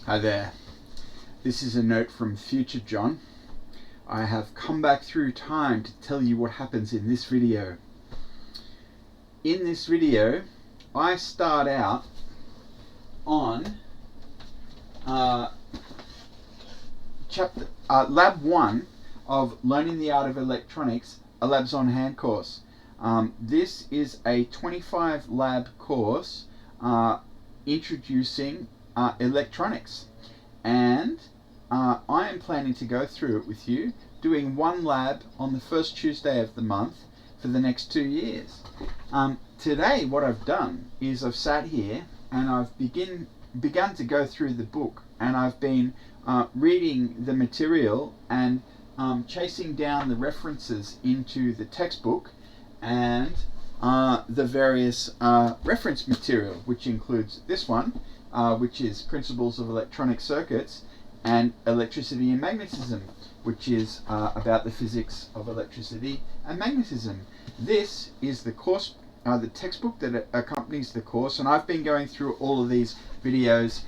Hi there. This is a note from future John. I have come back through time to tell you what happens in this video. In this video, I start out on Lab 1 of Learning the Art of Electronics, a Labs on Hand course. This is a 25 lab course introducing electronics, and I am planning to go through it with you, doing one lab on the first Tuesday of the month for the next 2 years. Today what I've done is I've sat here and I've begun to go through the book, and I've been reading the material and chasing down the references into the textbook and the various reference material, which includes this one, which is Principles of Electronic Circuits, and Electricity and Magnetism, which is about the physics of electricity and magnetism. This is the course, the textbook that accompanies the course, and I've been going through all of these videos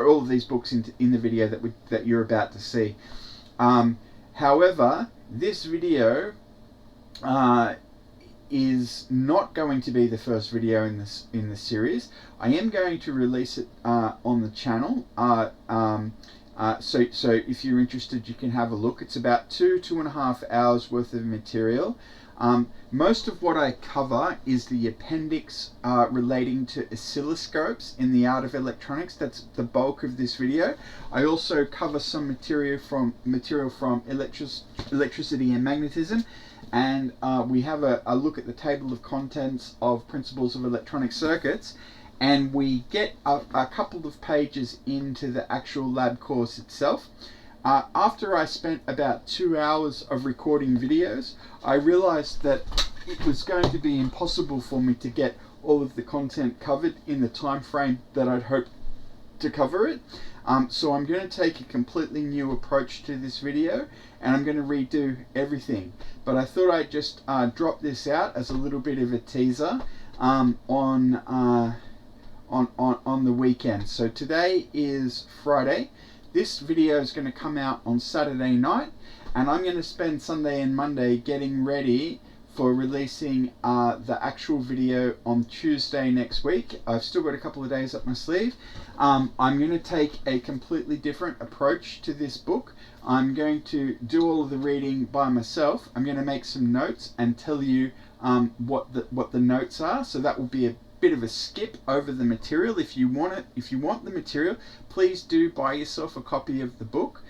all of these books in the video that you're about to see. However, this video is not going to be the first video in this series. I am going to release it on the channel. So if you're interested, you can have a look. It's about 2.5 hours worth of material. Most of what I cover is the appendix relating to oscilloscopes in the art of electronics. That's the bulk of this video. I also cover some material from electricity and magnetism, and we have a look at the table of contents of Principles of Electronic Circuits, and we get a couple of pages into the actual lab course itself. After I spent about 2 hours of recording videos, I realized that it was going to be impossible for me to get all of the content covered in the time frame that I'd hoped to cover it. So I'm going to take a completely new approach to this video, and I'm going to redo everything. But I thought I'd just drop this out as a little bit of a teaser on the weekend. So today is Friday. This video is going to come out on Saturday night, and I'm going to spend Sunday and Monday getting ready for releasing the actual video on Tuesday next week. I've still got a couple of days up my sleeve. I'm going to take a completely different approach to this book. I'm going to do all of the reading by myself. I'm going to make some notes and tell you what the notes are. So that will be a bit of a skip over the material. If you want the material, please do buy yourself a copy of the book,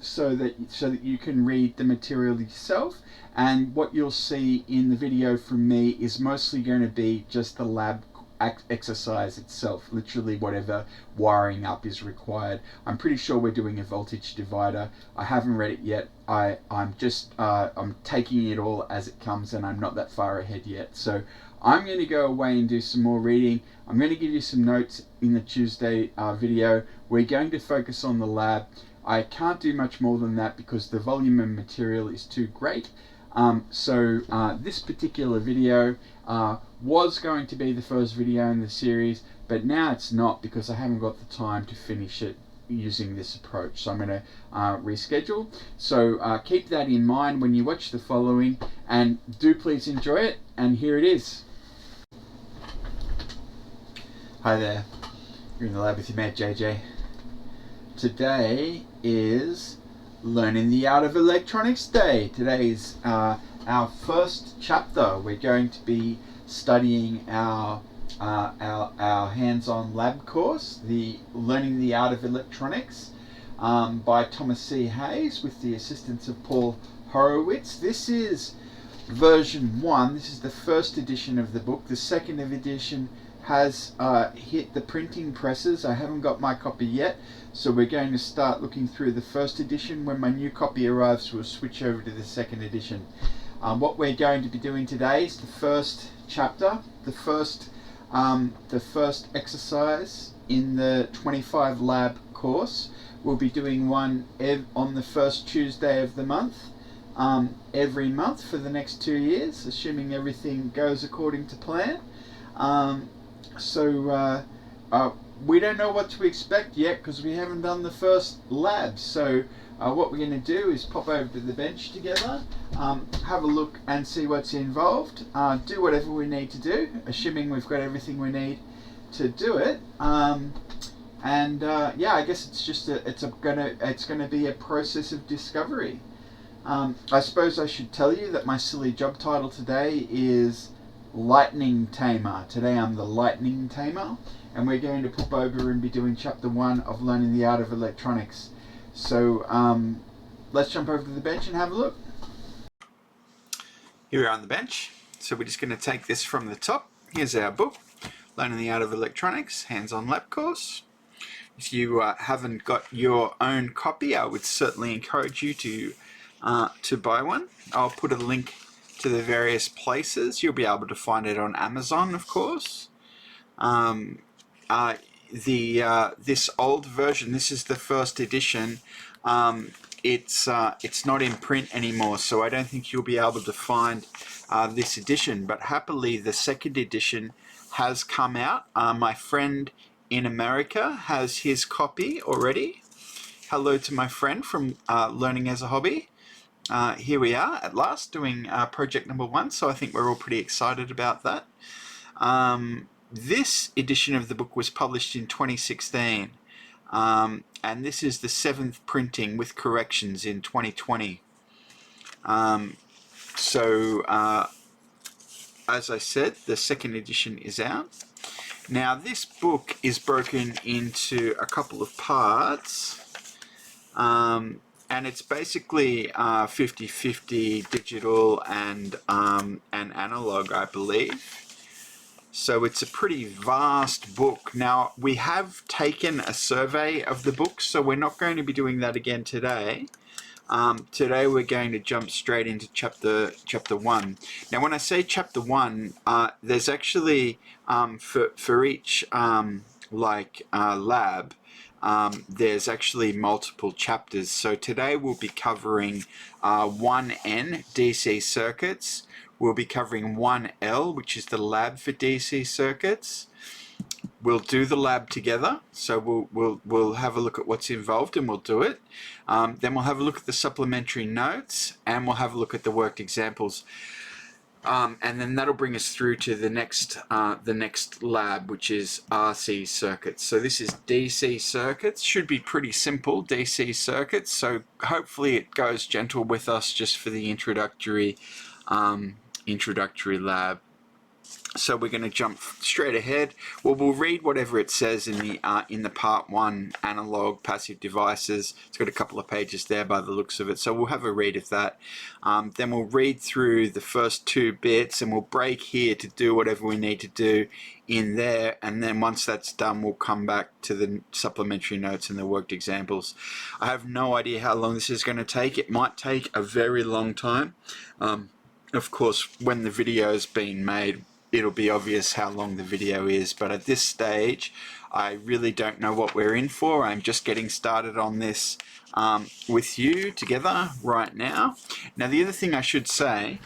so that you can read the material yourself. And what you'll see in the video from me is mostly going to be just the lab exercise itself, literally whatever wiring up is required. I'm pretty sure we're doing a voltage divider. I haven't read it yet. I'm taking it all as it comes, and I'm not that far ahead yet. So I'm going to go away and do some more reading. I'm going to give you some notes in the Tuesday video. We're going to focus on the lab. I can't do much more than that because the volume of material is too great. This particular video was going to be the first video in the series, but now it's not because I haven't got the time to finish it using this approach. So I'm going to reschedule. So keep that in mind when you watch the following, and do please enjoy it. And here it is. Hi there, you're in the lab with your mate JJ. Today is Learning the Art of Electronics Day. Today is our first chapter. We're going to be studying our hands-on lab course, the Learning the Art of Electronics, by Thomas C. Hayes with the assistance of Paul Horowitz. This is version 1. This is the first edition of the book. The second edition has hit the printing presses. I haven't got my copy yet, so we're going to start looking through the first edition. When my new copy arrives, we'll switch over to the second edition. What we're going to be doing today is the first chapter, the first exercise in the 25 lab course. We'll be doing one on the first Tuesday of the month, every month for the next 2 years, assuming everything goes according to plan. we don't know what to expect yet because we haven't done the first lab. So what we're going to do is pop over to the bench together, have a look and see what's involved, do whatever we need to do, assuming we've got everything we need to do it. Yeah, I guess it's just it's gonna be a process of discovery. I suppose I should tell you that my silly job title today is Lightning Tamer. Today I'm the Lightning Tamer, and we're going to pop over and be doing chapter 1 of Learning the Art of Electronics. So let's jump over to the bench and have a look. Here we are on the bench. So we're just going to take this from the top. Here's our book, Learning the Art of Electronics, Hands-on Lab Course. If you haven't got your own copy, I would certainly encourage you to buy one. I'll put a link to the various places. You'll be able to find it on Amazon, of course. This old version, this is the first edition. It's not in print anymore, so I don't think you'll be able to find this edition. But happily, the second edition has come out. My friend in America has his copy already. Hello to my friend from Learning as a Hobby. Here we are at last doing project number 1, so I think we're all pretty excited about that. This edition of the book was published in 2016, and this is the 7th printing with corrections in 2020. As I said, the second edition is out. Now this book is broken into a couple of parts, and it's basically 50-50 digital and analog, I believe. So it's a pretty vast book. Now we have taken a survey of the book, so we're not going to be doing that again today. Today we're going to jump straight into chapter 1. Now when I say chapter 1, there's actually for each lab, there's actually multiple chapters. So today we'll be covering 1N, DC circuits. We'll be covering 1L, which is the lab for DC circuits. We'll do the lab together, so we'll have a look at what's involved and we'll do it. Then we'll have a look at the supplementary notes and we'll have a look at the worked examples. And then that'll bring us through to the next lab, which is RC circuits. So this is DC circuits. Should be pretty simple, DC circuits. So hopefully it goes gentle with us just for the introductory lab. So we're going to jump straight ahead. Well, we'll read whatever it says in the part 1, analog passive devices. It's got a couple of pages there by the looks of it, so we'll have a read of that. Then we'll read through the first 2 bits and we'll break here to do whatever we need to do in there, and then once that's done we'll come back to the supplementary notes and the worked examples. I have no idea how long this is going to take. It might take a very long time. Of course, when the video is being made, it'll be obvious how long the video is, but at this stage I really don't know what we're in for. I'm just getting started on this with you together right now. Now the other thing I should say,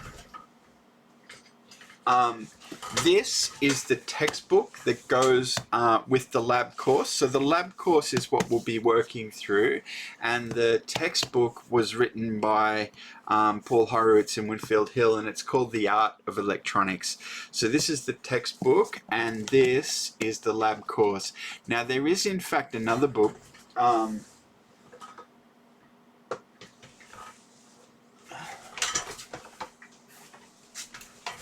this is the textbook that goes with the lab course. So the lab course is what we'll be working through, and the textbook was written by Paul Horowitz and Winfield Hill, and it's called The Art of Electronics. So this is the textbook and this is the lab course. Now there is in fact another book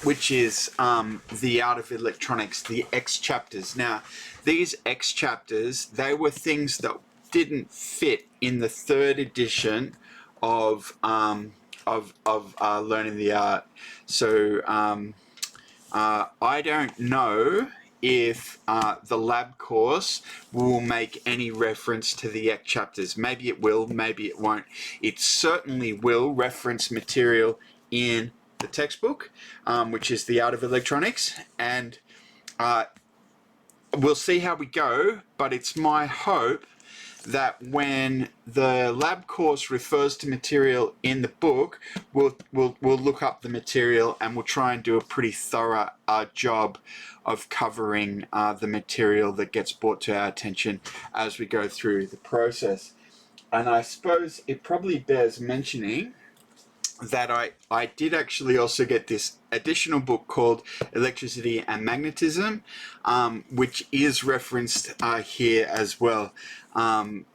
which is The Art of Electronics, the X chapters. Now, these X chapters, they were things that didn't fit in the 3rd edition of Learning the Art. So I don't know if the lab course will make any reference to the X chapters. Maybe it will, maybe it won't. It certainly will reference material in the textbook, which is The Art of Electronics, and we'll see how we go, but it's my hope that when the lab course refers to material in the book, we'll look up the material and we'll try and do a pretty thorough job of covering the material that gets brought to our attention as we go through the process. And I suppose it probably bears mentioning that I did actually also get this additional book called Electricity and Magnetism, which is referenced here as well. Again,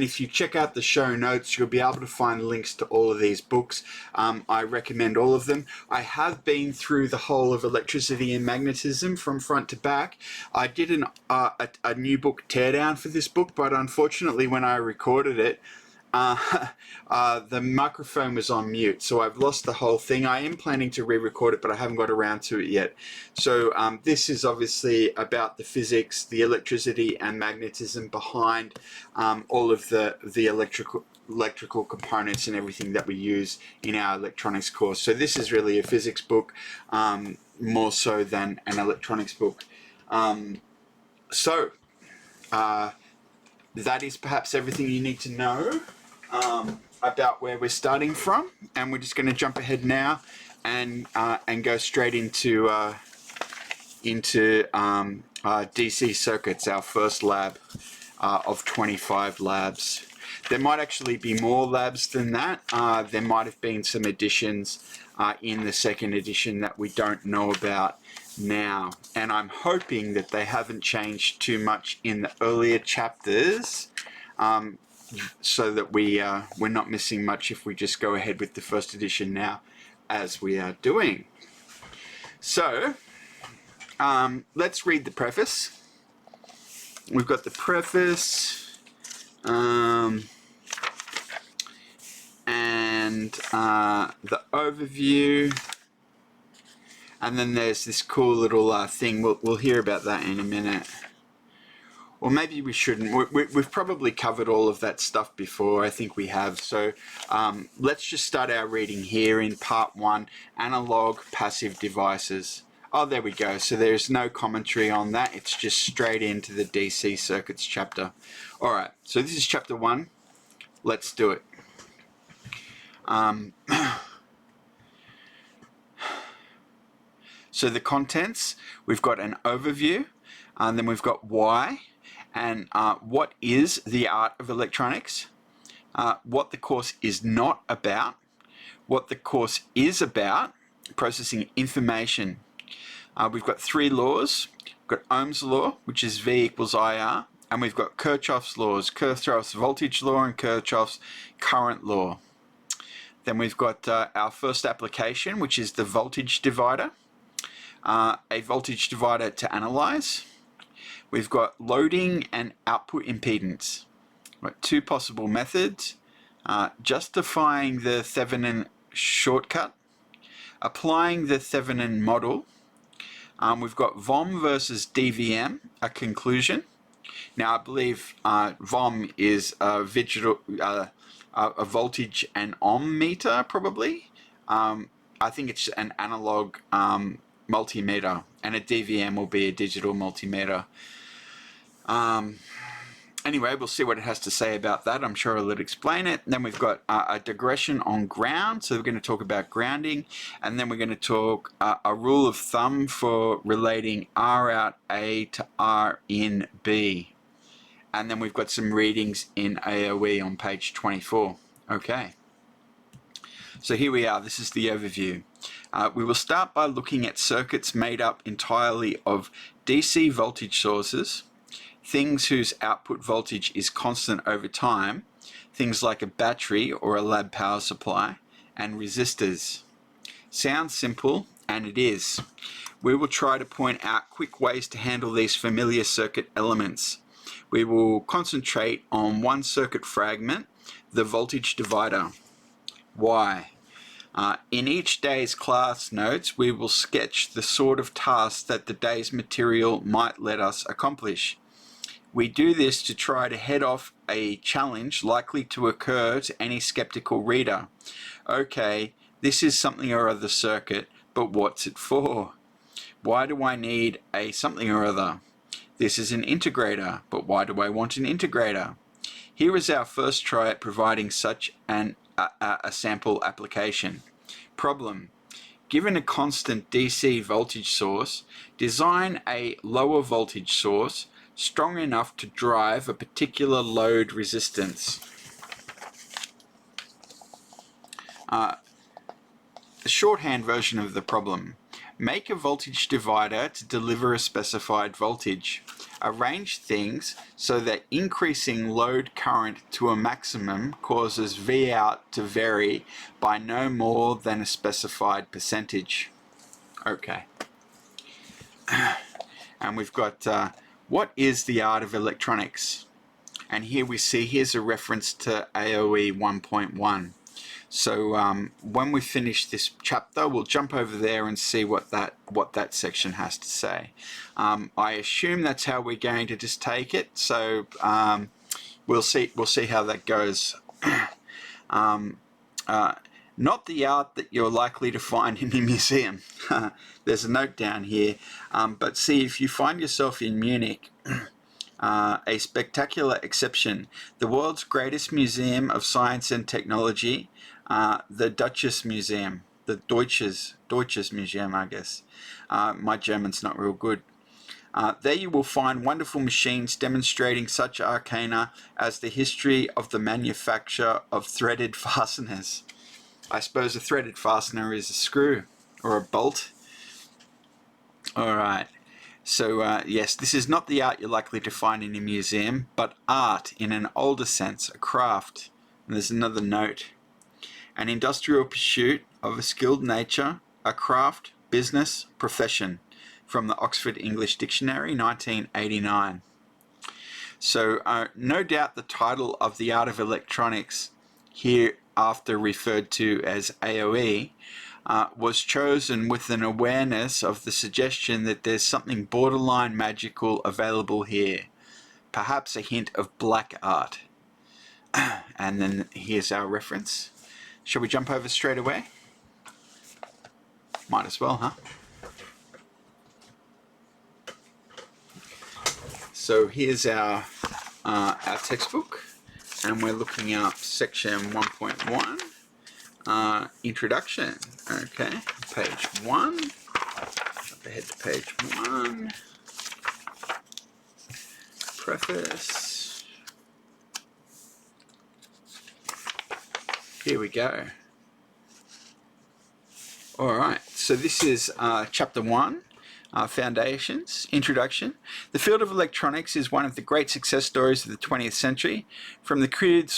if you check out the show notes, you'll be able to find links to all of these books. I recommend all of them. I have been through the whole of Electricity and Magnetism from front to back. I did a new book teardown for this book, but unfortunately when I recorded it, the microphone was on mute, so I've lost the whole thing. I am planning to re-record it, but I haven't got around to it yet. So this is obviously about the physics, the electricity and magnetism behind all of the electrical components and everything that we use in our electronics course. So this is really a physics book, more so than an electronics book. That is perhaps everything you need to know about where we're starting from, and we're just going to jump ahead now and go straight into DC circuits, our first lab of 25 labs. There might actually be more labs than that. There might have been some additions in the second edition that we don't know about now, and I'm hoping that they haven't changed too much in the earlier chapters, so that we're not missing much if we just go ahead with the first edition now, as we are doing. So let's read the preface. We've got the preface and the overview. And then there's this cool little thing. We'll hear about that in a minute. Or maybe we shouldn't. We've probably covered all of that stuff before. I think we have. So let's just start our reading here in part 1, analog passive devices. Oh, there we go. So there's no commentary on that. It's just straight into the DC circuits chapter. All right. So this is chapter 1. Let's do it. So the contents, we've got an overview, and then we've got why, and what is the art of electronics, what the course is not about, what the course is about, processing information. We've got 3 laws. We've got Ohm's law, which is V equals IR, and we've got Kirchhoff's laws, Kirchhoff's voltage law and Kirchhoff's current law. Then we've got our first application, which is the voltage divider. A voltage divider to analyze. We've got loading and output impedance. We've got 2 possible methods. Justifying the Thevenin shortcut. Applying the Thevenin model. We've got VOM versus DVM, a conclusion. Now I believe VOM is a voltage and ohm meter, probably. I think it's an analog multimeter, and a DVM will be a digital multimeter. Anyway, we'll see what it has to say about that. I'm sure it'll explain it. And then we've got a digression on ground, so we're going to talk about grounding, and then we're going to talk a rule of thumb for relating R out A to R in B. And then we've got some readings in AOE on page 24. Okay. So here we are. This is the overview. We will start by looking at circuits made up entirely of DC voltage sources, things whose output voltage is constant over time, things like a battery or a lab power supply, and resistors. Sounds simple, and it is. We will try to point out quick ways to handle these familiar circuit elements. We will concentrate on one circuit fragment, the voltage divider. Why? In each day's class notes, we will sketch the sort of tasks that the day's material might let us accomplish. We do this to try to head off a challenge likely to occur to any skeptical reader. Okay, this is something or other circuit, but what's it for? Why do I need a something or other? This is an integrator, but why do I want an integrator? Here is our first try at providing such a sample application. Problem: given a constant DC voltage source, design a lower voltage source strong enough to drive a particular load resistance. The shorthand version of the problem: make a voltage divider to deliver a specified voltage. Arrange things so that increasing load current to a maximum causes Vout to vary by no more than a specified percentage. Okay. And we've got what is the art of electronics? And here we see, here's a reference to AOE 1.1. So when we finish this chapter, we'll jump over there and see what that section has to say. I assume that's how we're going to just take it. So we'll see how that goes. Not the art that you're likely to find in a museum. There's a note down here. But see, if you find yourself in Munich, a spectacular exception, the world's greatest museum of science and technology, the Deutsches Museum, the Deutsches Museum, I guess. My German's not real good. There you will find wonderful machines demonstrating such arcana as the history of the manufacture of threaded fasteners. I suppose a threaded fastener is a screw or a bolt. Alright, so yes, this is not the art you're likely to find in a museum, but art in an older sense, a craft. And there's another note. An industrial pursuit of a skilled nature, a craft, business, profession, from the Oxford English Dictionary, 1989. So no doubt the title of the art of electronics, hereafter referred to as AOE, was chosen with an awareness of the suggestion that there's something borderline magical available here, perhaps a hint of black art. And then here's our reference. Shall we jump over straight away? Might as well, huh? So here's our textbook, and we're looking up section 1.1, introduction. Okay, page 1. Jump ahead to page 1. Preface. Here we go. Alright, so this is chapter 1, Foundations, Introduction. The field of electronics is one of the great success stories of the 20th century. From the crude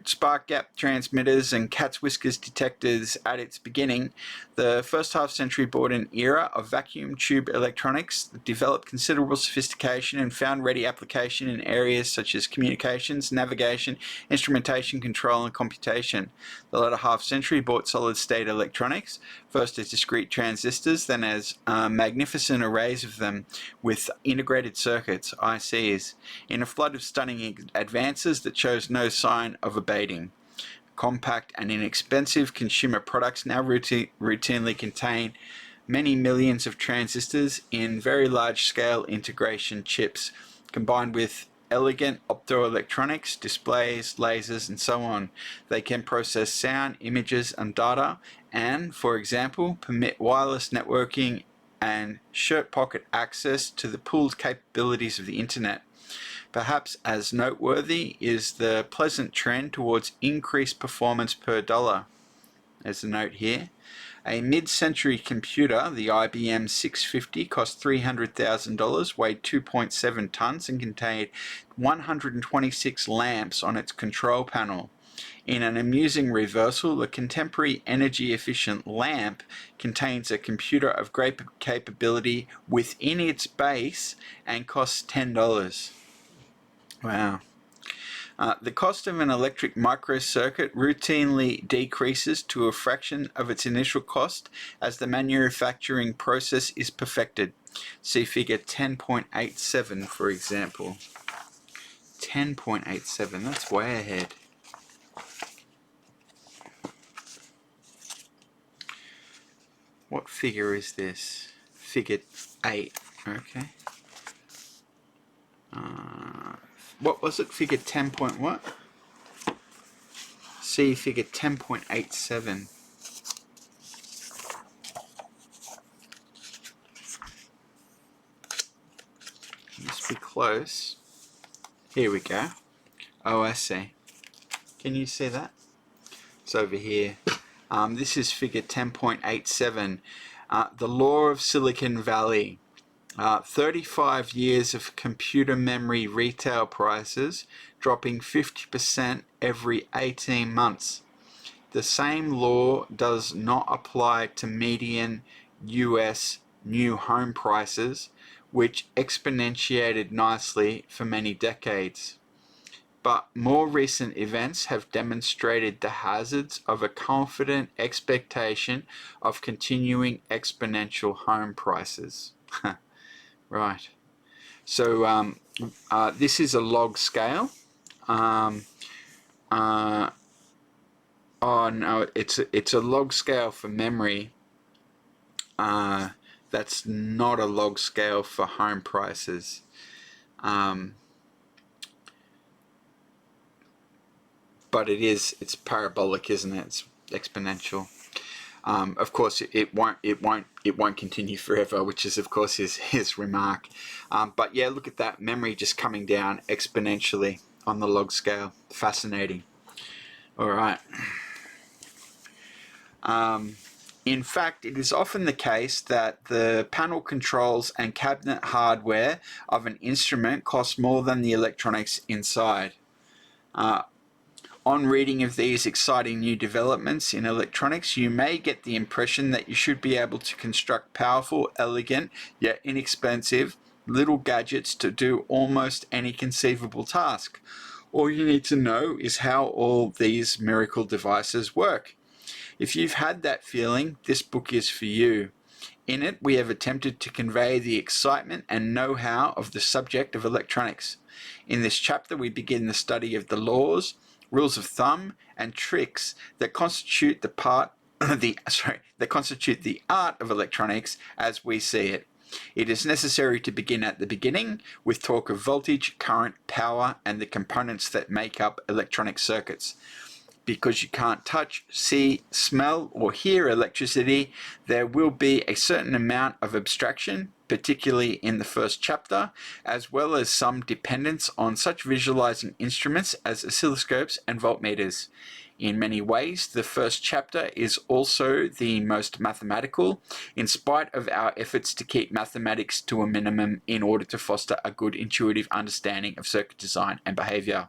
spark gap transmitters and cat's whiskers detectors at its beginning, the first half-century brought an era of vacuum tube electronics that developed considerable sophistication and found ready application in areas such as communications, navigation, instrumentation, control, and computation. The latter half-century brought solid-state electronics, first as discrete transistors, then as magnificent arrays of them with integrated circuits, ICs, in a flood of stunning advances that shows no sign of abating. Compact and inexpensive consumer products now routinely contain many millions of transistors in very large-scale integration chips, combined with elegant optoelectronics, displays, lasers, and so on. They can process sound, images, and data, and, for example, permit wireless networking and shirt pocket access to the pooled capabilities of the internet. Perhaps as noteworthy is the pleasant trend towards increased performance per dollar. There's a note here. A mid-century computer, the IBM 650, cost $300,000, weighed 2.7 tons, and contained 126 lamps on its control panel. In an amusing reversal, the contemporary energy-efficient lamp contains a computer of great capability within its base and costs $10. Wow. The cost of an electric microcircuit routinely decreases to a fraction of its initial cost as the manufacturing process is perfected. See figure 10.87 for example. 10.87, that's way ahead. What figure is this? Figure 8, okay. what was it? Figure 10 point what? See figure 10.87. Must be close. Here we go. Oh, I see. Can you see that? It's over here. This is figure 10.87. The law of Silicon Valley. 35 years of computer memory retail prices dropping 50% every 18 months. The same law does not apply to median US new home prices, which exponentiated nicely for many decades. But more recent events have demonstrated the hazards of a confident expectation of continuing exponential home prices. Right. So this is a log scale. Oh no, it's a log scale for memory. That's not a log scale for home prices. But it's parabolic, isn't it? It's exponential. Of course, it won't continue forever, which is of course his remark. But yeah, look at that memory just coming down exponentially on the log scale. Fascinating. All right. In fact, it is often the case that the panel controls and cabinet hardware of an instrument cost more than the electronics inside. On reading of these exciting new developments in electronics, you may get the impression that you should be able to construct powerful, elegant, yet inexpensive little gadgets to do almost any conceivable task. All you need to know is how all these miracle devices work. If you've had that feeling, this book is for you. In it, we have attempted to convey the excitement and know-how of the subject of electronics. In this chapter, we begin the study of the laws, rules of thumb, and tricks that constitute the art of electronics as we see it. It is necessary to begin at the beginning with talk of voltage, current, power, and the components that make up electronic circuits. Because you can't touch, see, smell, or hear electricity, there will be a certain amount of abstraction, particularly in the first chapter, as well as some dependence on such visualizing instruments as oscilloscopes and voltmeters. In many ways, the first chapter is also the most mathematical, in spite of our efforts to keep mathematics to a minimum in order to foster a good intuitive understanding of circuit design and behavior.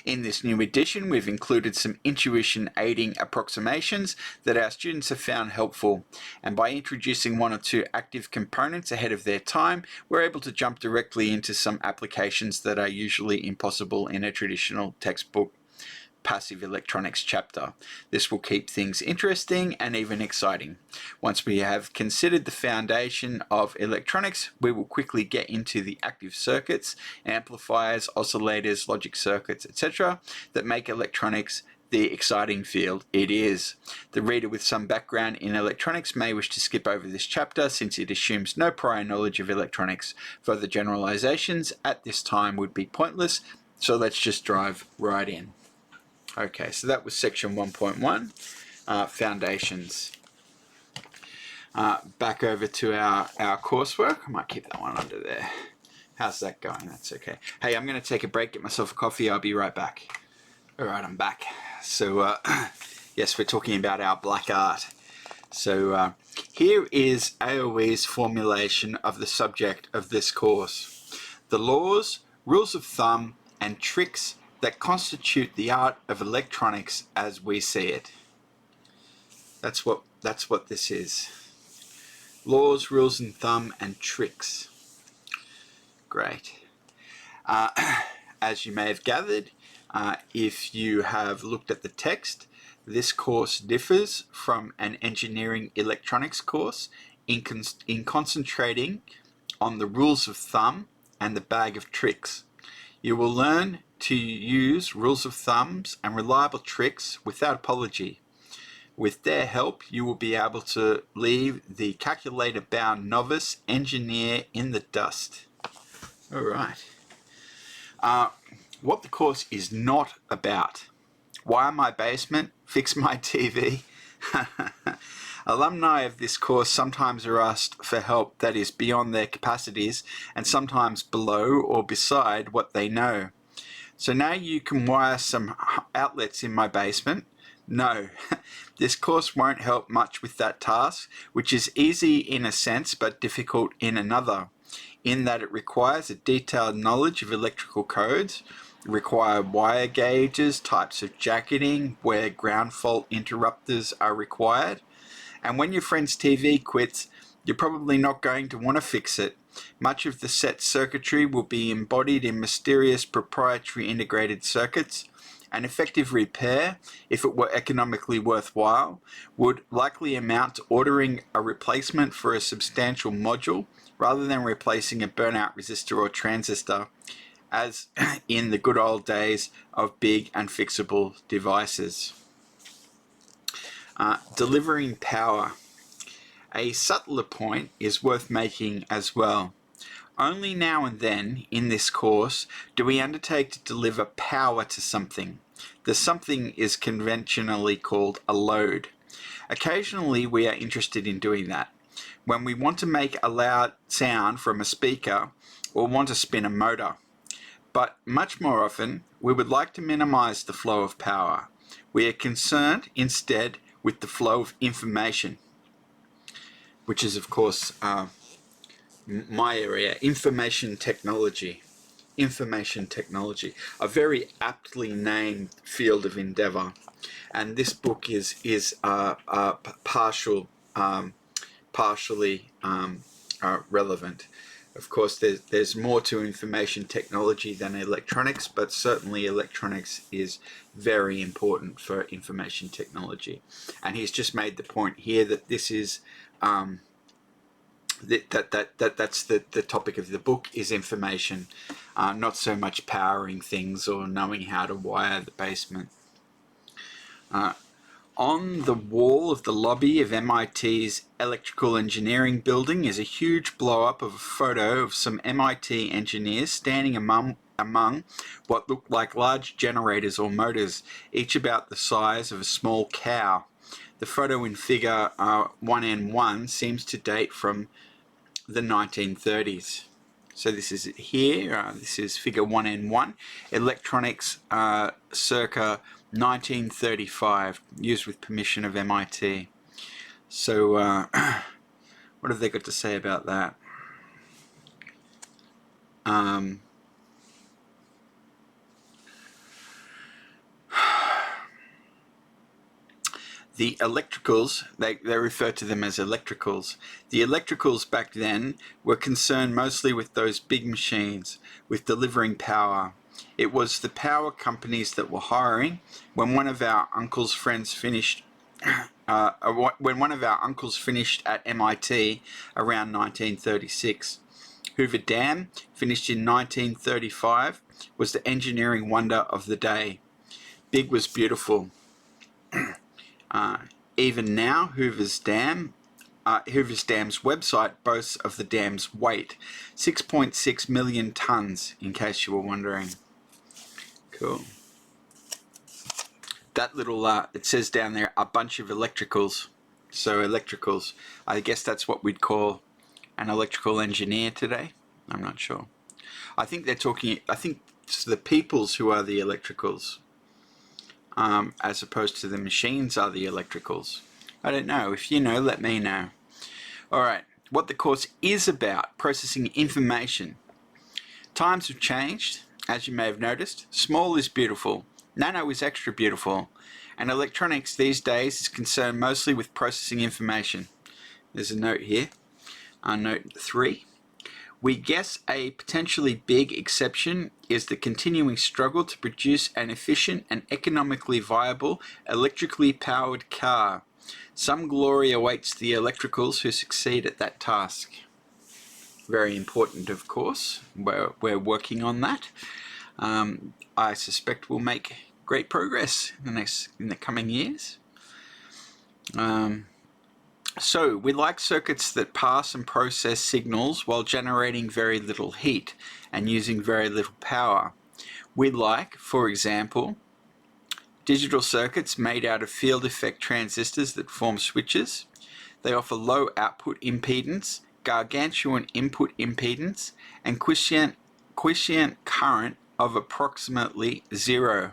In this new edition, we've included some intuition aiding approximations that our students have found helpful, and by introducing one or two active components ahead of their time, we're able to jump directly into some applications that are usually impossible in a traditional textbook passive electronics chapter. This will keep things interesting and even exciting. Once we have considered the foundation of electronics, we will quickly get into the active circuits, amplifiers, oscillators, logic circuits, etc. that make electronics the exciting field it is. The reader with some background in electronics may wish to skip over this chapter since it assumes no prior knowledge of electronics. Further generalizations at this time would be pointless, so let's just dive right in. Okay, so that was section 1.1, foundations. Back over to our coursework. I might keep that one under there. How's that going? That's okay. Hey, I'm going to take a break, get myself a coffee. I'll be right back. All right, I'm back. So, yes, we're talking about our black art. So, here is AOE's formulation of the subject of this course. The laws, rules of thumb, and tricks that constitute the art of electronics as we see it. That's what this is. Laws, rules and thumb, and tricks. Great. As you may have gathered, if you have looked at the text, this course differs from an engineering electronics course in concentrating on the rules of thumb and the bag of tricks. You will learn to use rules of thumbs and reliable tricks without apology. With their help, you will be able to leave the calculator-bound novice engineer in the dust. All right. What the course is not about. Wire my basement, fix my TV. Alumni of this course sometimes are asked for help that is beyond their capacities and sometimes below or beside what they know. So now you can wire some outlets in my basement. No, this course won't help much with that task, which is easy in a sense but difficult in another, in that it requires a detailed knowledge of electrical codes, required wire gauges, types of jacketing, where ground fault interrupters are required. And when your friend's TV quits, you're probably not going to want to fix it. Much of the set circuitry will be embodied in mysterious proprietary integrated circuits. An effective repair, if it were economically worthwhile, would likely amount to ordering a replacement for a substantial module rather than replacing a burnout resistor or transistor, as in the good old days of big and fixable devices. Delivering power. A subtler point is worth making as well. Only now and then in this course do we undertake to deliver power to something. The something is conventionally called a load. Occasionally we are interested in doing that, when we want to make a loud sound from a speaker or want to spin a motor. But much more often, we would like to minimize the flow of power. We are concerned instead with the flow of information, which is of course my area, information technology. Information technology, a very aptly named field of endeavor, and this book is partially relevant. Of course, there's more to information technology than electronics, but certainly electronics is very important for information technology. And he's just made the point here that this is that's the topic of the book, is information, not so much powering things or knowing how to wire the basement. On the wall of the lobby of MIT's Electrical Engineering building is a huge blow-up of a photo of some MIT engineers standing among what look like large generators or motors, each about the size of a small cow. The photo in figure 1N1 seems to date from the 1930s. So this is it here. This is figure 1N1. Electronics circa 1935, used with permission of MIT. So what have they got to say about that? The electricals, they refer to them as electricals. The electricals back then were concerned mostly with those big machines, with delivering power. It was the power companies that were hiring. When one of our uncle's friends finished at MIT around 1936. Hoover Dam, finished in 1935, was the engineering wonder of the day. Big was beautiful. Even now, Hoover's Dam's website boasts of the dam's weight, 6.6 million tons, in case you were wondering. Cool. That little, it says down there, a bunch of electricals. So electricals, I guess that's what we'd call an electrical engineer today. I'm not sure. I think they're talking, I think it's the peoples who are the electricals. As opposed to the machines are the electricals. I don't know. If you know, let me know. Alright, what the course is about: processing information. Times have changed, as you may have noticed. Small is beautiful. Nano is extra beautiful. And electronics these days is concerned mostly with processing information. There's a note here. Note 3. We guess a potentially big exception is the continuing struggle to produce an efficient and economically viable electrically powered car. Some glory awaits the electricals who succeed at that task. Very important, of course. We're working on that. I suspect we'll make great progress in the coming years. So, we like circuits that pass and process signals while generating very little heat and using very little power. We like, for example, digital circuits made out of field effect transistors that form switches. They offer low output impedance, gargantuan input impedance, and quiescent current of approximately 0.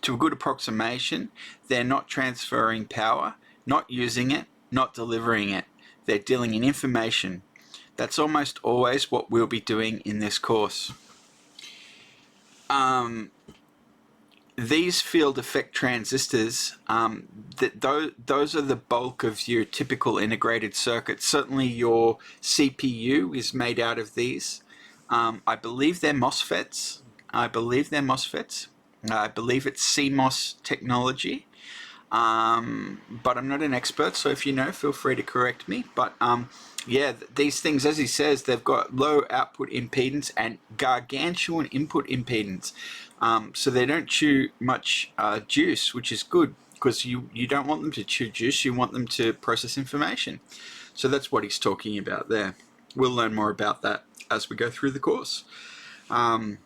To a good approximation, they're not transferring power, not using it, not delivering it. They're dealing in information. That's almost always what we'll be doing in this course. These field effect transistors, those are the bulk of your typical integrated circuit. Certainly your CPU is made out of these. I believe they're MOSFETs. I believe it's CMOS technology. But I'm not an expert, so if you know, feel free to correct me. But yeah, these things, as he says, they've got low output impedance and gargantuan input impedance. So they don't chew much juice, which is good, because you don't want them to chew juice, you want them to process information. So that's what he's talking about there. We'll learn more about that as we go through the course. Yeah,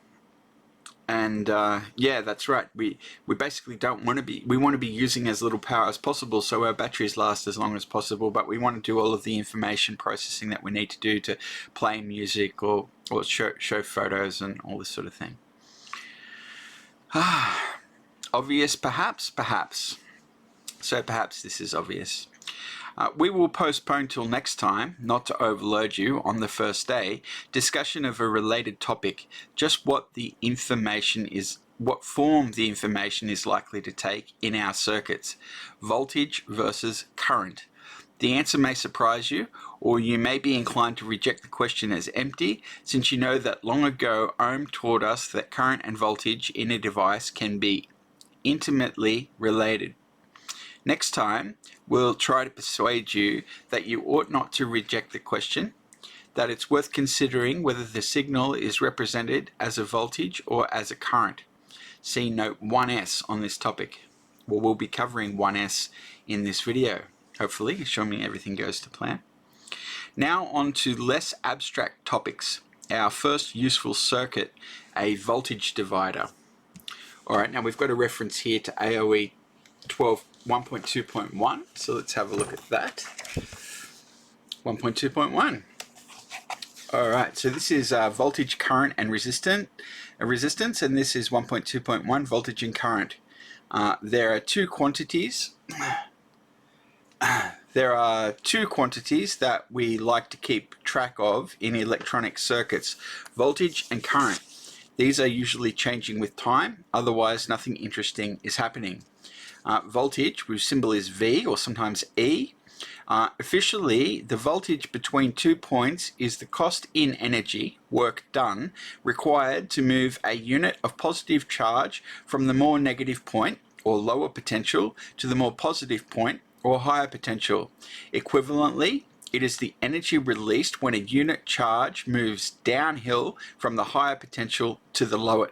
that's right. We basically don't want to be, we want to be using as little power as possible so our batteries last as long as possible, but we want to do all of the information processing that we need to do to play music or show photos and all this sort of thing. Obvious, perhaps? Perhaps. So perhaps this is obvious. We will postpone till next time, not to overload you on the first day, discussion of a related topic, just what the information is, what form the information is likely to take in our circuits, voltage versus current. The answer may surprise you, or you may be inclined to reject the question as empty, since you know that long ago Ohm taught us that current and voltage in a device can be intimately related. Next time, we'll try to persuade you that you ought not to reject the question, that it's worth considering whether the signal is represented as a voltage or as a current. See note 1S on this topic. Well, we'll be covering 1S in this video, hopefully, assuming everything goes to plan. Now on to less abstract topics. Our first useful circuit, a voltage divider. Alright, now we've got a reference here to AOE 1.2.1, so let's have a look at that. 1.2.1. Alright, so this is voltage, current, and resistance, and this is 1.2.1, voltage and current. There are two quantities. That we like to keep track of in electronic circuits: voltage and current. These are usually changing with time, otherwise nothing interesting is happening. Voltage, whose symbol is V or sometimes E. Officially, the voltage between 2 points is the cost in energy, work done, required to move a unit of positive charge from the more negative point, or lower potential, to the more positive point, or higher potential. Equivalently, it is the energy released when a unit charge moves downhill from the higher potential to the lower.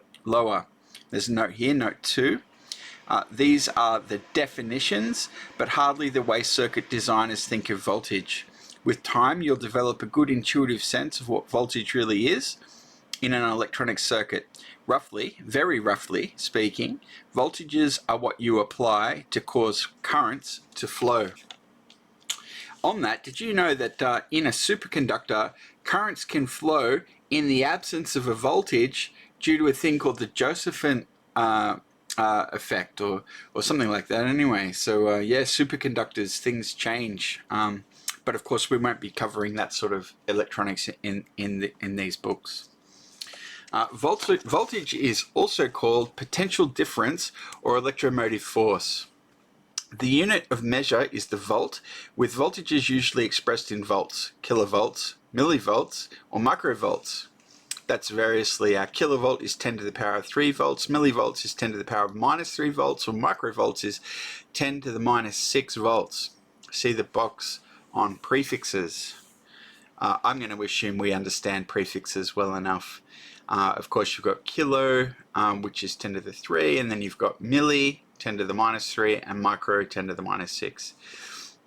There's a note here, note 2. These are the definitions, but hardly the way circuit designers think of voltage. With time, you'll develop a good intuitive sense of what voltage really is in an electronic circuit. Roughly, very roughly speaking, voltages are what you apply to cause currents to flow. On that, did you know that in a superconductor, currents can flow in the absence of a voltage due to a thing called the Josephson effect or something like that anyway. So yeah, superconductors, things change, but of course we won't be covering that sort of electronics in these books. Voltage is also called potential difference or electromotive force. The unit of measure is the volt, with voltages usually expressed in volts, kilovolts, millivolts, or microvolts. That's variously, kilovolt is 10 to the power of 3 volts, millivolts is 10 to the power of minus 3 volts, or microvolts is 10 to the minus 6 volts. See the box on prefixes. I'm going to assume we understand prefixes well enough. Of course, you've got kilo, which is 10 to the 3, and then you've got milli, 10 to the minus 3, and micro, 10 to the minus 6.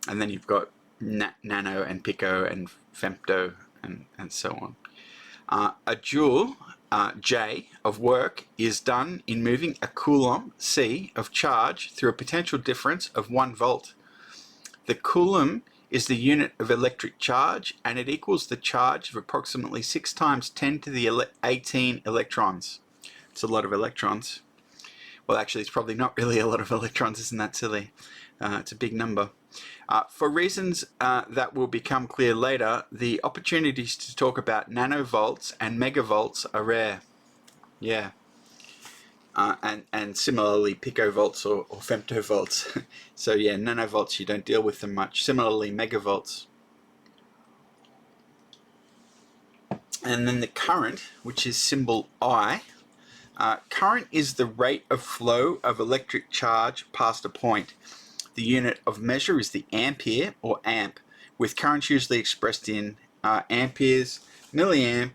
And then you've got nano and pico and femto and so on. A joule J of work is done in moving a coulomb C of charge through a potential difference of 1 volt. The coulomb is the unit of electric charge, and it equals the charge of approximately 6 times 10 to the 18 electrons. It's a lot of electrons. Well, actually, it's probably not really a lot of electrons. Isn't that silly? It's a big number. For reasons that will become clear later, the opportunities to talk about nanovolts and megavolts are rare. Yeah. And similarly, picovolts or femtovolts. So yeah, nanovolts, you don't deal with them much. Similarly, megavolts. And then the current, which is symbol I. Current is the rate of flow of electric charge past a point. The unit of measure is the ampere or amp, with currents usually expressed in amperes, milliamperes,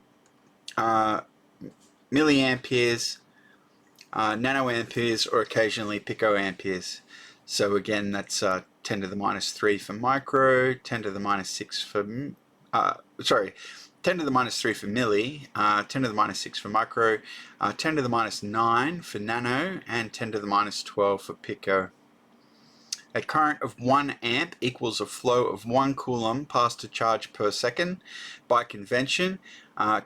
nanoamperes, or occasionally picoamperes. So again, that's 10 to the minus 3 for micro, 10 to the minus 6 for, 10 to the minus 3 for milli, 10 to the minus 6 for micro, 10 to the minus 9 for nano, and 10 to the minus 12 for pico. A current of 1 amp equals a flow of 1 coulomb past a charge per second. By convention,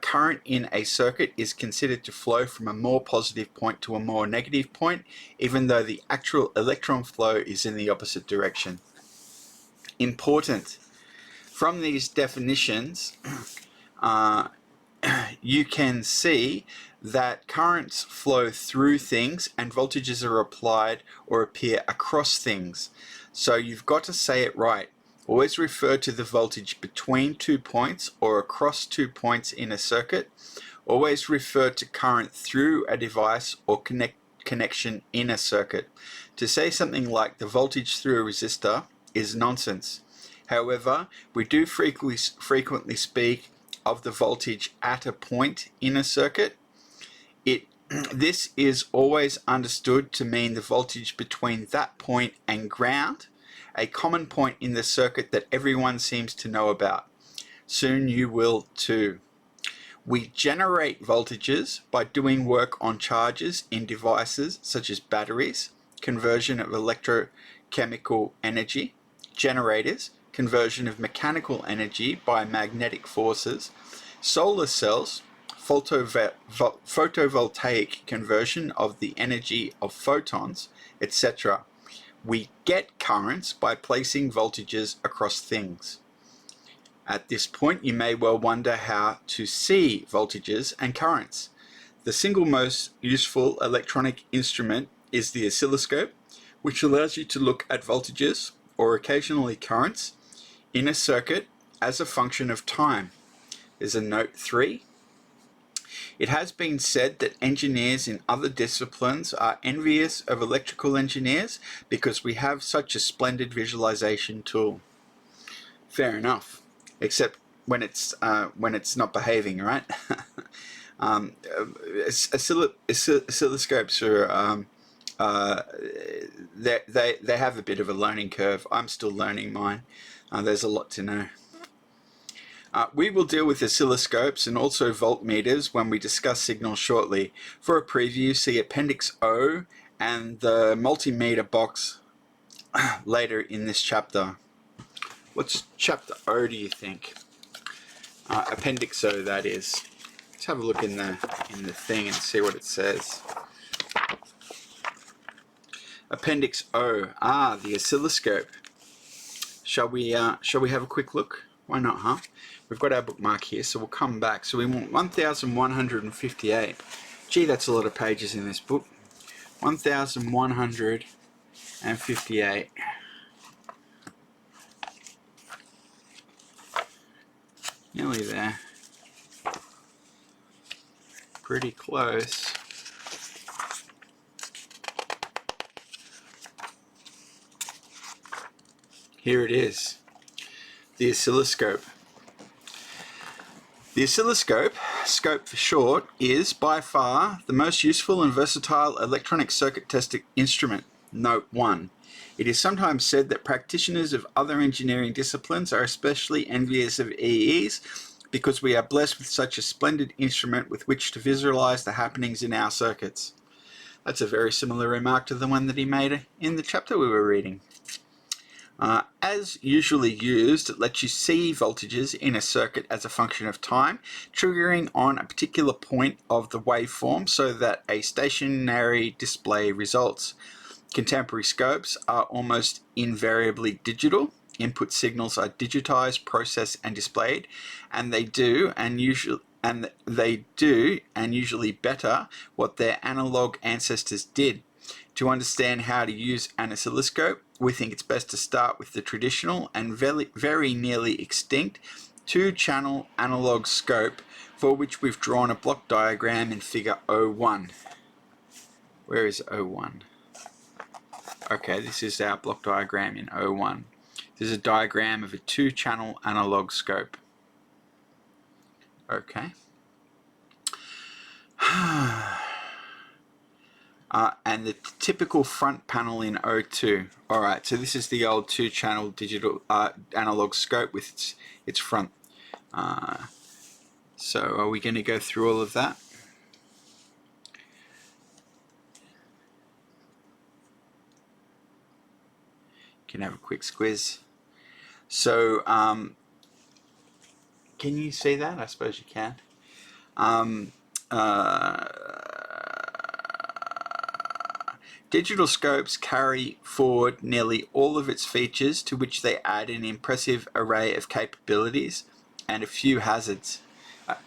current in a circuit is considered to flow from a more positive point to a more negative point, even though the actual electron flow is in the opposite direction. Important. From these definitions, you can see that currents flow through things and voltages are applied or appear across things. So you've got to say it right. Always refer to the voltage between 2 points or across 2 points in a circuit. Always refer to current through a device or connection in a circuit. To say something like the voltage through a resistor is nonsense. However, we do frequently speak of the voltage at a point in a circuit. This is always understood to mean the voltage between that point and ground, a common point in the circuit that everyone seems to know about. Soon you will too. We generate voltages by doing work on charges in devices such as batteries, conversion of electrochemical energy, generators, conversion of mechanical energy by magnetic forces, solar cells, photovoltaic conversion of the energy of photons, etc. We get currents by placing voltages across things. At this point, you may well wonder how to see voltages and currents. The single most useful electronic instrument is the oscilloscope, which allows you to look at voltages, or occasionally currents, in a circuit as a function of time. There's a note 3. It has been said that engineers in other disciplines are envious of electrical engineers because we have such a splendid visualization tool. Fair enough, except when it's not behaving, right? Oscilloscopes are they have a bit of a learning curve. I'm still learning mine. There's a lot to know. We will deal with oscilloscopes and also voltmeters when we discuss signals shortly. For a preview, see Appendix O and the multimeter box later in this chapter. What's Chapter O, do you think? Appendix O, that is. Let's have a look in the thing and see what it says. Appendix O. The oscilloscope. Shall we have a quick look? Why not, huh? We've got our bookmark here, so we'll come back. So we want 1158. Gee, that's a lot of pages in this book. 1158. Nearly there. Pretty close. Here it is. The oscilloscope. The oscilloscope, scope for short, is by far the most useful and versatile electronic circuit testing instrument. Note 1. It is sometimes said that practitioners of other engineering disciplines are especially envious of EEs because we are blessed with such a splendid instrument with which to visualize the happenings in our circuits. That's a very similar remark to the one that he made in the chapter we were reading. As usually used, it lets you see voltages in a circuit as a function of time, triggering on a particular point of the waveform so that a stationary display results. Contemporary scopes are almost invariably digital. Input signals are digitized, processed, and displayed, and they do usually better what their analog ancestors did. To understand how to use an oscilloscope, we think it's best to start with the traditional and very nearly extinct two-channel analog scope, for which we've drawn a block diagram in figure 01. Where is 01? Okay, this is our block diagram in 01. This is a diagram of a two-channel analog scope. Okay. And the typical front panel in 02. Alright, so this is the old two-channel digital analog scope with its front. So are we going to go through all of that? You can have a quick squiz. So can you see that? I suppose you can. Digital scopes carry forward nearly all of its features, to which they add an impressive array of capabilities and a few hazards.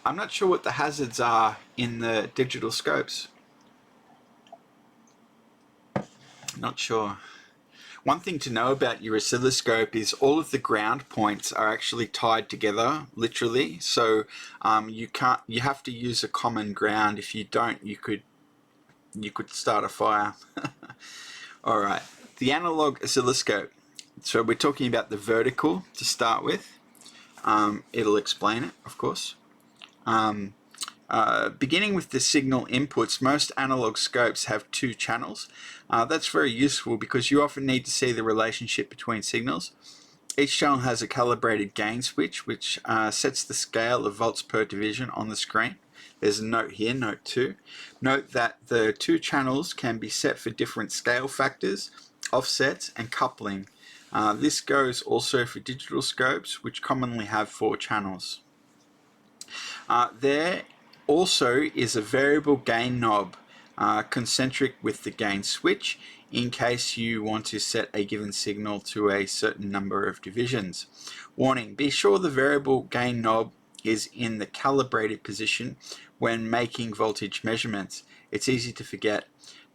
I'm not sure what the hazards are in the digital scopes. Not sure. One thing to know about your oscilloscope is all of the ground points are actually tied together, literally. So you have to use a common ground. If you don't, you could start a fire. All right, the analog oscilloscope. So we're talking about the vertical to start with. It'll explain it, of course. Beginning with the signal inputs, most analog scopes have two channels. That's very useful because you often need to see the relationship between signals. Each channel has a calibrated gain switch, which sets the scale of volts per division on the screen. There's a note here, note 2. Note that the two channels can be set for different scale factors, offsets, and coupling. This goes also for digital scopes, which commonly have 4 channels. There also is a variable gain knob, concentric with the gain switch, in case you want to set a given signal to a certain number of divisions. Warning, be sure the variable gain knob is in the calibrated position when making voltage measurements. It's easy to forget.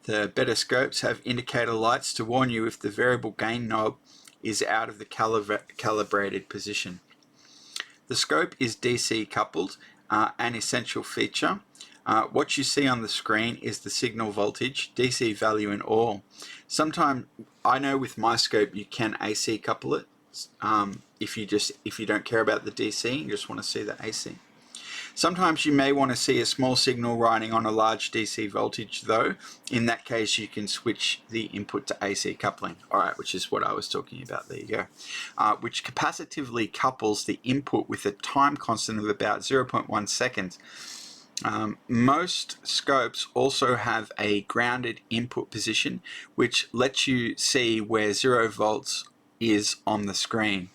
The better scopes have indicator lights to warn you if the variable gain knob is out of the calibrated position. The scope is DC coupled, an essential feature. What you see on the screen is the signal voltage, DC value and all. Sometimes, I know with my scope you can AC couple it, if you don't care about the DC, you just want to see the AC. Sometimes you may want to see a small signal riding on a large DC voltage though. In that case you can switch the input to AC coupling, alright, which is what I was talking about, there you go. Which capacitively couples the input with a time constant of about 0.1 seconds. Most scopes also have a grounded input position, which lets you see where 0 volts is on the screen.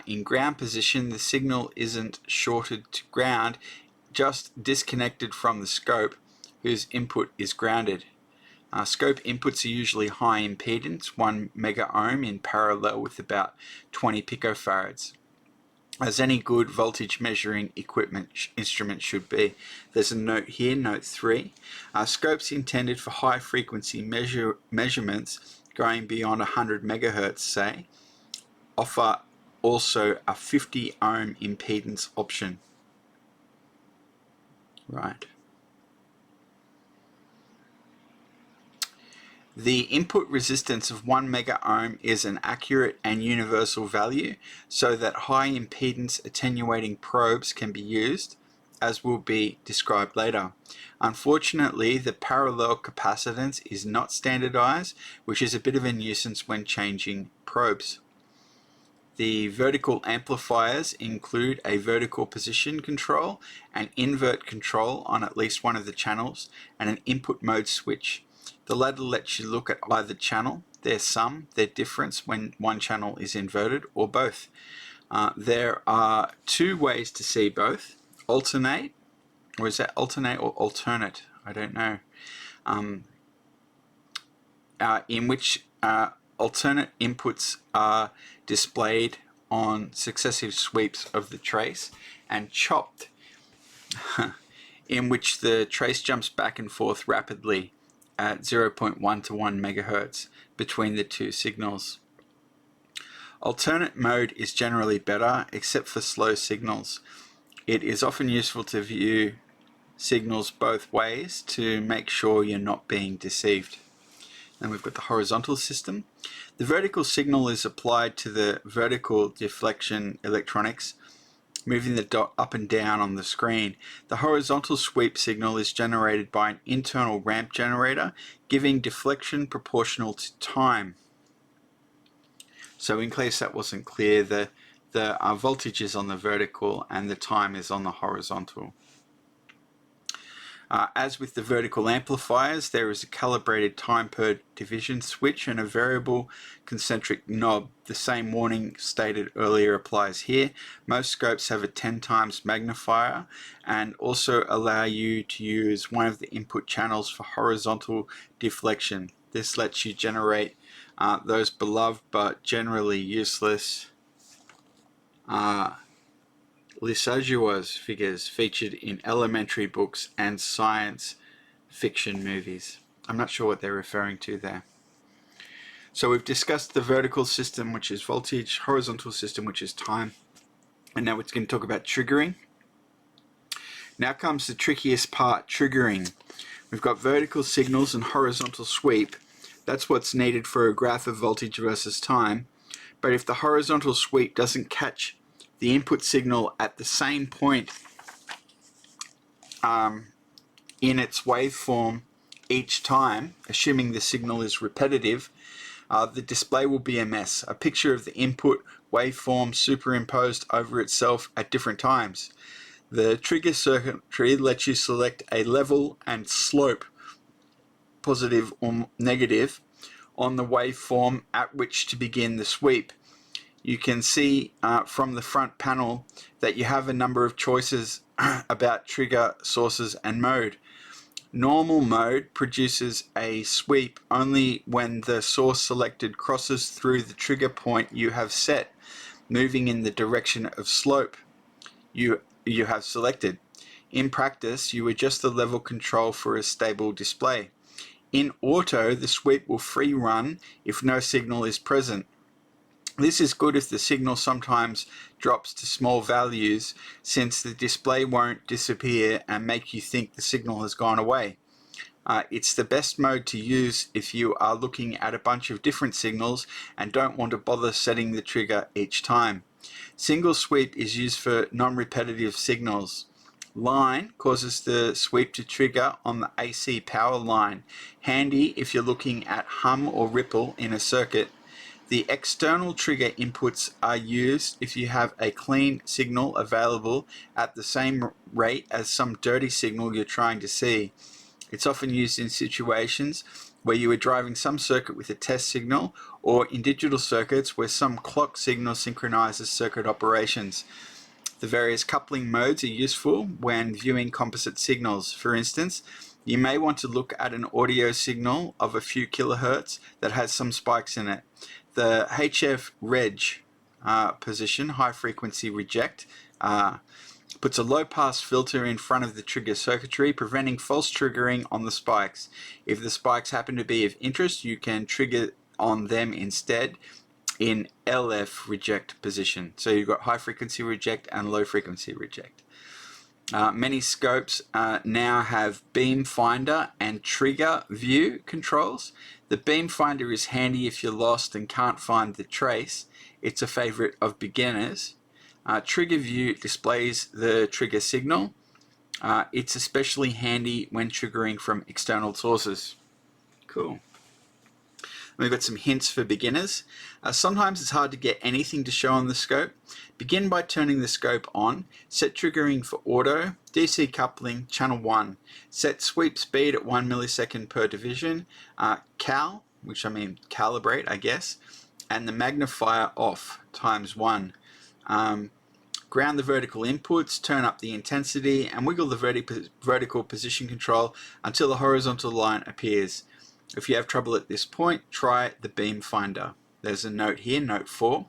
In ground position, the signal isn't shorted to ground, just disconnected from the scope, whose input is grounded. Scope inputs are usually high impedance, 1 mega ohm in parallel with about 20 picofarads, as any good voltage measuring instrument should be. There's a note here, note 3. Scopes intended for high frequency measurements going beyond 100 megahertz, say, offer also a 50 ohm impedance option. Right. The input resistance of 1 mega ohm is an accurate and universal value, so that high impedance attenuating probes can be used, as will be described later. Unfortunately, the parallel capacitance is not standardized, which is a bit of a nuisance when changing probes. The vertical amplifiers include a vertical position control, an invert control on at least one of the channels, and an input mode switch. The latter lets you look at either channel, their sum, their difference when one channel is inverted, or both. There are two ways to see both: alternate, or is that alternate or alternate? I don't know. In which alternate inputs are displayed on successive sweeps of the trace, and chopped, in which the trace jumps back and forth rapidly at 0.1 to 1 megahertz between the two signals. Alternate mode is generally better, except for slow signals. It is often useful to view signals both ways to make sure you're not being deceived. And we've got the horizontal system. The vertical signal is applied to the vertical deflection electronics, moving the dot up and down on the screen. The horizontal sweep signal is generated by an internal ramp generator, giving deflection proportional to time. So in case that wasn't clear, the voltage is on the vertical and the time is on the horizontal. As with the vertical amplifiers, there is a calibrated time per division switch and a variable concentric knob. The same warning stated earlier applies here. Most scopes have a 10 times magnifier and also allow you to use one of the input channels for horizontal deflection. This lets you generate those beloved but generally useless Lissajous figures featured in elementary books and science fiction movies. I'm not sure what they're referring to there. So we've discussed the vertical system, which is voltage, horizontal system, which is time, and now we're going to talk about triggering. Now comes the trickiest part, triggering. We've got vertical signals and horizontal sweep. That's what's needed for a graph of voltage versus time. But if the horizontal sweep doesn't catch the input signal at the same point in its waveform each time, assuming the signal is repetitive, the display will be a mess. A picture of the input waveform superimposed over itself at different times. The trigger circuitry lets you select a level and slope, positive or negative, on the waveform at which to begin the sweep. You can see from the front panel that you have a number of choices about trigger, sources, and mode. Normal mode produces a sweep only when the source selected crosses through the trigger point you have set, moving in the direction of slope you have selected. In practice, you adjust the level control for a stable display. In auto, the sweep will free run if no signal is present. This is good if the signal sometimes drops to small values, since the display won't disappear and make you think the signal has gone away. It's the best mode to use if you are looking at a bunch of different signals and don't want to bother setting the trigger each time. Single sweep is used for non-repetitive signals. Line causes the sweep to trigger on the AC power line, handy if you're looking at hum or ripple in a circuit. The external trigger inputs are used if you have a clean signal available at the same rate as some dirty signal you're trying to see. It's often used in situations where you are driving some circuit with a test signal, or in digital circuits where some clock signal synchronizes circuit operations. The various coupling modes are useful when viewing composite signals. For instance, you may want to look at an audio signal of a few kilohertz that has some spikes in it. The HF reg position, high frequency reject, puts a low pass filter in front of the trigger circuitry, preventing false triggering on the spikes. If the spikes happen to be of interest, you can trigger on them instead in LF reject position. So you've got high frequency reject and low frequency reject. Many scopes now have beam finder and trigger view controls. The beam finder is handy if you're lost and can't find the trace. It's a favorite of beginners. Trigger view displays the trigger signal. It's especially handy when triggering from external sources. Cool. We've got some hints for beginners. Sometimes it's hard to get anything to show on the scope. Begin by turning the scope on. Set triggering for auto, DC coupling, channel 1. Set sweep speed at 1 millisecond per division. Cal, which I mean calibrate, I guess. And the magnifier off, ×1. Ground the vertical inputs, turn up the intensity, and wiggle the vertical position control until the horizontal line appears. If you have trouble at this point, try the beam finder. There's a note here, note 4.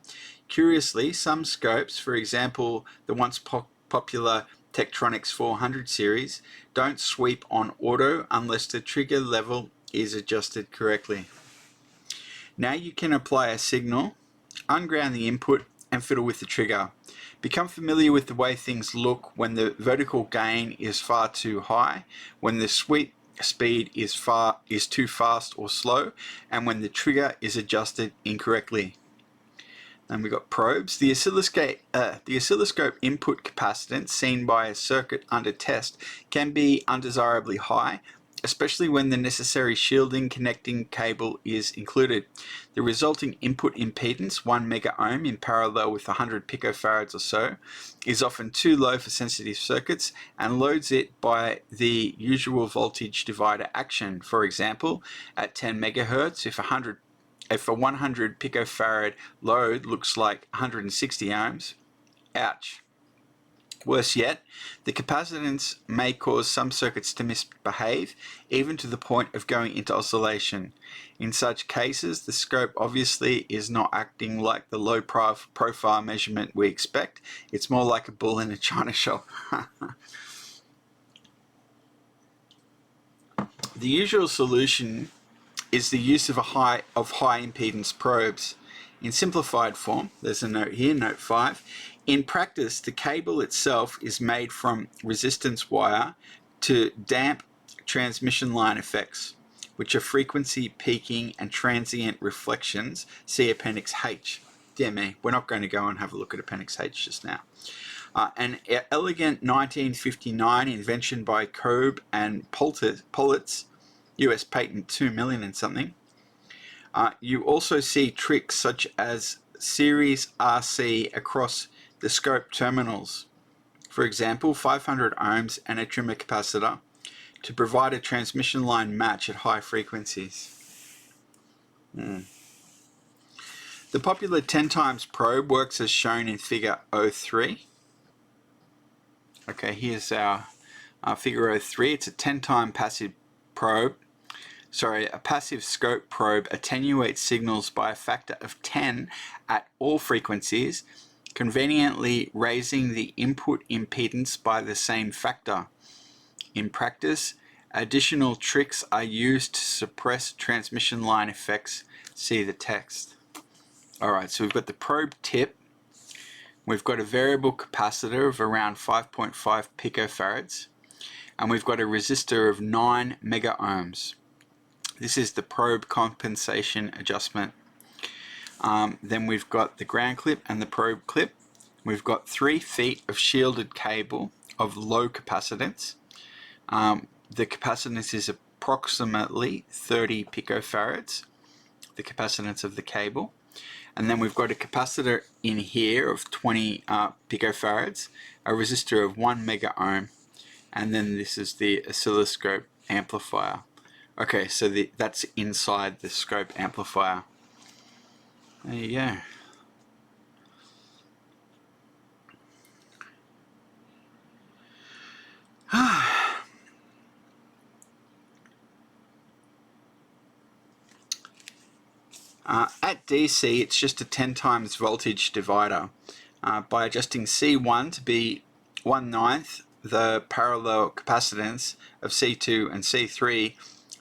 Curiously, some scopes, for example the once popular Tektronix 400 series, don't sweep on auto unless the trigger level is adjusted correctly. Now you can apply a signal, unground the input, and fiddle with the trigger. Become familiar with the way things look when the vertical gain is far too high, when the sweep speed is too fast or slow, and when the trigger is adjusted incorrectly. Then we've got probes. The oscilloscope input capacitance seen by a circuit under test can be undesirably high, especially when the necessary shielding connecting cable is included. The resulting input impedance, 1 mega ohm in parallel with 100 picofarads or so, is often too low for sensitive circuits and loads it by the usual voltage divider action. For example, at 10 megahertz, if a 100 picofarad load looks like 160 ohms, ouch. Worse yet, the capacitance may cause some circuits to misbehave, even to the point of going into oscillation. In such cases, the scope obviously is not acting like the low profile measurement we expect. It's more like a bull in a china shop. The usual solution is the use of high impedance probes. In simplified form, there's a note here, note 5. In practice, the cable itself is made from resistance wire to damp transmission line effects, which are frequency peaking and transient reflections. See Appendix H. Dear me, we're not going to go and have a look at Appendix H just now. An elegant 1959 invention by Kobe and Politz, US patent 2 million and something. You also see tricks such as series RC across the scope terminals. For example, 500 ohms and a trimmer capacitor to provide a transmission line match at high frequencies. The popular 10 times probe works as shown in figure 03. Okay, here's our figure 03. It's a 10 time passive probe. A passive scope probe attenuates signals by a factor of 10 at all frequencies, conveniently raising the input impedance by the same factor. In practice, additional tricks are used to suppress transmission line effects. See the text. Alright, so we've got the probe tip. We've got a variable capacitor of around 5.5 picofarads, and we've got a resistor of 9 mega ohms. This is the probe compensation adjustment. Then we've got the ground clip and the probe clip. We've got 3 feet of shielded cable of low capacitance. The capacitance is approximately 30 picofarads, the capacitance of the cable. And then we've got a capacitor in here of 20 picofarads, a resistor of 1 mega ohm, and then this is the oscilloscope amplifier. Okay, so that's inside the scope amplifier. There you go. At DC, it's just a 10 times voltage divider. By adjusting C1 to be 1/9 the parallel capacitance of C2 and C3,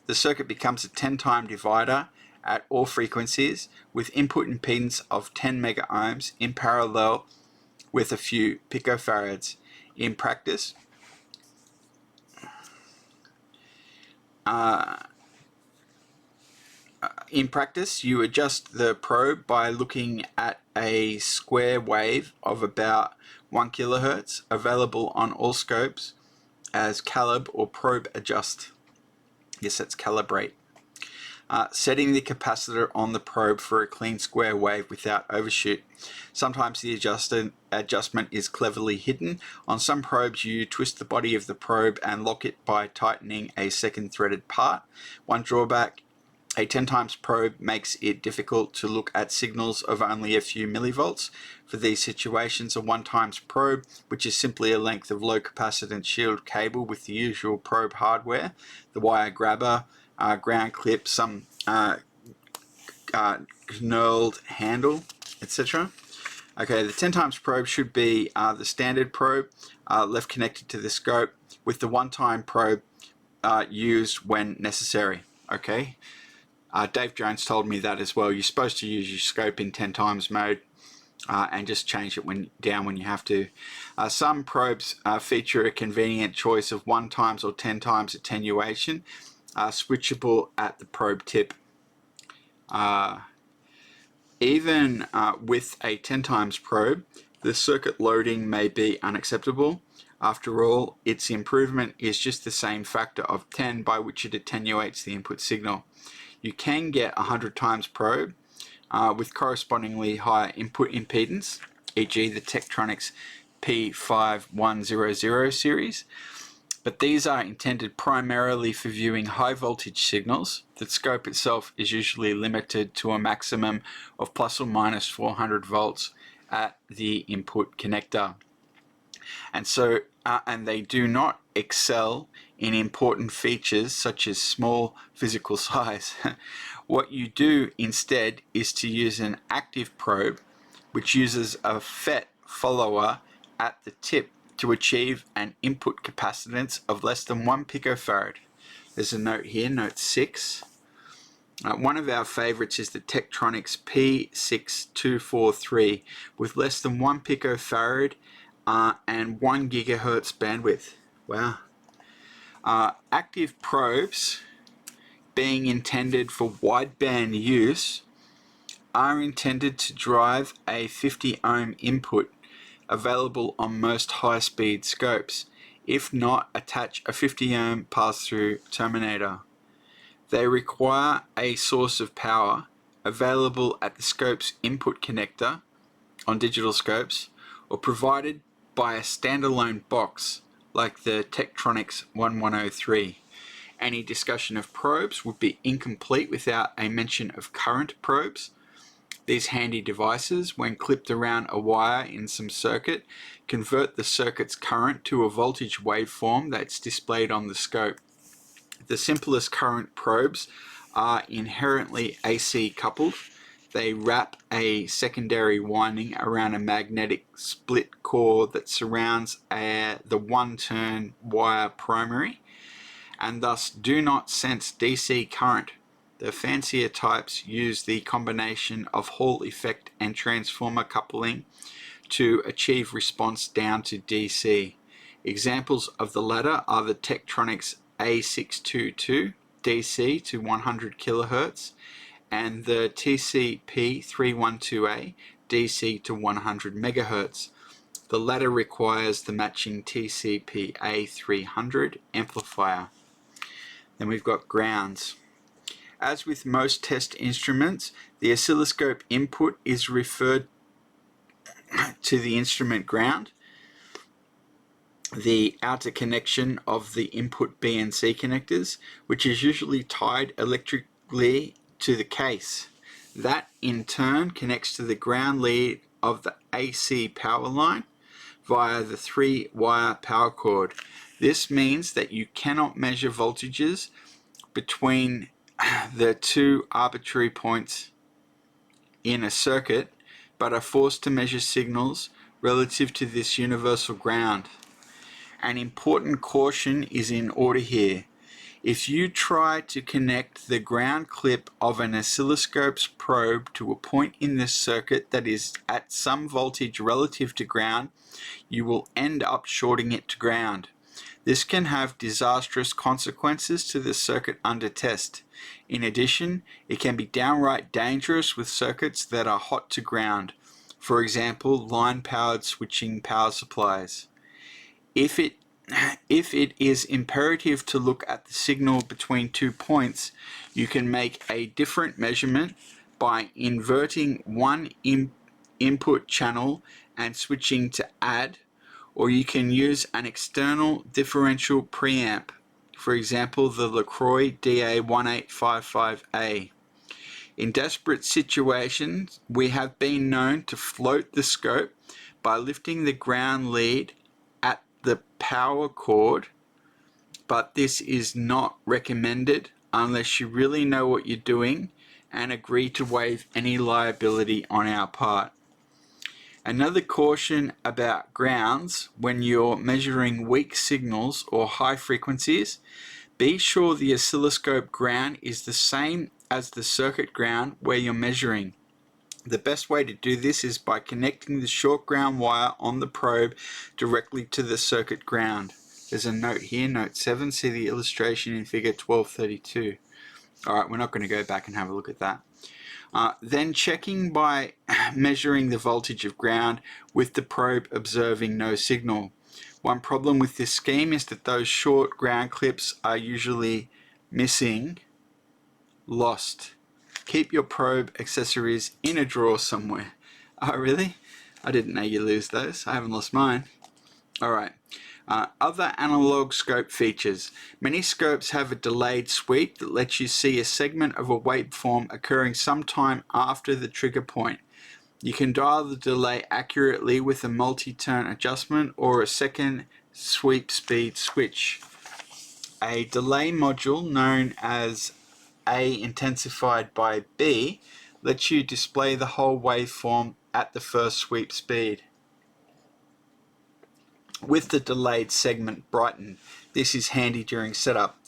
the circuit becomes a 10 time divider at all frequencies with input impedance of 10 mega ohms in parallel with a few picofarads. In practice, you adjust the probe by looking at a square wave of about 1 kilohertz available on all scopes as calib or probe adjust. Yes, that's calibrate. Setting the capacitor on the probe for a clean square wave without overshoot. Sometimes the adjustment is cleverly hidden. On some probes you twist the body of the probe and lock it by tightening a second threaded part. One drawback: a 10 times probe makes it difficult to look at signals of only a few millivolts. For these situations, a 1 times probe, which is simply a length of low capacitance shield cable with the usual probe hardware, the wire grabber, ground clip, some knurled handle, etc. Okay, the 10 times probe should be the standard probe, left connected to the scope, with the 1 time probe used when necessary. Okay. Dave Jones told me that as well. You're supposed to use your scope in 10 times mode and just change it down when you have to. Some probes feature a convenient choice of 1 times or 10 times attenuation, switchable at the probe tip. Even with a 10 times probe, the circuit loading may be unacceptable. After all, its improvement is just the same factor of 10 by which it attenuates the input signal. You can get a 100 times probe with correspondingly higher input impedance, e.g. the Tektronix P5100 series, but these are intended primarily for viewing high voltage signals. The scope itself is usually limited to a maximum of plus or minus 400 volts at the input connector. And they do not excel in important features such as small physical size. What you do instead is to use an active probe, which uses a FET follower at the tip to achieve an input capacitance of less than 1 picofarad. There's a note here, note 6. One of our favorites is the Tektronix P6243 with less than 1 picofarad and 1 gigahertz bandwidth. Wow. Active probes, being intended for wideband use, are intended to drive a 50 ohm input available on most high-speed scopes. If not, attach a 50 ohm pass-through terminator. They require a source of power available at the scope's input connector on digital scopes, or provided by a standalone box like the Tektronix 1103. Any discussion of probes would be incomplete without a mention of current probes. These handy devices, when clipped around a wire in some circuit, convert the circuit's current to a voltage waveform that's displayed on the scope. The simplest current probes are inherently AC coupled. They wrap a secondary winding around a magnetic split core that surrounds the one-turn wire primary, and thus do not sense DC current. The fancier types use the combination of Hall effect and transformer coupling to achieve response down to DC. Examples of the latter are the Tektronix A622 DC to 100 kHz and the TCP312A DC to 100 MHz. The latter requires the matching TCP-A300 amplifier. Then we've got grounds. As with most test instruments, the oscilloscope input is referred to the instrument ground, the outer connection of the input B and C connectors, which is usually tied electrically to the case. That in turn connects to the ground lead of the AC power line via the 3-wire power cord. This means that you cannot measure voltages between the two arbitrary points in a circuit, but are forced to measure signals relative to this universal ground. An important caution is in order here. If you try to connect the ground clip of an oscilloscope's probe to a point in this circuit that is at some voltage relative to ground, you will end up shorting it to ground. This can have disastrous consequences to the circuit under test. In addition, it can be downright dangerous with circuits that are hot to ground, for example, line-powered switching power supplies. If it if it is imperative to look at the signal between 2 points, you can make a different measurement by inverting one input channel and switching to add, or you can use an external differential preamp, for example the LaCroix DA1855A. In desperate situations, we have been known to float the scope by lifting the ground lead at the power cord, but this is not recommended unless you really know what you're doing and agree to waive any liability on our part. Another caution about grounds: when you're measuring weak signals or high frequencies, be sure the oscilloscope ground is the same as the circuit ground where you're measuring. The best way to do this is by connecting the short ground wire on the probe directly to the circuit ground. There's a note here, note 7, see the illustration in figure 1232. Alright, we're not going to go back and have a look at that. Then checking by measuring the voltage of ground with the probe observing no signal. One problem with this scheme is that those short ground clips are usually missing, lost. Keep your probe accessories in a drawer somewhere. Oh really? I didn't know you lose those. I haven't lost mine. Alright. Other analog scope features. Many scopes have a delayed sweep that lets you see a segment of a waveform occurring sometime after the trigger point. You can dial the delay accurately with a multi-turn adjustment or a second sweep speed switch. A delay module known as A intensified by B lets you display the whole waveform at the first sweep speed with the delayed segment brightened. This is handy during setup.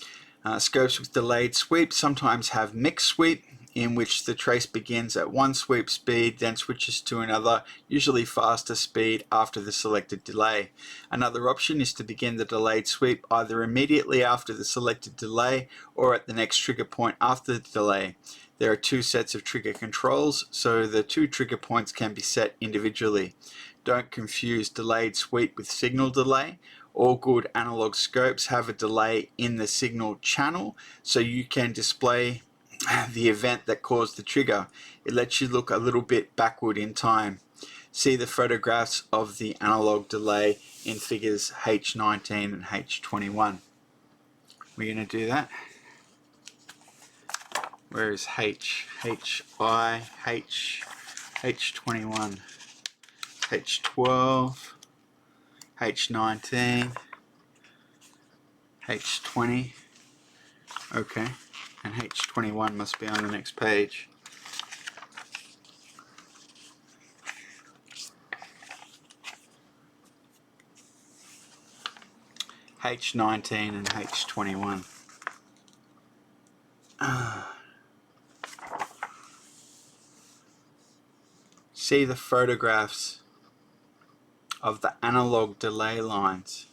Scopes with delayed sweep sometimes have mixed sweep, in which the trace begins at one sweep speed, then switches to another, usually faster speed after the selected delay. Another option is to begin the delayed sweep either immediately after the selected delay or at the next trigger point after the delay. There are two sets of trigger controls, so the two trigger points can be set individually. Don't confuse delayed sweep with signal delay. All good analog scopes have a delay in the signal channel, so you can display the event that caused the trigger. It lets you look a little bit backward in time. See the photographs of the analog delay in figures H19 and H21. We're going to do that. Where is H? H-I, H, H21, H12, H19, H20, okay, and H21 must be on the next page. H19 and H21. See the photographs of the analog delay lines,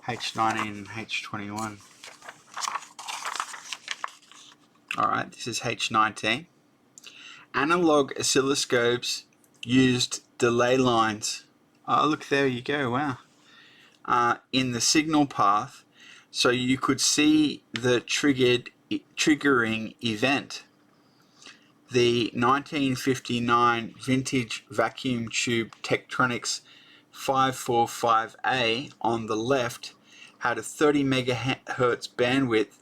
H19 and H21. Alright, this is H19. Analog oscilloscopes used delay lines. Oh look, there you go, wow. In the signal path, so you could see the triggering event. The 1959 vintage vacuum tube Tektronix 545A on the left had a 30 megahertz bandwidth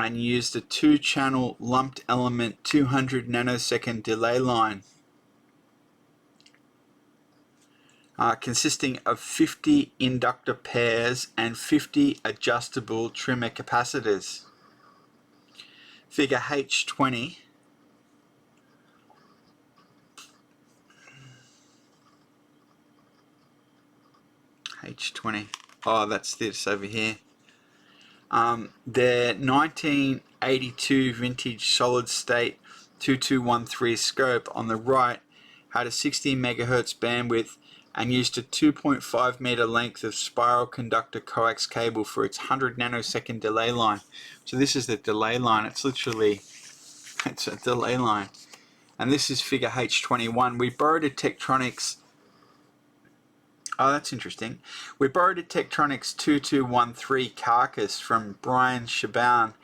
and used a 2-channel lumped element 200 nanosecond delay line consisting of 50 inductor pairs and 50 adjustable trimmer capacitors. Figure H20 H20. Oh, that's this over here. Their 1982 vintage solid state 2213 scope on the right had a 60 megahertz bandwidth and used a 2.5 meter length of spiral conductor coax cable for its 100 nanosecond delay line. So this is the delay line. It's literally, it's a delay line. And this is figure H21. We borrowed a Tektronix Oh, that's interesting. We borrowed a Tektronix 2213 carcass from Brian Shaban,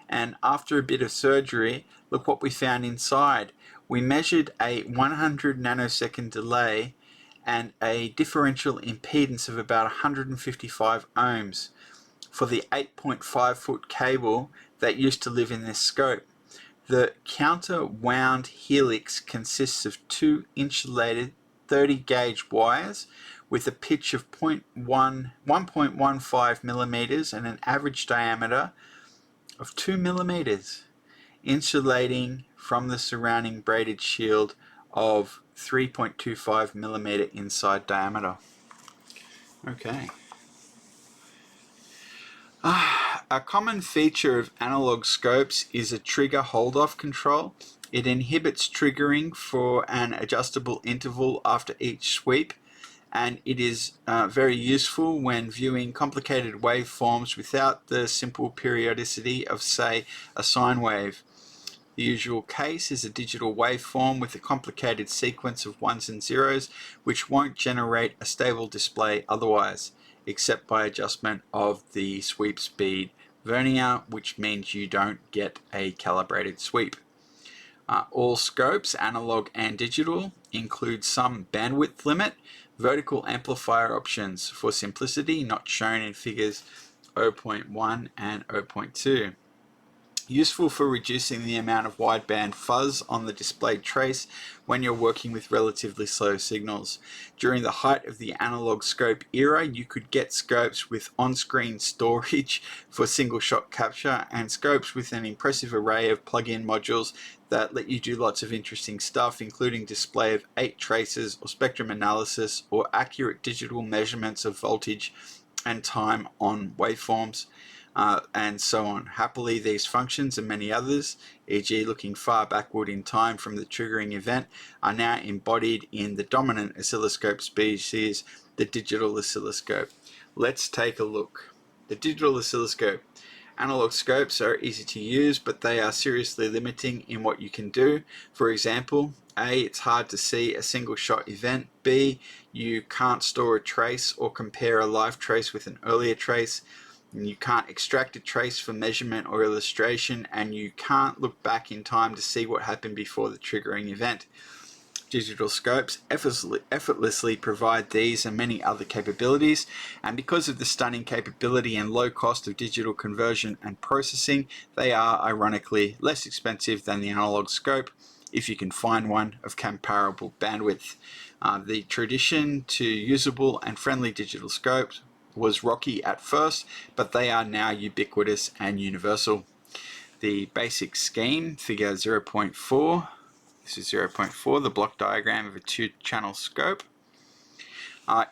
and after a bit of surgery, look what we found inside. We measured a 100 nanosecond delay and a differential impedance of about 155 ohms for the 8.5 foot cable that used to live in this scope. The counter-wound helix consists of two insulated 30 gauge wires with a pitch of 1.15 millimeters and an average diameter of 2 millimeters, insulating from the surrounding braided shield of 3.25 millimeter inside diameter. Okay. A common feature of analog scopes is a trigger hold-off control. It inhibits triggering for an adjustable interval after each sweep, and it is very useful when viewing complicated waveforms without the simple periodicity of, say, a sine wave. The usual case is a digital waveform with a complicated sequence of ones and zeros, which won't generate a stable display otherwise, except by adjustment of the sweep speed vernier, which means you don't get a calibrated sweep. All scopes, analog and digital, include some bandwidth limit, vertical amplifier options for simplicity, not shown in figures 0.1 and 0.2. Useful for reducing the amount of wideband fuzz on the displayed trace when you're working with relatively slow signals. During the height of the analog scope era, you could get scopes with on-screen storage for single-shot capture and scopes with an impressive array of plug-in modules that let you do lots of interesting stuff, including display of 8 traces or spectrum analysis or accurate digital measurements of voltage and time on waveforms. And so on. Happily, these functions and many others, e.g. looking far backward in time from the triggering event, are now embodied in the dominant oscilloscope species, the digital oscilloscope. Let's take a look. The digital oscilloscope. Analog scopes are easy to use, but they are seriously limiting in what you can do. For example, A, it's hard to see a single shot event. B, you can't store a trace or compare a live trace with an earlier trace. And you can't extract a trace for measurement or illustration, and you can't look back in time to see what happened before the triggering event. Digital scopes effortlessly provide these and many other capabilities, and because of the stunning capability and low cost of digital conversion and processing, they are ironically less expensive than the analog scope, if you can find one of comparable bandwidth. The tradition to usable and friendly digital scopes was rocky at first, but they are now ubiquitous and universal. The basic scheme, figure 0.4, this is 0.4, the block diagram of a 2-channel scope,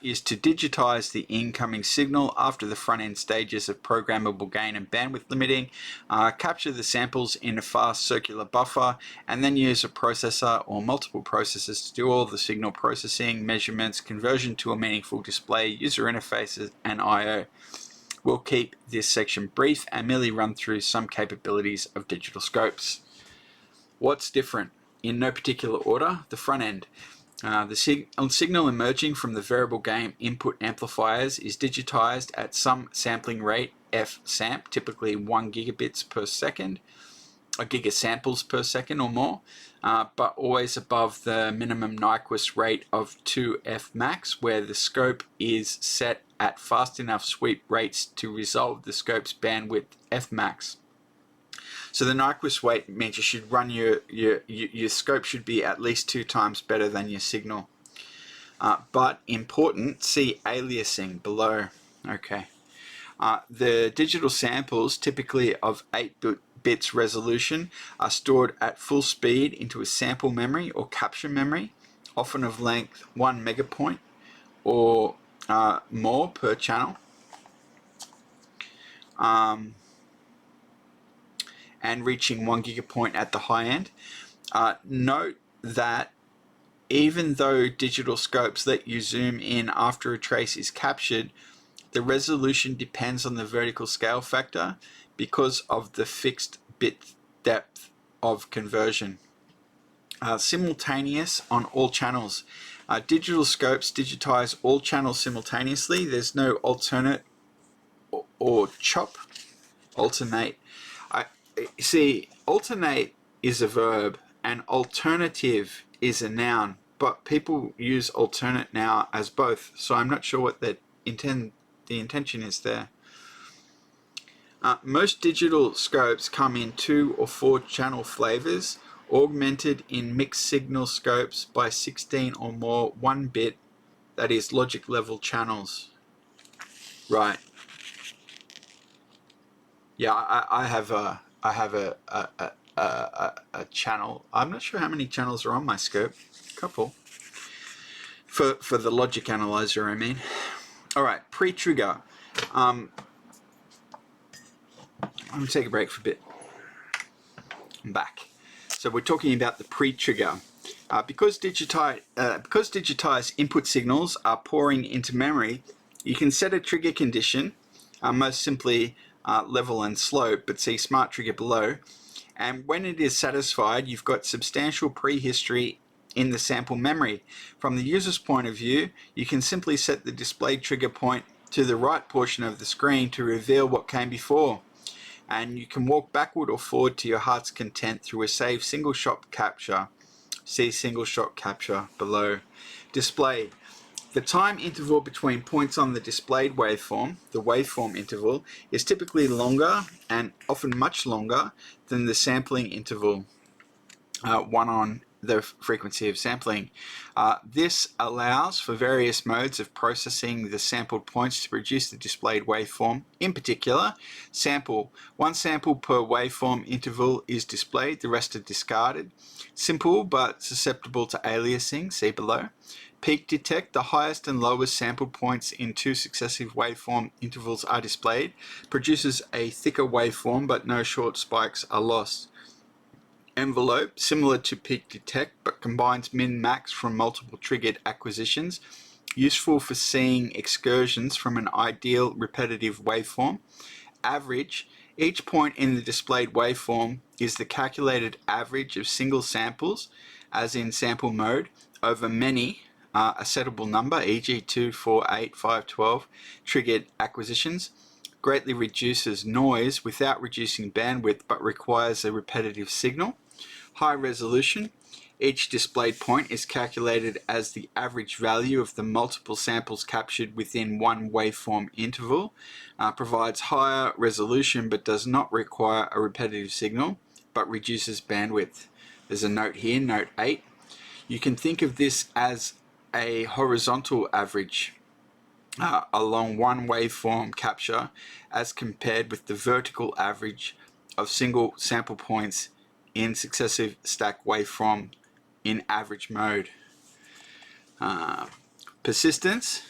is to digitize the incoming signal after the front-end stages of programmable gain and bandwidth limiting, capture the samples in a fast circular buffer, and then use a processor or multiple processors to do all the signal processing, measurements, conversion to a meaningful display, user interfaces, and I/O. We'll keep this section brief and merely run through some capabilities of digital scopes. What's different? In no particular order, the front end. The signal emerging from the variable gain input amplifiers is digitized at some sampling rate, f-samp, typically 1 gigabits per second, or gigasamples per second or more, but always above the minimum Nyquist rate of 2 f-max, where the scope is set at fast enough sweep rates to resolve the scope's bandwidth f-max. So the Nyquist weight means you should run your scope should be at least 2 times better than your signal. But important, see aliasing below. Okay. The digital samples, typically of 8 bits resolution, are stored at full speed into a sample memory or capture memory, often of length 1 megapoint or more per channel. And reaching 1 gigapoint at the high end. Note that even though digital scopes let you zoom in after a trace is captured, the resolution depends on the vertical scale factor because of the fixed bit depth of conversion. Simultaneous on all channels. Digital scopes digitize all channels simultaneously. There's no alternate or chop. Alternate. See, alternate is a verb and alternative is a noun, but people use alternate now as both, so I'm not sure what the intention is there. Most digital scopes come in 2 or 4 channel flavors, augmented in mixed signal scopes by 16 or more 1-bit, that is logic level channels. Right. Yeah, I have a channel. I'm not sure how many channels are on my scope. A couple. For the logic analyzer, I mean. All right, pre-trigger. Let me take a break for a bit. I'm back. So we're talking about the pre-trigger. Because digitized input signals are pouring into memory, you can set a trigger condition, most simply level and slope, but see smart trigger below. And when it is satisfied, you've got substantial prehistory in the sample memory. From the user's point of view, you can simply set the displayed trigger point to the right portion of the screen to reveal what came before. And you can walk backward or forward to your heart's content through a saved single shot capture. See single shot capture below. Display. The time interval between points on the displayed waveform, the waveform interval, is typically longer and often much longer than the sampling interval, one on the frequency of sampling. This allows for various modes of processing the sampled points to produce the displayed waveform. In particular, one sample per waveform interval is displayed, the rest are discarded. Simple but susceptible to aliasing, see below. Peak detect, the highest and lowest sample points in 2 successive waveform intervals are displayed, produces a thicker waveform but no short spikes are lost. Envelope, similar to peak detect but combines min-max from multiple triggered acquisitions, useful for seeing excursions from an ideal repetitive waveform. Average, each point in the displayed waveform is the calculated average of single samples, as in sample mode, over many, a settable number, e.g. 2, 4, 8, 5, 12, triggered acquisitions. Greatly reduces noise without reducing bandwidth but requires a repetitive signal. High resolution. Each displayed point is calculated as the average value of the multiple samples captured within one waveform interval. Provides higher resolution but does not require a repetitive signal but reduces bandwidth. There's a note here, note 8. You can think of this as a horizontal average along one waveform capture as compared with the vertical average of single sample points in successive stack waveform in average mode. Persistence.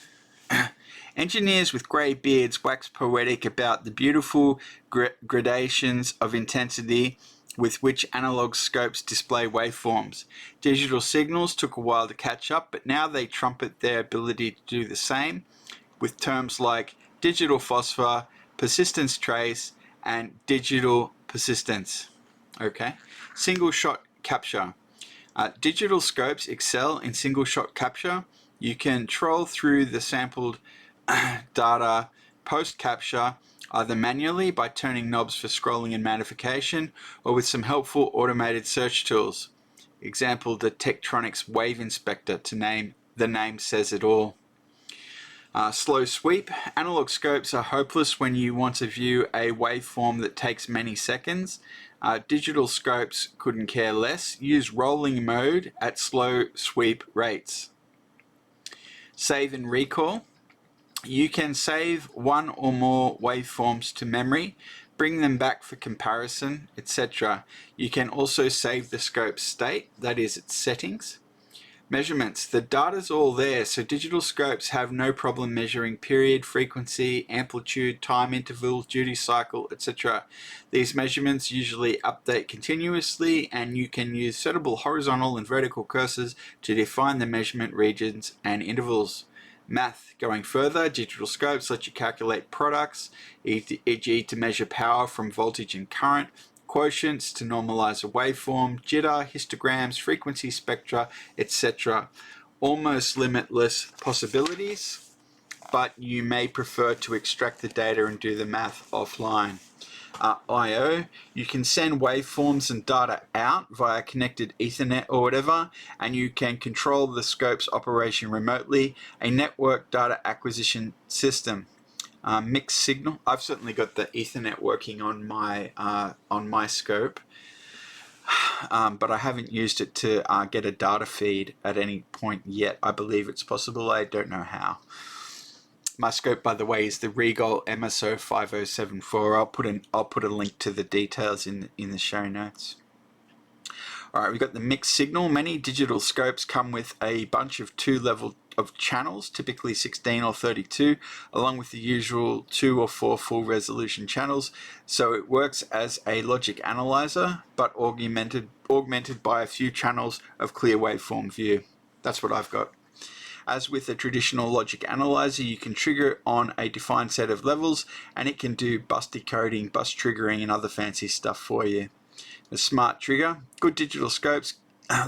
Engineers with grey beards wax poetic about the beautiful gradations of intensity with which analog scopes display waveforms. Digital signals took a while to catch up, but now they trumpet their ability to do the same with terms like digital phosphor, persistence trace, and digital persistence. Okay, single shot capture. Digital scopes excel in single shot capture. You can troll through the sampled data post capture either manually by turning knobs for scrolling and magnification or with some helpful automated search tools. Example, the Tektronix Wave Inspector, the name says it all. Slow sweep. Analog scopes are hopeless when you want to view a waveform that takes many seconds. Digital scopes couldn't care less. Use rolling mode at slow sweep rates. Save and recall. You can save one or more waveforms to memory, bring them back for comparison, etc. You can also save the scope state, that is its settings. Measurements. The data's all there, so digital scopes have no problem measuring period, frequency, amplitude, time interval, duty cycle, etc. These measurements usually update continuously, and you can use settable horizontal and vertical cursors to define the measurement regions and intervals. Math. Going further, digital scopes let you calculate products, e.g. to measure power from voltage and current, quotients to normalize a waveform, jitter, histograms, frequency spectra, etc. almost limitless possibilities, but you may prefer to extract the data and do the math offline. I/O, you can send waveforms and data out via connected Ethernet or whatever, and you can control the scope's operation remotely. A network data acquisition system. Mixed signal. I've certainly got the Ethernet working on my scope, but I haven't used it to get a data feed at any point yet. I believe it's possible. I don't know how. My scope, by the way, is the Regal MSO 5074. I'll put a link to the details in the show notes. All right, we've got the mixed signal. Many digital scopes come with a bunch of two-level of channels, typically 16 or 32, along with the usual 2 or 4 full resolution channels. So it works as a logic analyzer, but augmented by a few channels of clear waveform view. That's what I've got. As with a traditional logic analyzer, you can trigger on a defined set of levels, and it can do bus decoding, bus triggering, and other fancy stuff for you. A smart trigger. Good digital scopes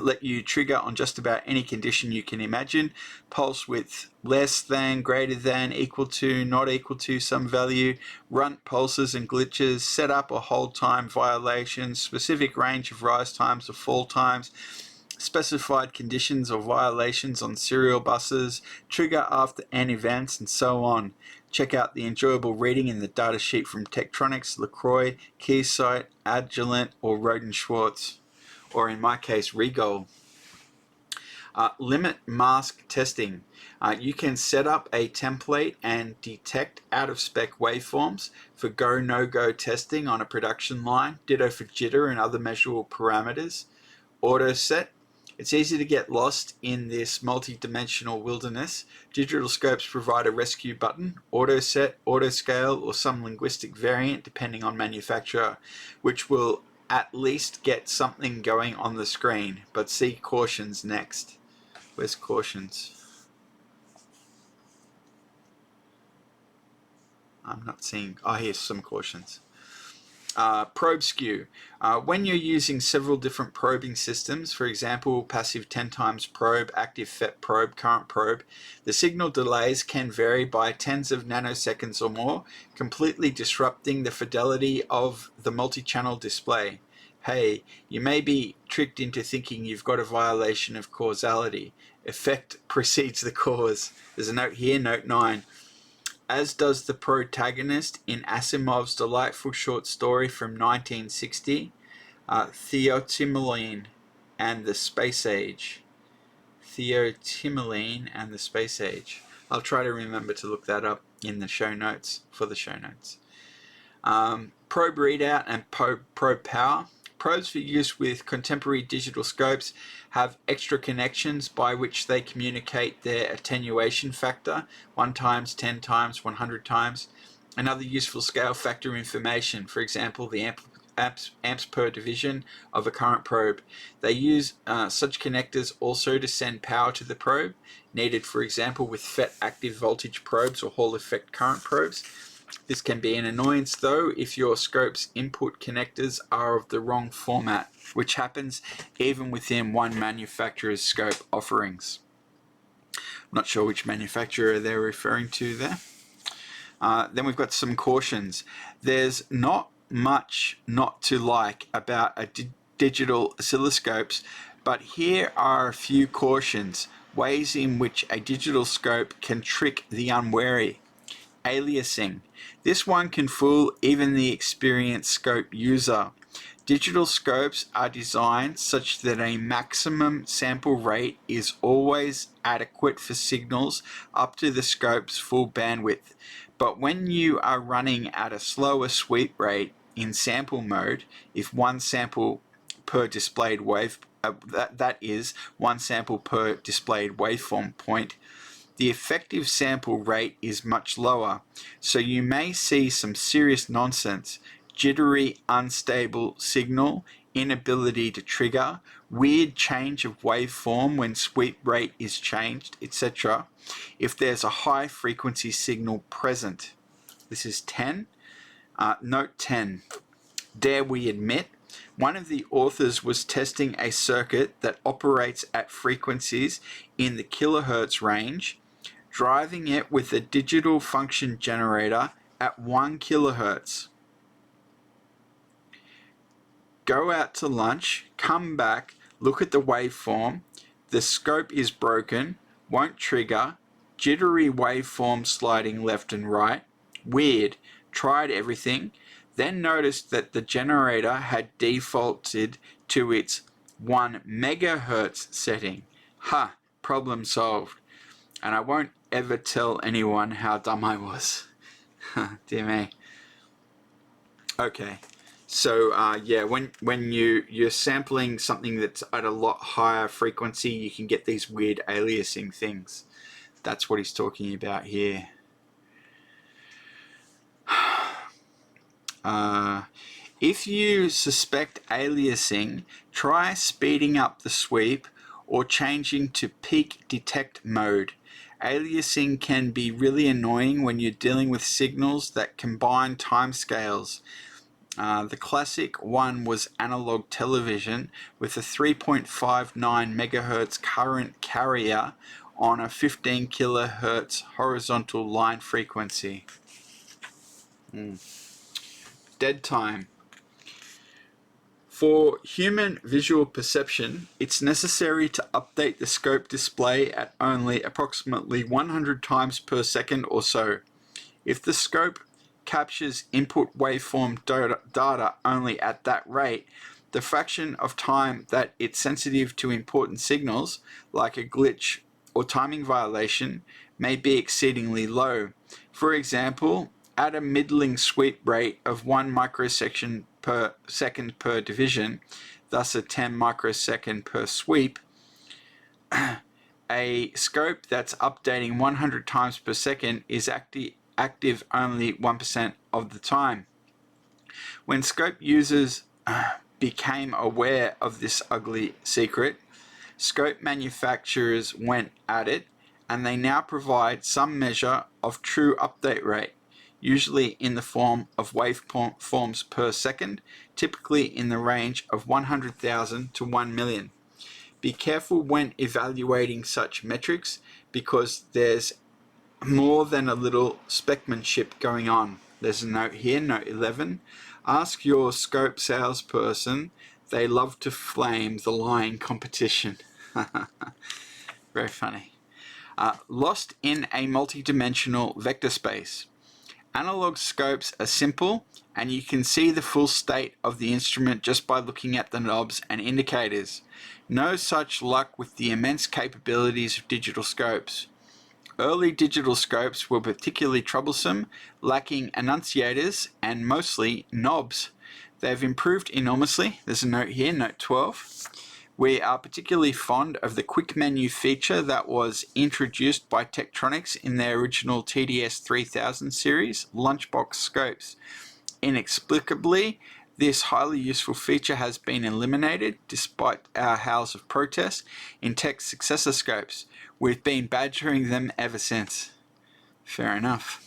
let you trigger on just about any condition you can imagine. Pulse width less than, greater than, equal to, not equal to some value, runt pulses and glitches, setup or hold time violations, specific range of rise times or fall times, specified conditions or violations on serial buses, trigger after n events, and so on. Check out the enjoyable reading in the datasheet from Tektronix, LaCroix, Keysight, Agilent, or Roden Schwartz, or in my case, Regal. Limit mask testing. You can set up a template and detect out-of-spec waveforms for go, no-go testing on a production line, ditto for jitter and other measurable parameters. Auto set. It's easy to get lost in this multi-dimensional wilderness. Digital scopes provide a rescue button, auto set, auto scale, or some linguistic variant depending on manufacturer, which will at least get something going on the screen, but see cautions next. Where's cautions? I'm not seeing. Oh, here's some cautions. Probe skew. When you're using several different probing systems, for example, passive 10 times probe, active FET probe, current probe, the signal delays can vary by tens of nanoseconds or more, completely disrupting the fidelity of the multi-channel display. Hey, you may be tricked into thinking you've got a violation of causality. Effect precedes the cause. There's a note here, note 9. As does the protagonist in Asimov's delightful short story from 1960, Theotimeline and the Space Age. Theotimeline and the Space Age. I'll try to remember to look that up in the show notes, for the show notes. Probe readout and probe power. Probes for use with contemporary digital scopes have extra connections by which they communicate their attenuation factor, 1 times, 10 times, 100 times, and other useful scale factor information, for example, the amps per division of a current probe. They use such connectors also to send power to the probe, needed, for example, with FET active voltage probes or Hall effect current probes. This can be an annoyance though if your scope's input connectors are of the wrong format, which happens even within one manufacturer's scope offerings. I'm not sure which manufacturer they're referring to there. Then we've got some cautions. There's not much not to like about a digital oscilloscopes, but here are a few cautions, ways in which a digital scope can trick the unwary. Aliasing. This one can fool even the experienced scope user. Digital scopes are designed such that a maximum sample rate is always adequate for signals up to the scope's full bandwidth. But when you are running at a slower sweep rate in sample mode, if one sample per displayed wave, that is one sample per displayed waveform point, the effective sample rate is much lower, so you may see some serious nonsense, jittery, unstable signal, inability to trigger, weird change of waveform when sweep rate is changed, etc. if there's a high frequency signal present. This is 10. Note 10. Dare we admit, One of the authors was testing a circuit that operates at frequencies in the kilohertz range, driving it with a digital function generator at 1 kilohertz. Go out to lunch, come back, look at the waveform, the scope is broken, won't trigger, jittery waveform sliding left and right, weird, tried everything, then noticed that the generator had defaulted to its 1 megahertz setting. Ha, problem solved. And I won't ever tell anyone how dumb I was. Dear me. Okay. So yeah, when you're sampling something that's at a lot higher frequency, you can get these weird aliasing things. That's what he's talking about here. If you suspect aliasing, try speeding up the sweep or changing to peak detect mode. Aliasing can be really annoying when you're dealing with signals that combine timescales. The classic one was analog television with a 3.59 megahertz current carrier on a 15 kilohertz horizontal line frequency. Dead time. For human visual perception, it's necessary to update the scope display at only approximately 100 times per second or so. If the scope captures input waveform data only at that rate, the fraction of time that it's sensitive to important signals, like a glitch or timing violation, may be exceedingly low. For example, at a middling sweep rate of 1 microsecond per division, thus a 10 microsecond per sweep, a scope that's updating 100 times per second is active only 1% of the time. When scope users became aware of this ugly secret, scope manufacturers went at it, and they now provide some measure of true update rate, usually in the form of waveforms per second, typically in the range of 100,000 to 1 million. Be careful when evaluating such metrics because there's more than a little speckmanship going on. There's a note here, note 11. Ask your scope salesperson. They love to flame the lying competition. Very funny. Lost in a multi-dimensional vector space. Analog scopes are simple, and you can see the full state of the instrument just by looking at the knobs and indicators. No such luck with the immense capabilities of digital scopes. Early digital scopes were particularly troublesome, lacking annunciators and mostly knobs. They've improved enormously. There's a note here, note 12. We are particularly fond of the quick menu feature that was introduced by Tektronix in their original TDS 3000 series, lunchbox scopes. Inexplicably, this highly useful feature has been eliminated, despite our howls of protest, in Tek's successor scopes. We've been badgering them ever since. Fair enough.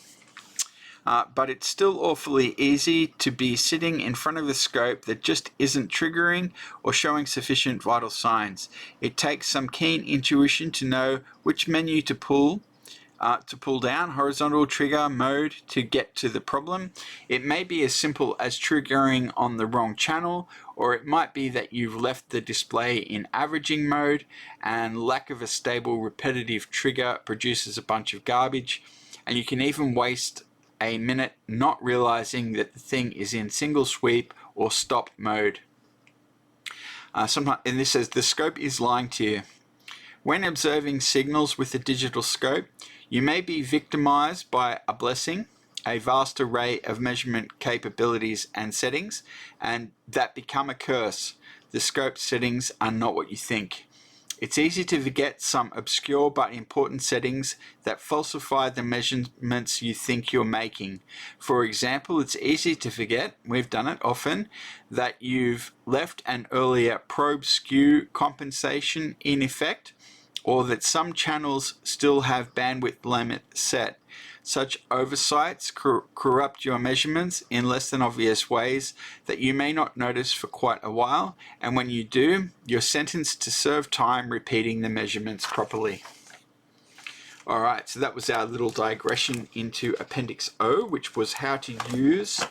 But it's still awfully easy to be sitting in front of a scope that just isn't triggering or showing sufficient vital signs. It takes some keen intuition to know which menu to pull down, horizontal trigger mode to get to the problem. It may be as simple as triggering on the wrong channel, or it might be that you've left the display in averaging mode and lack of a stable repetitive trigger produces a bunch of garbage, and you can even waste a minute not realizing that the thing is in single sweep or stop mode. And this says the scope is lying to you. When observing signals with a digital scope, you may be victimized by a blessing, a vast array of measurement capabilities and settings, and that become a curse. The scope settings are not what you think. It's easy to forget some obscure but important settings that falsify the measurements you think you're making. For example, it's easy to forget, we've done it often, that you've left an earlier probe skew compensation in effect, or that some channels still have bandwidth limit set. Such oversights corrupt your measurements in less than obvious ways that you may not notice for quite a while, and when you do, you're sentenced to serve time repeating the measurements properly. Alright, so that was our little digression into Appendix O, which was how to use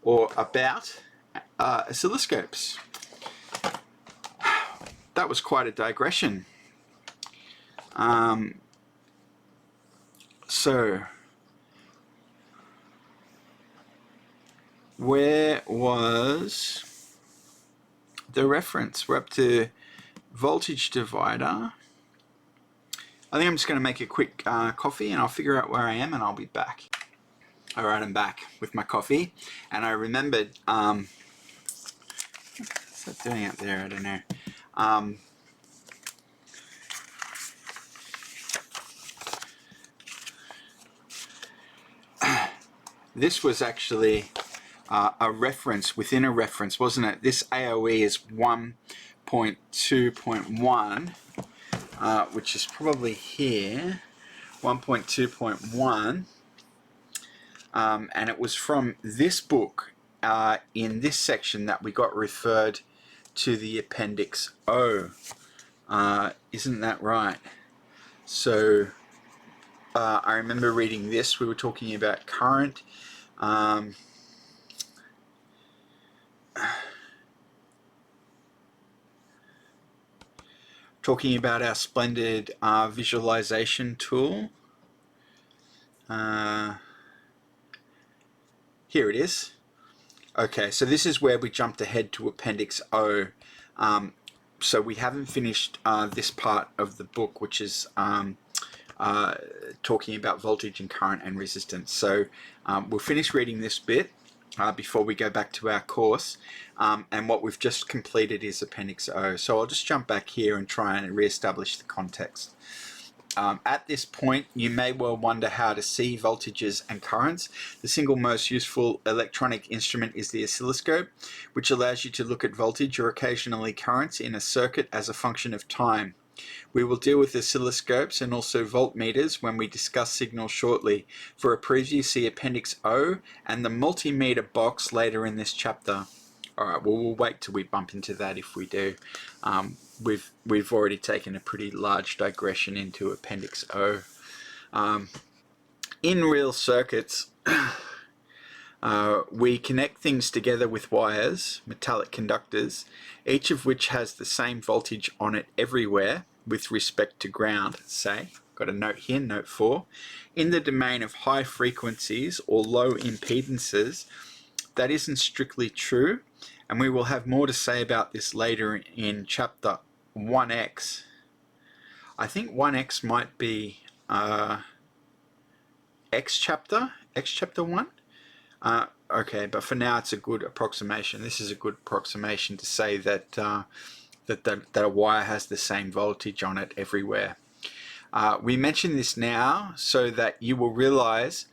or about oscilloscopes. That was quite a digression. So, where was the reference? We're up to voltage divider. I think I'm just going to make a quick coffee and I'll figure out where I am and I'll be back. Alright, I'm back with my coffee and I remembered, what's that doing out there? I don't know. This was actually a reference within a reference, wasn't it? This AOE is 1.2.1, which is probably here, 1.2.1, and it was from this book in this section that we got referred to the Appendix O. Isn't that right? So I remember reading this. We were talking about current. Talking about our splendid visualization tool. Here it is. Okay, so this is where we jumped ahead to Appendix O. So we haven't finished this part of the book, which is talking about voltage and current and resistance. So we'll finish reading this bit before we go back to our course, and what we've just completed is Appendix O. So I'll just jump back here and try and re-establish the context. At this point, you may well wonder how to see voltages and currents. The single most useful electronic instrument is the oscilloscope, which allows you to look at voltage or occasionally currents in a circuit as a function of time. We will deal with oscilloscopes and also voltmeters when we discuss signals shortly. For a preview, see Appendix O and the multimeter box later in this chapter. Alright, well, we'll wait till we bump into that if we do. We've already taken a pretty large digression into Appendix O. In real circuits, we connect things together with wires, metallic conductors, each of which has the same voltage on it everywhere with respect to ground, say. Got a note here, note 4. In the domain of high frequencies or low impedances, that isn't strictly true, and we will have more to say about this later in chapter 1x. I think 1x might be X chapter 1. Okay, but for now it's a good approximation. This is a good approximation to say that that a wire has the same voltage on it everywhere. We mention this now so that you will realize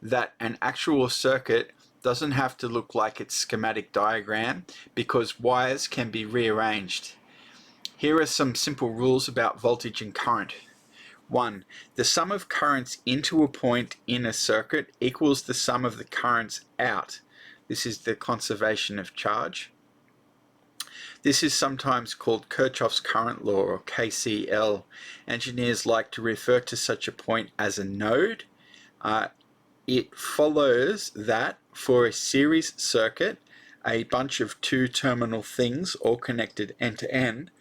that an actual circuit doesn't have to look like its schematic diagram because wires can be rearranged. Here are some simple rules about voltage and current. 1. The sum of currents into a point in a circuit equals the sum of the currents out. This is the conservation of charge. This is sometimes called Kirchhoff's current law, or KCL. Engineers like to refer to such a point as a node. It follows that for a series circuit, a bunch of two-terminal things all connected end-to-end,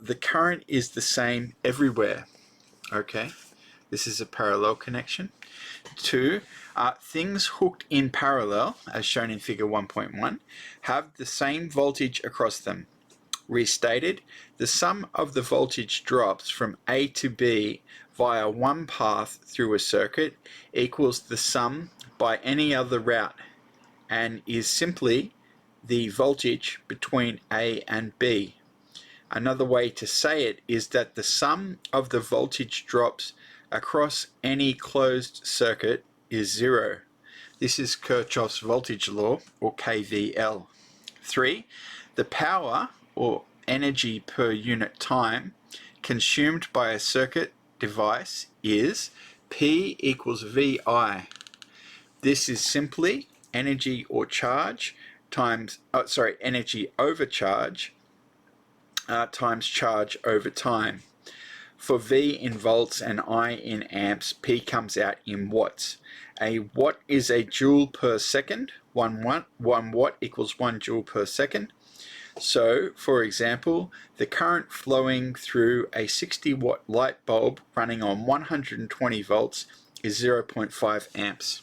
the current is the same everywhere. Okay, this is a parallel connection. 2, things hooked in parallel, as shown in figure 1.1, have the same voltage across them. Restated, the sum of the voltage drops from A to B via one path through a circuit equals the sum by any other route and is simply the voltage between A and B. Another way to say it is that the sum of the voltage drops across any closed circuit is 0. This is Kirchhoff's voltage law, or KVL. 3. The power, or energy per unit time, consumed by a circuit device is P equals VI. This is simply energy or charge times, energy over charge times charge over time. For V in volts and I in amps, P comes out in watts. A watt is a joule per second. 1 watt equals 1 joule per second. So, for example, the current flowing through a 60 watt light bulb running on 120 volts is 0.5 amps.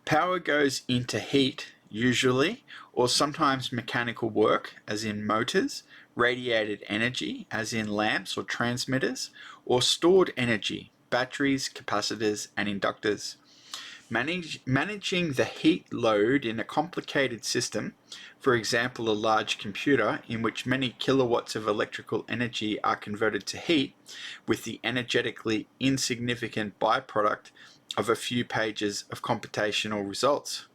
Power goes into heat, usually, or sometimes mechanical work, as in motors, radiated energy, as in lamps or transmitters, or stored energy, batteries, capacitors, and inductors. Managing the heat load in a complicated system, for example a large computer in which many kilowatts of electrical energy are converted to heat, with the energetically insignificant byproduct of a few pages of computational results,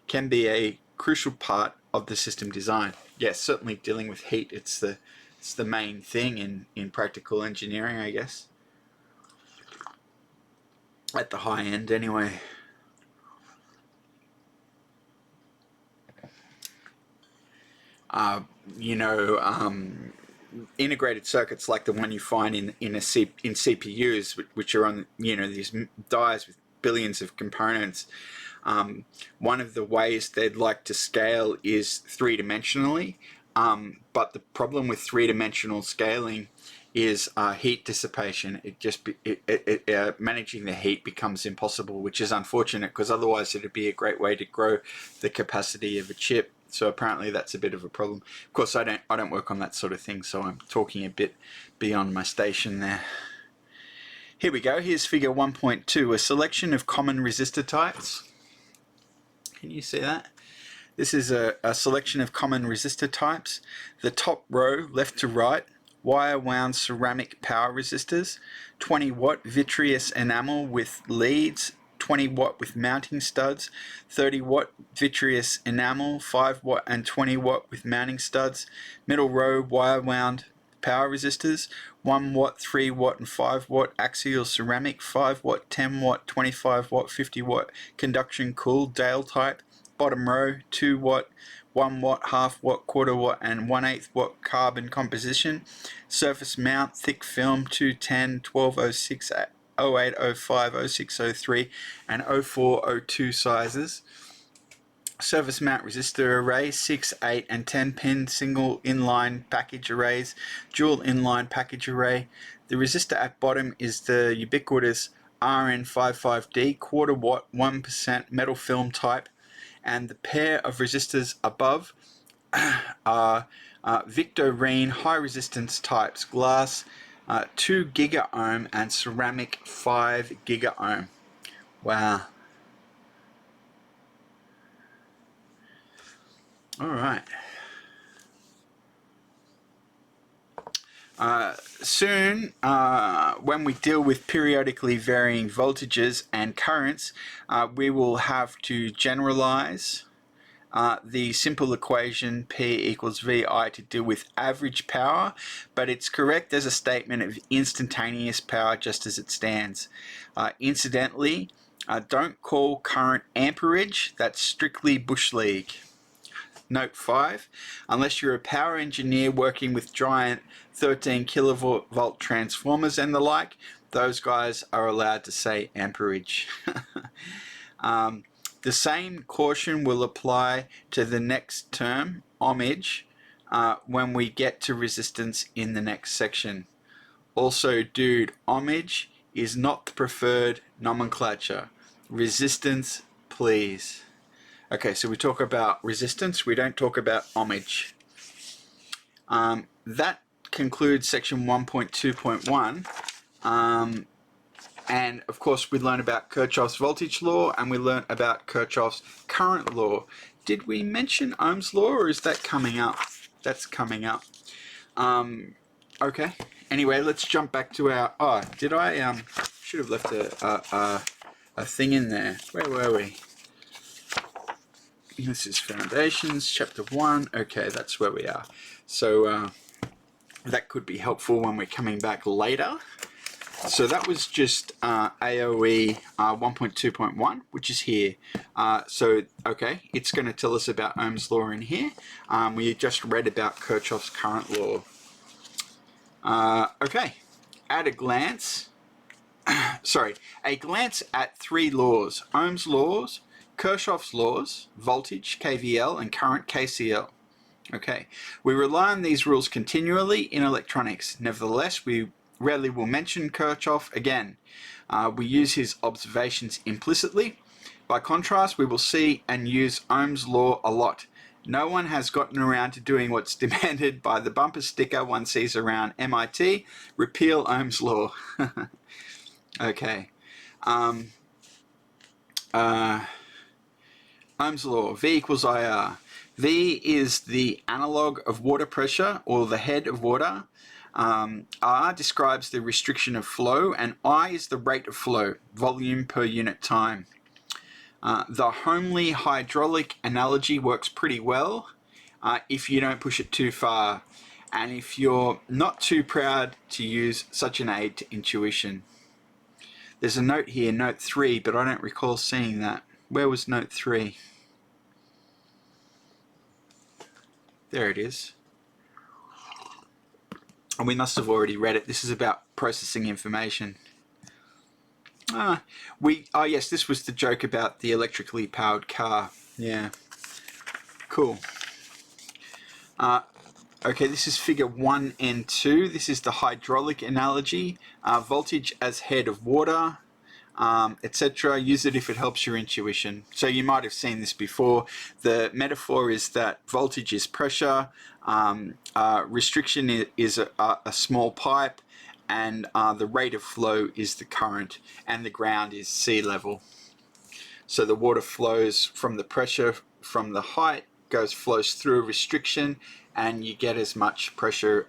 can be a crucial part of the system design. Yes, certainly dealing with heat, it's the main thing in practical engineering, I guess. At the high end, anyway. Integrated circuits like the one you find in CPUs, which are on these dies with billions of components. One of the ways they'd like to scale is three-dimensionally, but the problem with three-dimensional scaling is heat dissipation. Managing the heat becomes impossible, which is unfortunate because otherwise it'd be a great way to grow the capacity of a chip. So apparently that's a bit of a problem. Of course, I don't work on that sort of thing, so I'm talking a bit beyond my station there. Here we go. Here's figure 1.2, a selection of common resistor types. Can you see that? This is a selection of common resistor types. The top row, left to right, wire wound ceramic power resistors, 20 watt vitreous enamel with leads, 20 watt with mounting studs, 30 watt vitreous enamel, 5 watt and 20 watt with mounting studs. Middle row, wire wound power resistors, 1 watt, 3 watt and 5 watt axial ceramic, 5 watt, 10 watt, 25 watt, 50 watt conduction cooled Dale type. Bottom row, 2 watt, 1 watt, half watt, quarter watt and 1/8 watt carbon composition. Surface mount, thick film, 210, 1206, 0805, 0603 and 0402 sizes. Surface mount resistor array, 6, 8 and 10 pin single inline package arrays, dual inline package array. The resistor at bottom is the ubiquitous RN55D quarter watt 1% metal film type, and the pair of resistors above are Victorine high resistance types, glass 2 gigaohm and ceramic 5 gigaohm. Wow. All right. Soon, when we deal with periodically varying voltages and currents, we will have to generalize the simple equation P equals VI to deal with average power, but it's correct as a statement of instantaneous power just as it stands. Incidentally, don't call current amperage, that's strictly Bush League. Note 5, unless you're a power engineer working with giant 13 kilovolt transformers and the like, those guys are allowed to say amperage. The same caution will apply to the next term, ohmage, when we get to resistance in the next section. Also, dude, ohmage is not the preferred nomenclature. Resistance, please. Okay, so we talk about resistance, we don't talk about ohmage. That concludes section 1.2.1. And of course we learned about Kirchhoff's voltage law and we learned about Kirchhoff's current law. Did we mention Ohm's law or is that coming up? That's coming up. Okay, anyway, let's jump back to our, did I, should have left a thing in there. Where were we? This is Foundations, Chapter 1. Okay, that's where we are. So that could be helpful when we're coming back later. So that was just AOE 1.2.1, which is here. Okay, it's going to tell us about Ohm's law in here. We just read about Kirchhoff's current law. Okay, at a glance, a glance at three laws: Ohm's laws, Kirchhoff's laws, voltage, KVL, and current, KCL. Okay, we rely on these rules continually in electronics. Nevertheless, we rarely will mention Kirchhoff again. We use his observations implicitly. By contrast, we will see and use Ohm's law a lot. No one has gotten around to doing what's demanded by the bumper sticker one sees around MIT: repeal Ohm's law. Okay. Ohm's law, V equals IR. V is the analog of water pressure, or the head of water. R describes the restriction of flow, and I is the rate of flow, volume per unit time. The homely hydraulic analogy works pretty well if you don't push it too far, and if you're not too proud to use such an aid to intuition. There's a note here, note 3, but I don't recall seeing that. Where was note 3? There it is. And we must have already read it. This is about processing information. Yes, this was the joke about the electrically powered car. Yeah. Cool. Okay, this is figure 1 and 2. This is the hydraulic analogy. Voltage as head of water, etc. Use it if it helps your intuition. So you might have seen this before. The metaphor is that voltage is pressure, restriction is a small pipe, and the rate of flow is the current, and the ground is sea level. So the water flows from the pressure from the height, flows through a restriction, and you get as much pressure,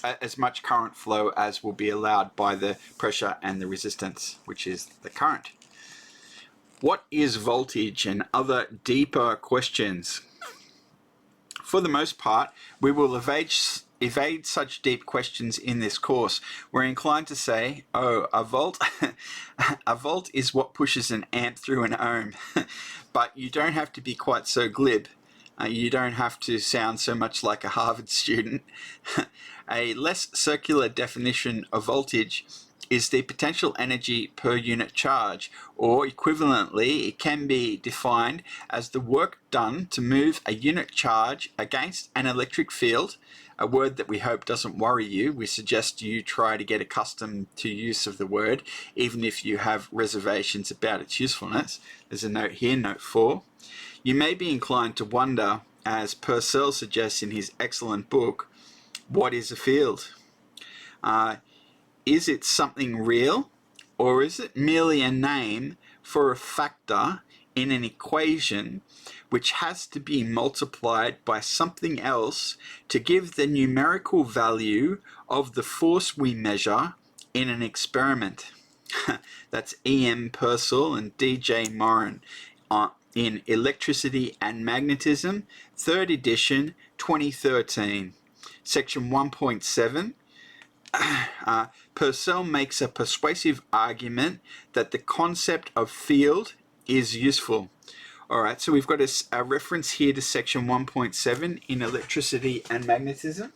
as much current flow as will be allowed by the pressure and the resistance, which is the current. What is voltage, and other deeper questions? For the most part, we will evade such deep questions in this course. We're inclined to say, oh, a volt, a volt is what pushes an amp through an ohm. But you don't have to be quite so glib. You don't have to sound so much like a Harvard student. A less circular definition of voltage is the potential energy per unit charge, or equivalently, it can be defined as the work done to move a unit charge against an electric field, a word that we hope doesn't worry you. We suggest you try to get accustomed to use of the word, even if you have reservations about its usefulness. There's a note here, note 4. You may be inclined to wonder, as Purcell suggests in his excellent book, what is a field? Is it something real, or is it merely a name for a factor in an equation which has to be multiplied by something else to give the numerical value of the force we measure in an experiment? That's E.M. Purcell and D.J. Morin in Electricity and Magnetism, 3rd edition, 2013, section 1.7. Purcell makes a persuasive argument that the concept of field is useful. Alright, so we've got a reference here to section 1.7 in Electricity and Magnetism.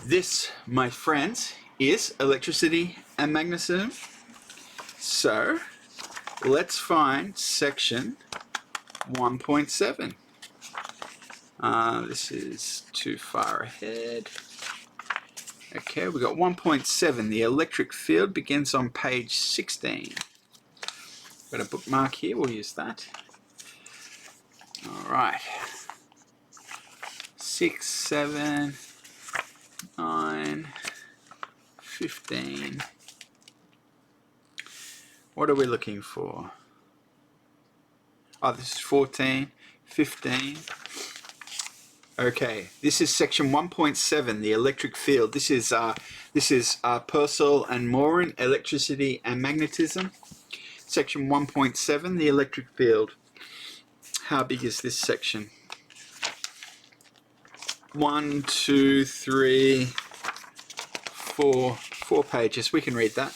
This, my friends, is Electricity and Magnetism. So, let's find section 1.7. This is too far ahead. Okay, we got 1.7. The electric field begins on page 16. Got a bookmark here, we'll use that. Alright. 6, 7, 9, 15. What are we looking for? Oh, this is 14, 15. Okay, this is section 1.7, the electric field. This is Purcell and Morin, Electricity and Magnetism. Section 1.7, the electric field. How big is this section? 1, 2, 3, 4 4 pages. We can read that.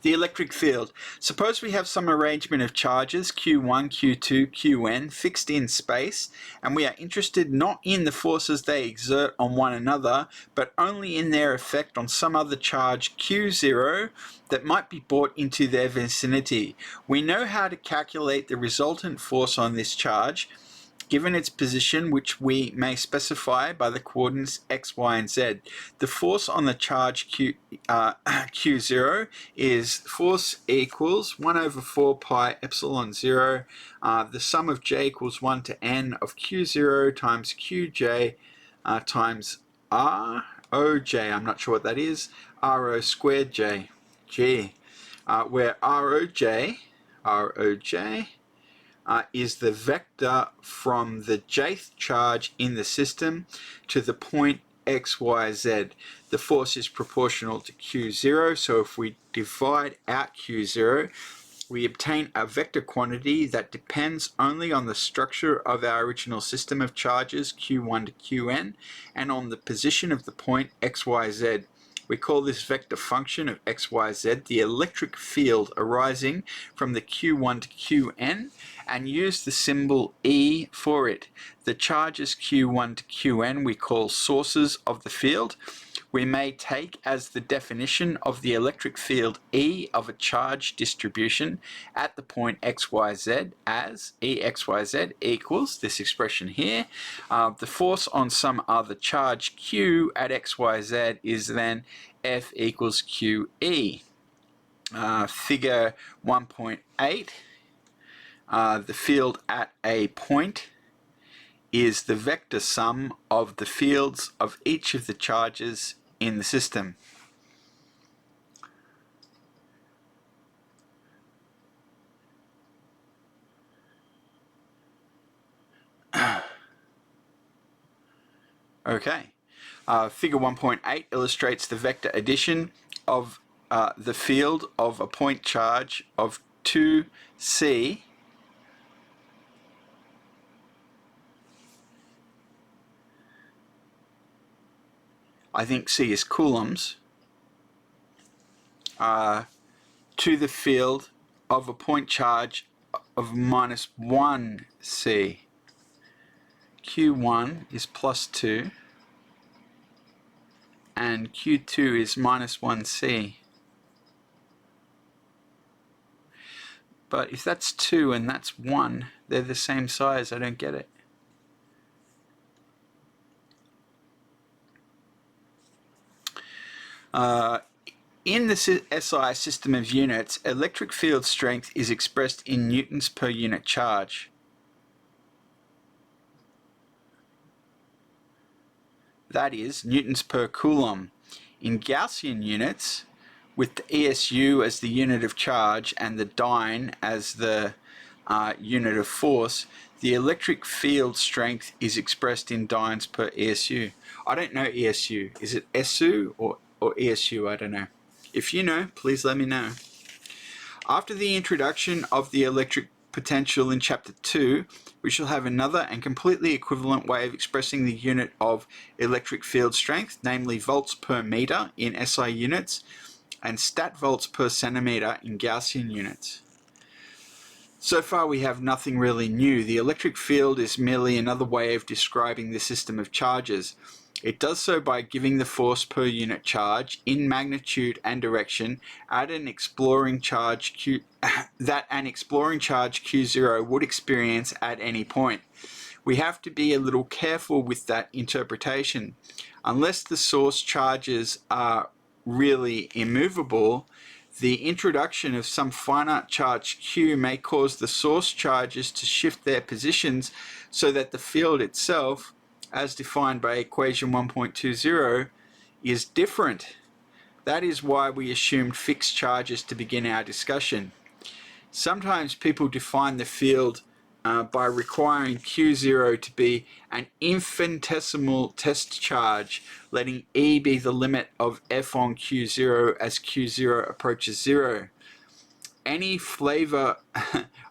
The electric field. Suppose we have some arrangement of charges Q1, Q2, Qn fixed in space, and we are interested not in the forces they exert on one another, but only in their effect on some other charge Q0 that might be brought into their vicinity. We know how to calculate the resultant force on this charge, given its position, which we may specify by the coordinates x, y, and z. The force on the charge Q0 is force equals 1 over 4 pi epsilon 0. The sum of j equals 1 to n of Q0 times Qj times ROJ. I'm not sure what that is. RO squared J. G. Where ROJ is the vector from the jth charge in the system to the point x, y, z. The force is proportional to Q0, so if we divide out Q0, we obtain a vector quantity that depends only on the structure of our original system of charges Q1 to Qn and on the position of the point x, y, z. We call this vector function of x, y, z the electric field arising from the Q1 to Qn, and use the symbol E for it. The charges Q1 to Qn we call sources of the field. We may take as the definition of the electric field E of a charge distribution at the point xyz as Exyz equals this expression here. The force on some other charge Q at xyz is then F equals QE. Figure 1.8. The field at a point is the vector sum of the fields of each of the charges in the system. Okay. Figure 1.8 illustrates the vector addition of the field of a point charge of 2c . I think C is coulombs, to the field of a point charge of minus 1c. Q1 is plus 2 and Q2 is minus 1c. But if that's 2 and that's 1, they're the same size. I don't get it. In the SI system of units, electric field strength is expressed in newtons per unit charge. That is, newtons per coulomb. In Gaussian units, with the ESU as the unit of charge and the dyne as the unit of force, the electric field strength is expressed in dynes per ESU. I don't know ESU. Is it SU or ESU? I don't know. If you know, please let me know. After the introduction of the electric potential in Chapter 2, we shall have another and completely equivalent way of expressing the unit of electric field strength, namely volts per meter in SI units and stat volts per centimeter in Gaussian units. So far we have nothing really new. The electric field is merely another way of describing the system of charges. It does so by giving the force per unit charge in magnitude and direction at an exploring charge that an exploring charge Q0 would experience at any point. We have to be a little careful with that interpretation. Unless the source charges are really immovable, the introduction of some finite charge Q may cause the source charges to shift their positions so that the field itself, as defined by equation 1.20, is different. That is why we assumed fixed charges to begin our discussion. Sometimes people define the field by requiring Q0 to be an infinitesimal test charge, letting E be the limit of F on Q0 as Q0 approaches 0. Any flavor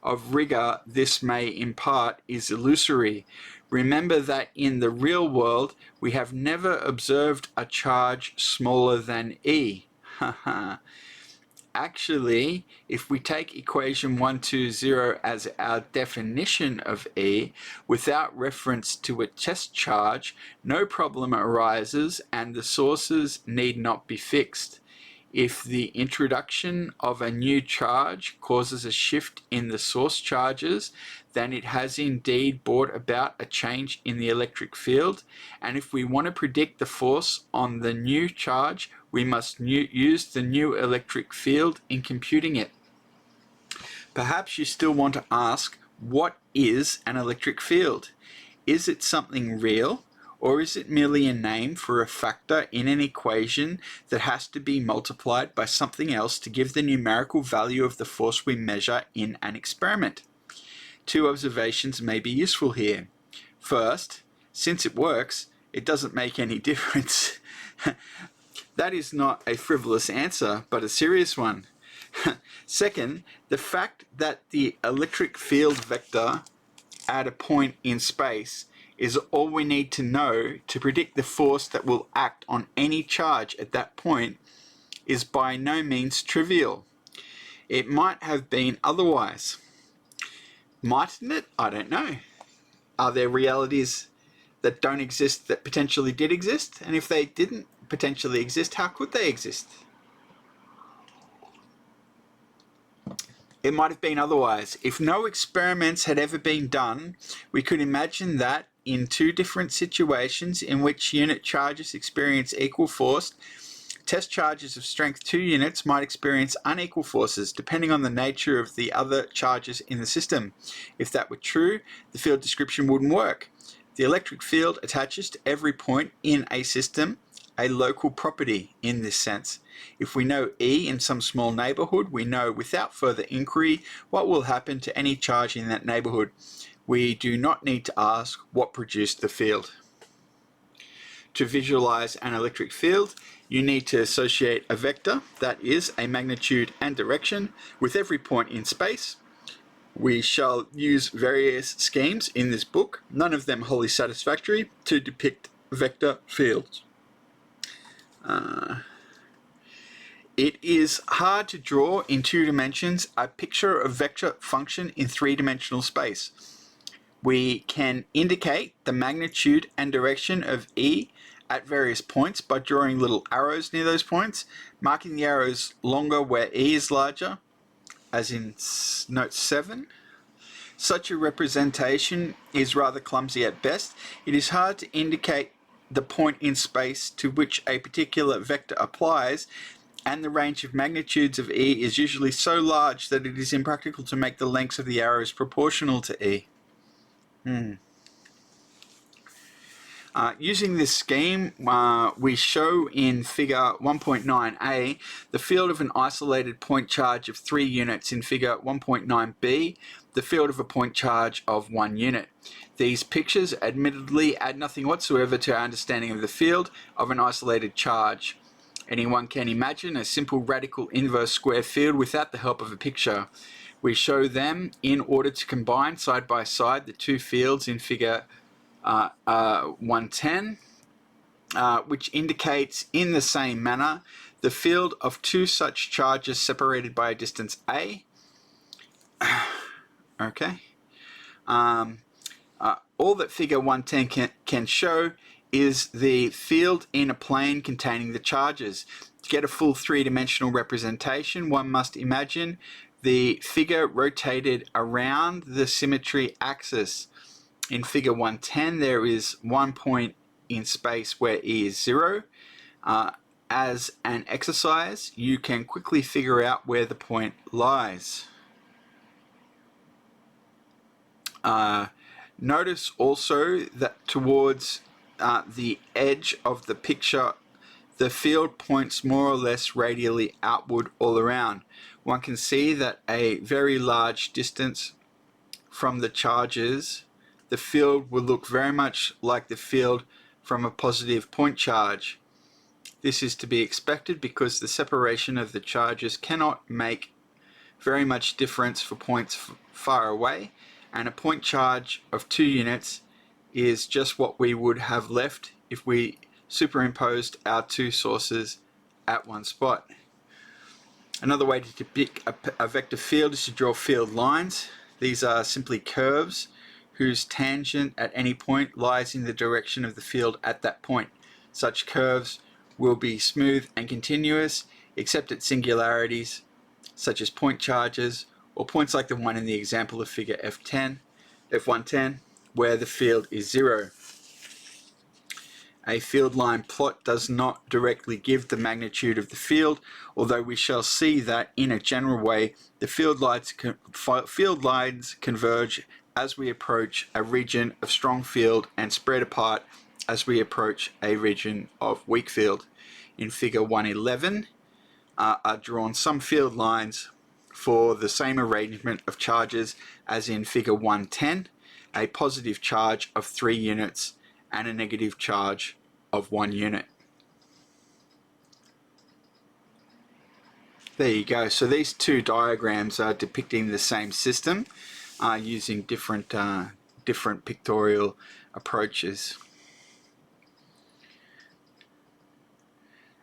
of rigor this may impart is illusory. Remember that in the real world, we have never observed a charge smaller than E. Actually, if we take equation 120 as our definition of E, without reference to a test charge, no problem arises and the sources need not be fixed. If the introduction of a new charge causes a shift in the source charges, then it has indeed brought about a change in the electric field, and if we want to predict the force on the new charge, we must use the new electric field in computing it. Perhaps you still want to ask, what is an electric field? Is it something real? Or is it merely a name for a factor in an equation that has to be multiplied by something else to give the numerical value of the force we measure in an experiment? Two observations may be useful here. First, since it works, it doesn't make any difference. That is not a frivolous answer, but a serious one. Second, the fact that the electric field vector at a point in space is all we need to know to predict the force that will act on any charge at that point is by no means trivial. It might have been otherwise. Mightn't it? I don't know. Are there realities that don't exist that potentially did exist? And if they didn't potentially exist, how could they exist? It might have been otherwise. If no experiments had ever been done, we could imagine that in two different situations in which unit charges experience equal force, test charges of strength 2 units might experience unequal forces depending on the nature of the other charges in the system. If that were true, the field description wouldn't work. The electric field attaches to every point in a system a local property in this sense. If we know E in some small neighborhood, we know without further inquiry what will happen to any charge in that neighborhood. We do not need to ask what produced the field. To visualize an electric field, you need to associate a vector, that is, a magnitude and direction, with every point in space. We shall use various schemes in this book, none of them wholly satisfactory, to depict vector fields. It is hard to draw in 2 dimensions a picture of vector function in 3-dimensional space. We can indicate the magnitude and direction of E at various points by drawing little arrows near those points, marking the arrows longer where E is larger, as in note 7. Such a representation is rather clumsy at best. It is hard to indicate the point in space to which a particular vector applies, and the range of magnitudes of E is usually so large that it is impractical to make the lengths of the arrows proportional to E. Using this scheme, we show in figure 1.9a the field of an isolated point charge of 3 units, in figure 1.9b the field of a point charge of 1 unit. These pictures admittedly add nothing whatsoever to our understanding of the field of an isolated charge. Anyone can imagine a simple radical inverse square field without the help of a picture. We show them in order to combine side by side the two fields in figure 110, which indicates in the same manner the field of 2 such charges separated by a distance a. Okay. All that figure 110 can show is the field in a plane containing the charges. To get a full 3-dimensional representation, one must imagine the figure rotated around the symmetry axis. In figure 110, there is 1 point in space where E is 0. As an exercise, you can quickly figure out where the point lies. Notice also that towards the edge of the picture, the field points more or less radially outward all around. One can see that a very large distance from the charges, the field will look very much like the field from a positive point charge. This is to be expected because the separation of the charges cannot make very much difference for points far away, and a point charge of 2 units is just what we would have left if we superimposed our two sources at one spot. Another way to depict a vector field is to draw field lines. These are simply curves whose tangent at any point lies in the direction of the field at that point. Such curves will be smooth and continuous, except at singularities, such as point charges, or points like the one in the example of figure F110, where the field is 0. A field line plot does not directly give the magnitude of the field, although we shall see that in a general way the field lines converge as we approach a region of strong field and spread apart as we approach a region of weak field. In figure 111 are drawn some field lines for the same arrangement of charges as in figure 110, a positive charge of 3 units and a negative charge of 1 unit. There you go. So these two diagrams are depicting the same system using different pictorial approaches.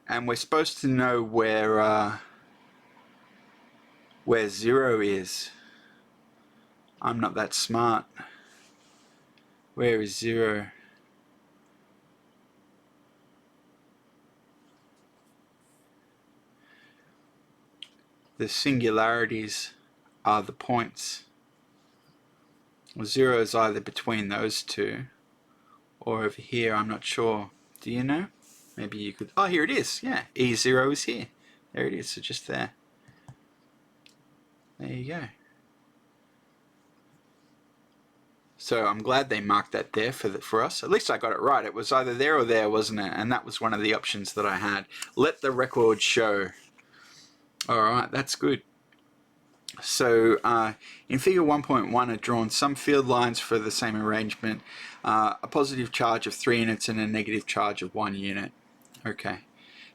And we're supposed to know where 0 is. I'm not that smart. Where is 0? The singularities are the points. Well, 0 is either between those two or over here, I'm not sure. Do you know? Maybe you could... Oh, here it is. Yeah, E0 is here. There it is, so just there. There you go. So I'm glad they marked that there for us. At least I got it right. It was either there or there, wasn't it? And that was one of the options that I had. Let the record show. Alright, that's good. So in figure 1.1 are drawn some field lines for the same arrangement, a positive charge of 3 units and a negative charge of 1 unit. Okay,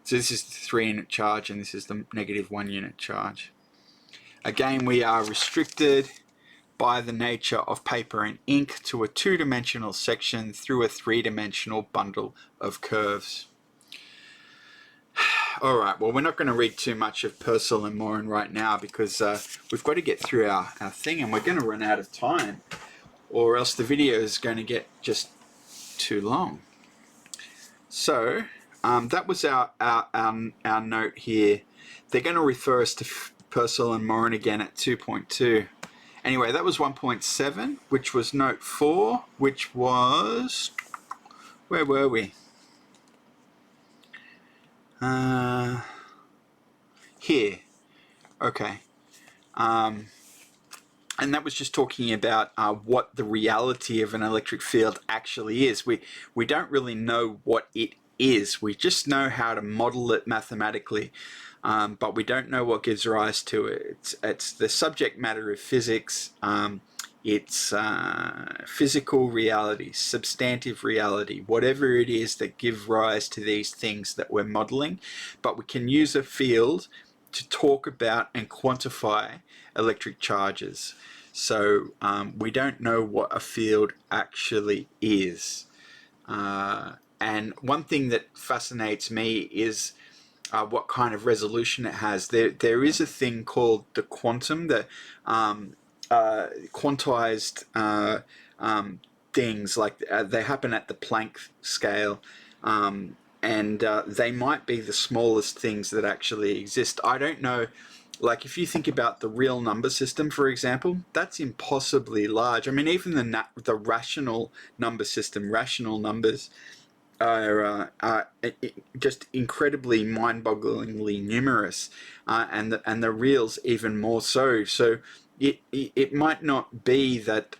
so this is the 3 unit charge and this is the negative 1 unit charge. Again, we are restricted by the nature of paper and ink to a 2-dimensional section through a 3-dimensional bundle of curves. Alright, well, we're not going to read too much of Purcell and Morin right now because we've got to get through our thing and we're going to run out of time, or else the video is going to get just too long. So that was our note here. They're going to refer us to Purcell and Morin again at 2.2. Anyway, that was 1.7, which was note 4, which was... Where were we? Here. Okay. And that was just talking about what the reality of an electric field actually is. We don't really know what it is. We just know how to model it mathematically, but we don't know what gives rise to it. It's the subject matter of physics. It's physical reality, substantive reality, whatever it is that give rise to these things that we're modeling. But we can use a field to talk about and quantify electric charges. So we don't know what a field actually is. And one thing that fascinates me is what kind of resolution it has. There is a thing called the quantum, the quantized things, like they happen at the Planck scale, and they might be the smallest things that actually exist. I don't know, like if you think about the real number system, for example, that's impossibly large. I mean, even the rational number system, rational numbers are just incredibly mind-bogglingly numerous, and the reals even more so. So it might not be that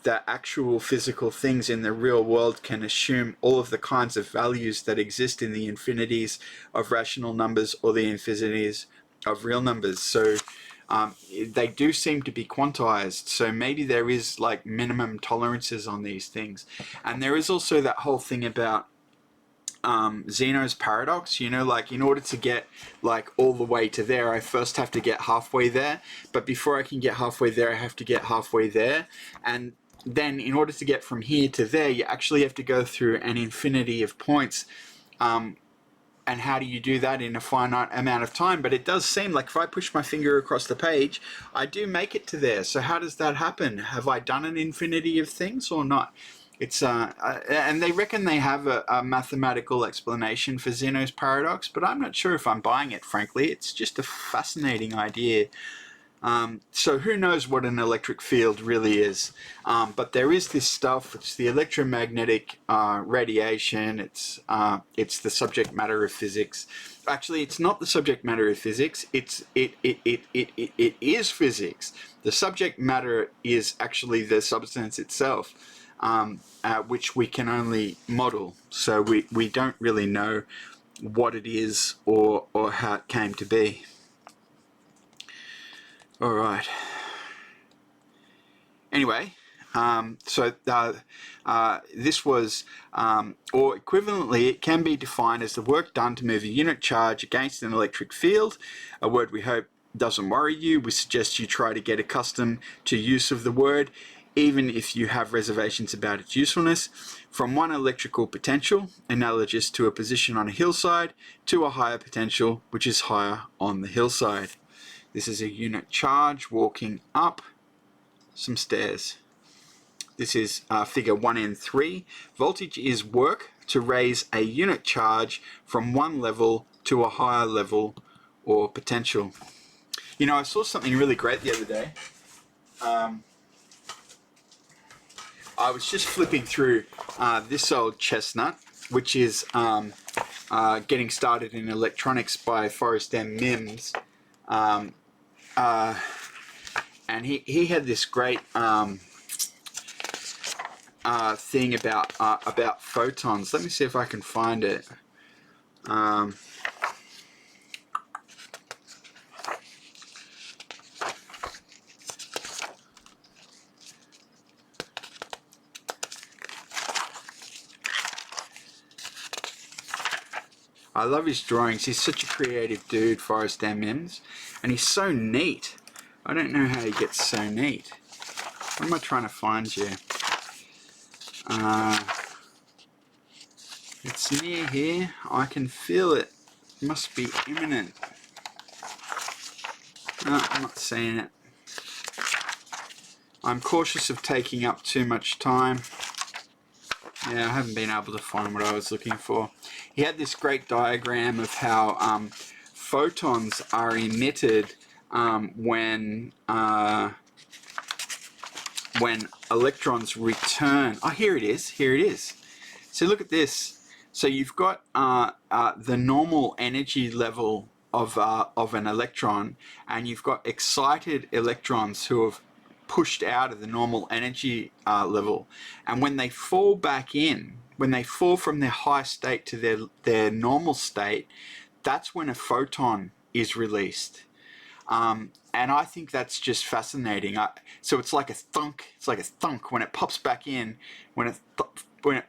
that actual physical things in the real world can assume all of the kinds of values that exist in the infinities of rational numbers or the infinities of real numbers. So they do seem to be quantized. So maybe there is like minimum tolerances on these things. And there is also that whole thing about Zeno's paradox, you know, like in order to get like all the way to there, I first have to get halfway there, but before I can get halfway there, I have to get halfway there. And then in order to get from here to there, you actually have to go through an infinity of points. And how do you do that in a finite amount of time? But it does seem like if I push my finger across the page, I do make it to there. So how does that happen? Have I done an infinity of things or not? It's and they reckon they have a mathematical explanation for Zeno's paradox, but I'm not sure if I'm buying it, frankly. It's just a fascinating idea. So who knows what an electric field really is, but there is this stuff. It's the electromagnetic radiation. It's the subject matter of physics. Actually, it's not the subject matter of physics. It is physics. The subject matter is actually the substance itself, which we can only model. So we don't really know what it is or how it came to be. All right. Anyway, this was, or equivalently, it can be defined as the work done to move a unit charge against an electric field, a word we hope doesn't worry you. We suggest you try to get accustomed to use of the word, even if you have reservations about its usefulness, from one electrical potential, analogous to a position on a hillside, to a higher potential, which is higher on the hillside. This is a unit charge walking up some stairs. This is figure 1N3. Voltage is work to raise a unit charge from one level to a higher level or potential. You know, I saw something really great the other day. I was just flipping through this old chestnut, which is Getting Started in Electronics by Forrest M. Mims. And he had this great thing about photons. Let me see if I can find it. I love his drawings. He's such a creative dude, Forrest M. Mims, and he's so neat. I don't know how he gets so neat. What am I trying to find you? It's near here. I can feel it. It must be imminent. No, I'm not seeing it. I'm cautious of taking up too much time. Yeah, I haven't been able to find what I was looking for. He had this great diagram of how photons are emitted when electrons return. Oh, here it is. Here it is. So look at this. So you've got the normal energy level of an electron, and you've got excited electrons who have pushed out of the normal energy level, and when they fall back in, when they fall from their high state to their normal state, that's when a photon is released. And I think that's just fascinating. So it's like a thunk. It's like a thunk when it pops back in. When it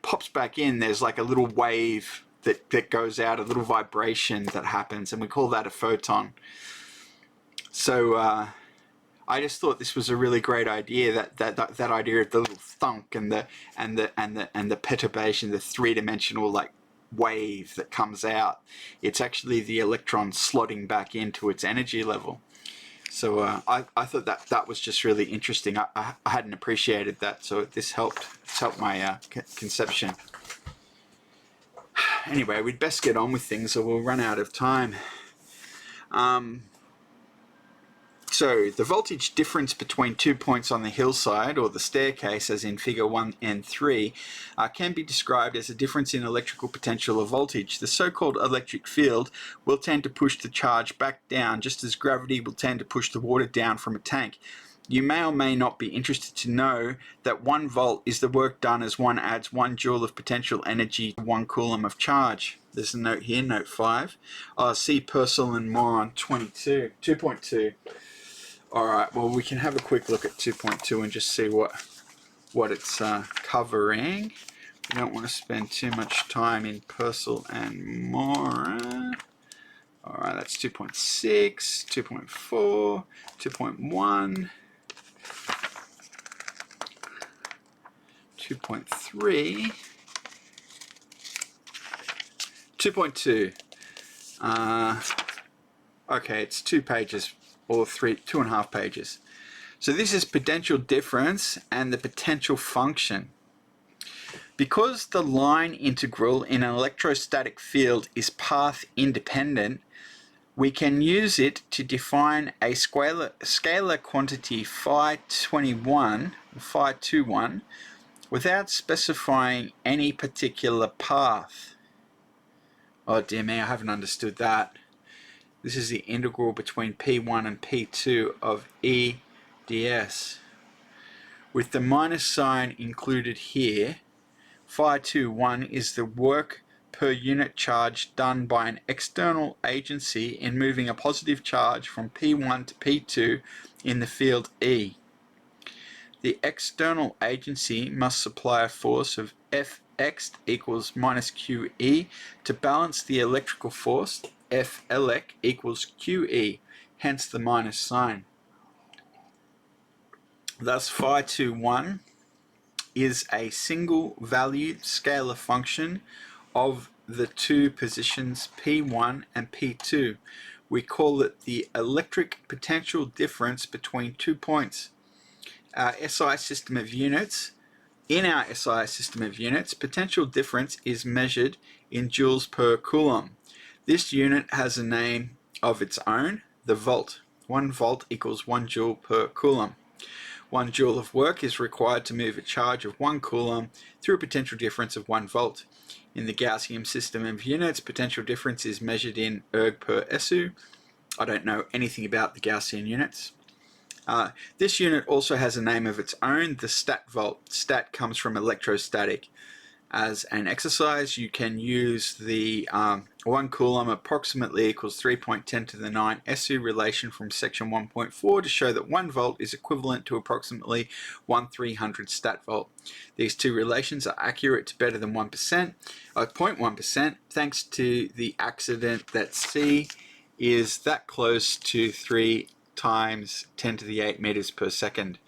pops back in, there's like a little wave that goes out, a little vibration that happens, and we call that a photon. So I just thought this was a really great idea. That idea of the little thunk and the perturbation, the three-dimensional like wave that comes out. It's actually the electron slotting back into its energy level. So I thought that was just really interesting. I hadn't appreciated that, so this helped my conception. Anyway, we'd best get on with things or we'll run out of time. So the voltage difference between 2 points on the hillside, or the staircase, as in figure 1N3, can be described as a difference in electrical potential or voltage. The so-called electric field will tend to push the charge back down, just as gravity will tend to push the water down from a tank. You may or may not be interested to know that 1 volt is the work done as one adds 1 joule of potential energy to 1 coulomb of charge. There's a note here, note 5. See Purcell and more on 2.2. Alright, well we can have a quick look at 2.2 and just see what it's covering. We don't want to spend too much time in Purcell and Mora. Alright, that's 2.6, 2.4, 2.1. 2.3, 2.2. Okay, it's 2 pages or 2.5 pages. So this is potential difference and the potential function. Because the line integral in an electrostatic field is path independent, we can use it to define a scalar quantity phi21 without specifying any particular path. Oh dear me, I haven't understood that. This is the integral between P1 and P2 of E ds. With the minus sign included here, phi21 is the work per unit charge done by an external agency in moving a positive charge from P1 to P2 in the field E. The external agency must supply a force of Fx equals minus QE to balance the electrical force Felec equals QE, hence the minus sign. Thus phi21 is a single valued scalar function of the two positions P1 and P2. We call it the electric potential difference between 2 points. Our SI system of units, in our SI system of units, potential difference is measured in joules per coulomb. This unit has a name of its own, the volt. 1 volt equals 1 joule per coulomb. 1 joule of work is required to move a charge of 1 coulomb through a potential difference of 1 volt. In the Gaussian system of units, potential difference is measured in erg per SU. I don't know anything about the Gaussian units. This unit also has a name of its own, the stat volt. Stat comes from electrostatic. As an exercise, you can use the 1 coulomb approximately equals 3.10 to the 9 SU relation from section 1.4 to show that 1 volt is equivalent to approximately 1/300 stat volt. These two relations are accurate to better than 1%, 0.1%, thanks to the accident that C is that close to 3 times 10 to the 8 meters per second.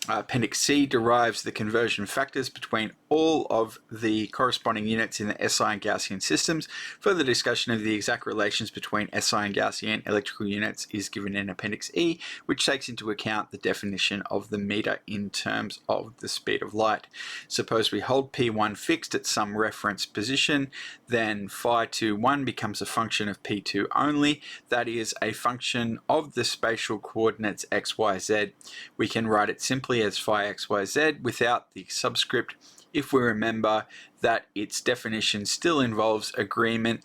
Appendix C derives the conversion factors between all of the corresponding units in the SI and Gaussian systems. Further discussion of the exact relations between SI and Gaussian electrical units is given in Appendix E, which takes into account the definition of the meter in terms of the speed of light. Suppose we hold P1 fixed at some reference position, then phi21 becomes a function of P2 only, that is a function of the spatial coordinates x, y, z. We can write it simply as phi x, y, z without the subscript if we remember that its definition still involves agreement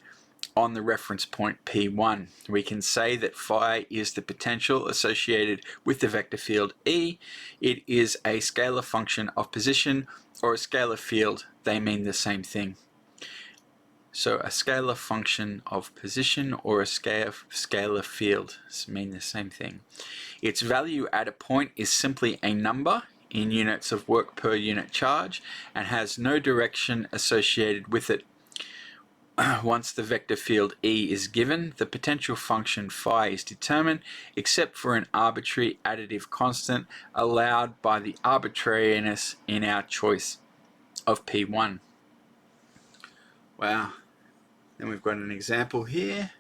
on the reference point P1. We can say that phi is the potential associated with the vector field E. It is a scalar function of position or a scalar field. They mean the same thing. So a scalar function of position or a scalar field mean the same thing. Its value at a point is simply a number in units of work per unit charge and has no direction associated with it. Once the vector field E is given, the potential function phi is determined, except for an arbitrary additive constant allowed by the arbitrariness in our choice of P1. Wow. Then we've got an example here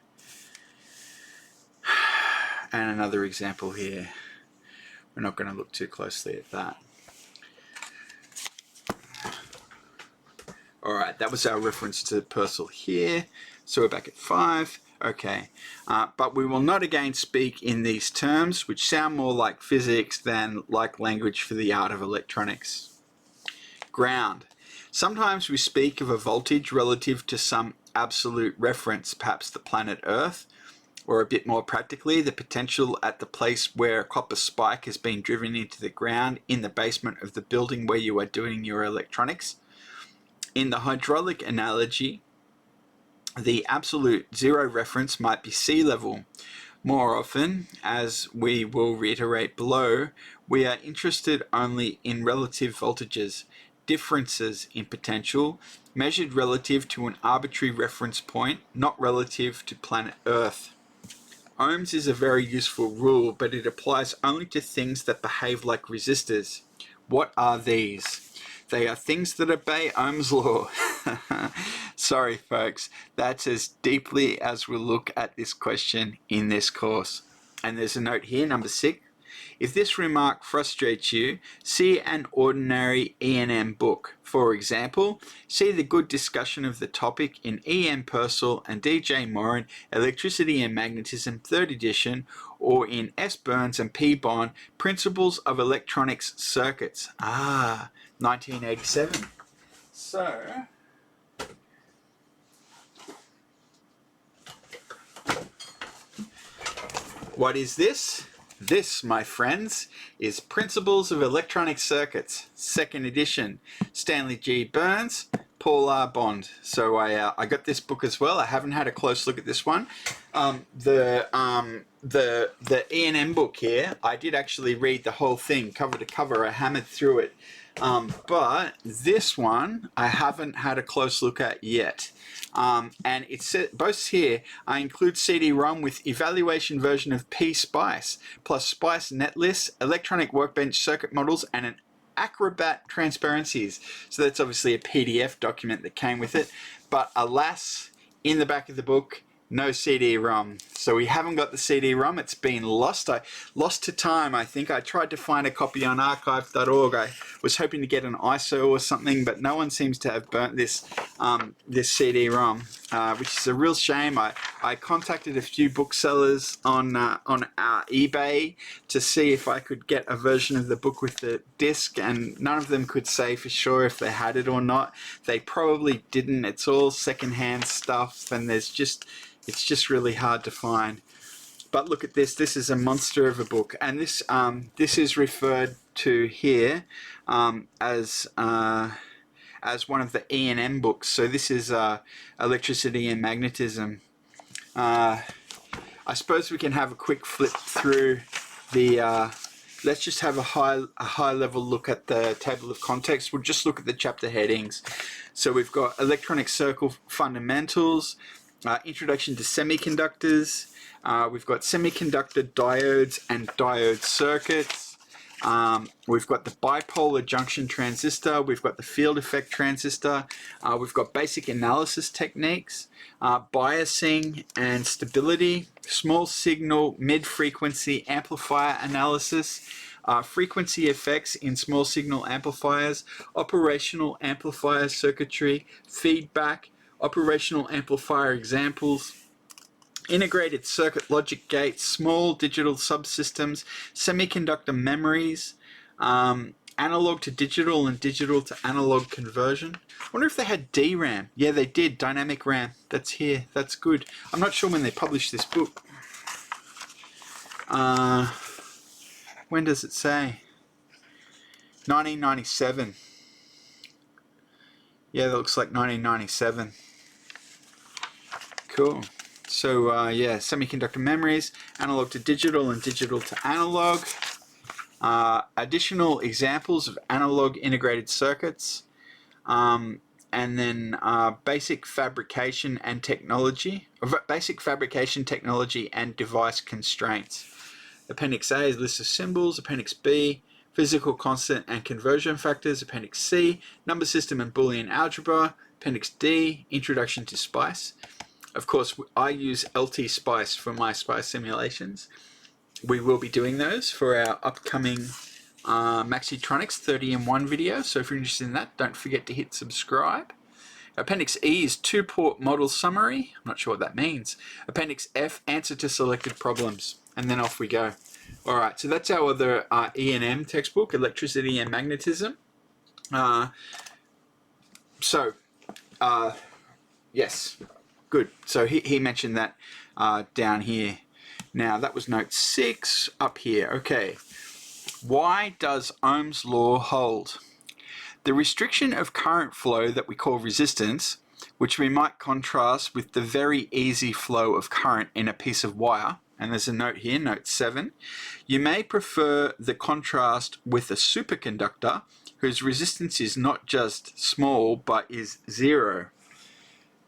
and another example here. We're not going to look too closely at that. Alright, that was our reference to Purcell here. So we're back at 5. Okay, but we will not again speak in these terms, which sound more like physics than like language for the art of electronics. Ground. Sometimes we speak of a voltage relative to some absolute reference, perhaps the planet Earth, or a bit more practically, the potential at the place where a copper spike has been driven into the ground in the basement of the building where you are doing your electronics. In the hydraulic analogy, the absolute zero reference might be sea level. More often, as we will reiterate below, we are interested only in relative voltages, differences in potential, measured relative to an arbitrary reference point, not relative to planet Earth. Ohms is a very useful rule, but it applies only to things that behave like resistors. What are these? They are things that obey Ohm's law. Sorry, folks. That's as deeply as we'll look at this question in this course. And there's a note here, number 6. If this remark frustrates you, see an ordinary E&M book. For example, see the good discussion of the topic in E.M. Purcell and D.J. Morin, Electricity and Magnetism, 3rd edition, or in S. Burns and P. Bond, Principles of Electronics Circuits. 1987. So, what is this? This, my friends, is Principles of Electronic Circuits, 2nd edition. Stanley G. Burns, Paul R. Bond. So I got this book as well. I haven't had a close look at this one. The E&M book here, I did actually read the whole thing, cover to cover. I hammered through it. But this one, I haven't had a close look at yet. And it boasts here, I include CD-ROM with evaluation version of P-Spice, plus Spice netlist, electronic workbench circuit models, and an Acrobat transparencies. So that's obviously a PDF document that came with it. But alas, in the back of the book, no CD-ROM. So we haven't got the CD-ROM. It's been lost. I lost to time, I think. I tried to find a copy on archive.org. I was hoping to get an ISO or something, but no one seems to have burnt this this CD-ROM, which is a real shame. I contacted a few booksellers on eBay to see if I could get a version of the book with the disc, and none of them could say for sure if they had it or not. They probably didn't. It's all secondhand stuff, and it's just really hard to find. But look at this. This is a monster of a book, and this is referred to here as one of the E&M books. So this is Electricity and Magnetism. I suppose we can have a quick flip through the. Let's just have a high level look at the table of contents. We'll just look at the chapter headings. So we've got electronic circle fundamentals. Introduction to semiconductors. We've got semiconductor diodes and diode circuits. We've got the bipolar junction transistor. We've got the field effect transistor. We've got basic analysis techniques, biasing and stability, small signal mid-frequency amplifier analysis, frequency effects in small signal amplifiers, operational amplifier circuitry, feedback, operational amplifier examples, integrated circuit logic gates, small digital subsystems, semiconductor memories, analog to digital and digital to analog conversion. I wonder if they had DRAM. Yeah, they did. Dynamic RAM. That's here. That's good. I'm not sure when they published this book. When does it say? 1997. Yeah, that looks like 1997. Cool. So yeah, semiconductor memories, analog to digital and digital to analog. Additional examples of analog integrated circuits. And then basic fabrication and technology. Basic fabrication technology and device constraints. Appendix A is list of symbols. Appendix B, physical constant and conversion factors. Appendix C, number system and Boolean algebra. Appendix D, introduction to SPICE. Of course, I use LT SPICE for my SPICE simulations. We will be doing those for our upcoming Maxitronics 30-in-1 video. So if you're interested in that, don't forget to hit subscribe. Appendix E is 2-port model summary. I'm not sure what that means. Appendix F, answer to selected problems. And then off we go. Alright, so that's our other E&M textbook, Electricity and Magnetism. Yes, good. So he mentioned that down here. Now, that was note 6 up here. Okay. Why does Ohm's law hold? The restriction of current flow that we call resistance, which we might contrast with the very easy flow of current in a piece of wire, and there's a note here, note 7. You may prefer the contrast with a superconductor whose resistance is not just small but is 0.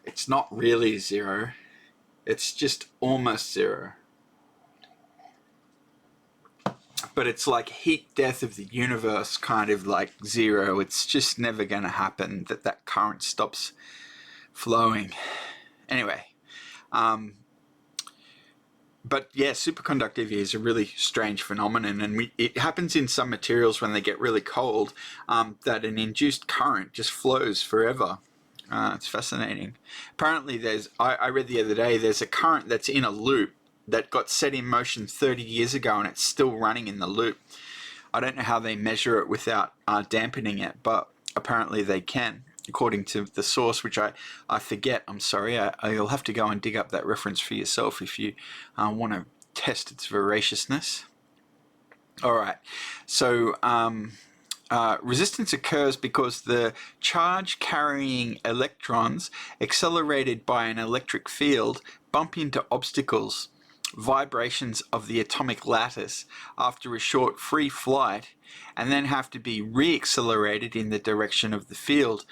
It's not really 0. It's just almost 0. but it's like heat death of the universe, kind of like zero. It's just never going to happen that current stops flowing. Anyway, but yeah, superconductivity is a really strange phenomenon, and it happens in some materials when they get really cold, that an induced current just flows forever. It's fascinating. Apparently I read the other day, there's a current that's in a loop that got set in motion 30 years ago and it's still running in the loop. I don't know how they measure it without dampening it, but apparently they can, according to the source, which I forget. I'm sorry. You'll have to go and dig up that reference for yourself if you want to test its veraciousness. All right. So resistance occurs because the charge carrying electrons accelerated by an electric field bump into obstacles, vibrations of the atomic lattice, after a short free flight, and then have to be re-accelerated in the direction of the field.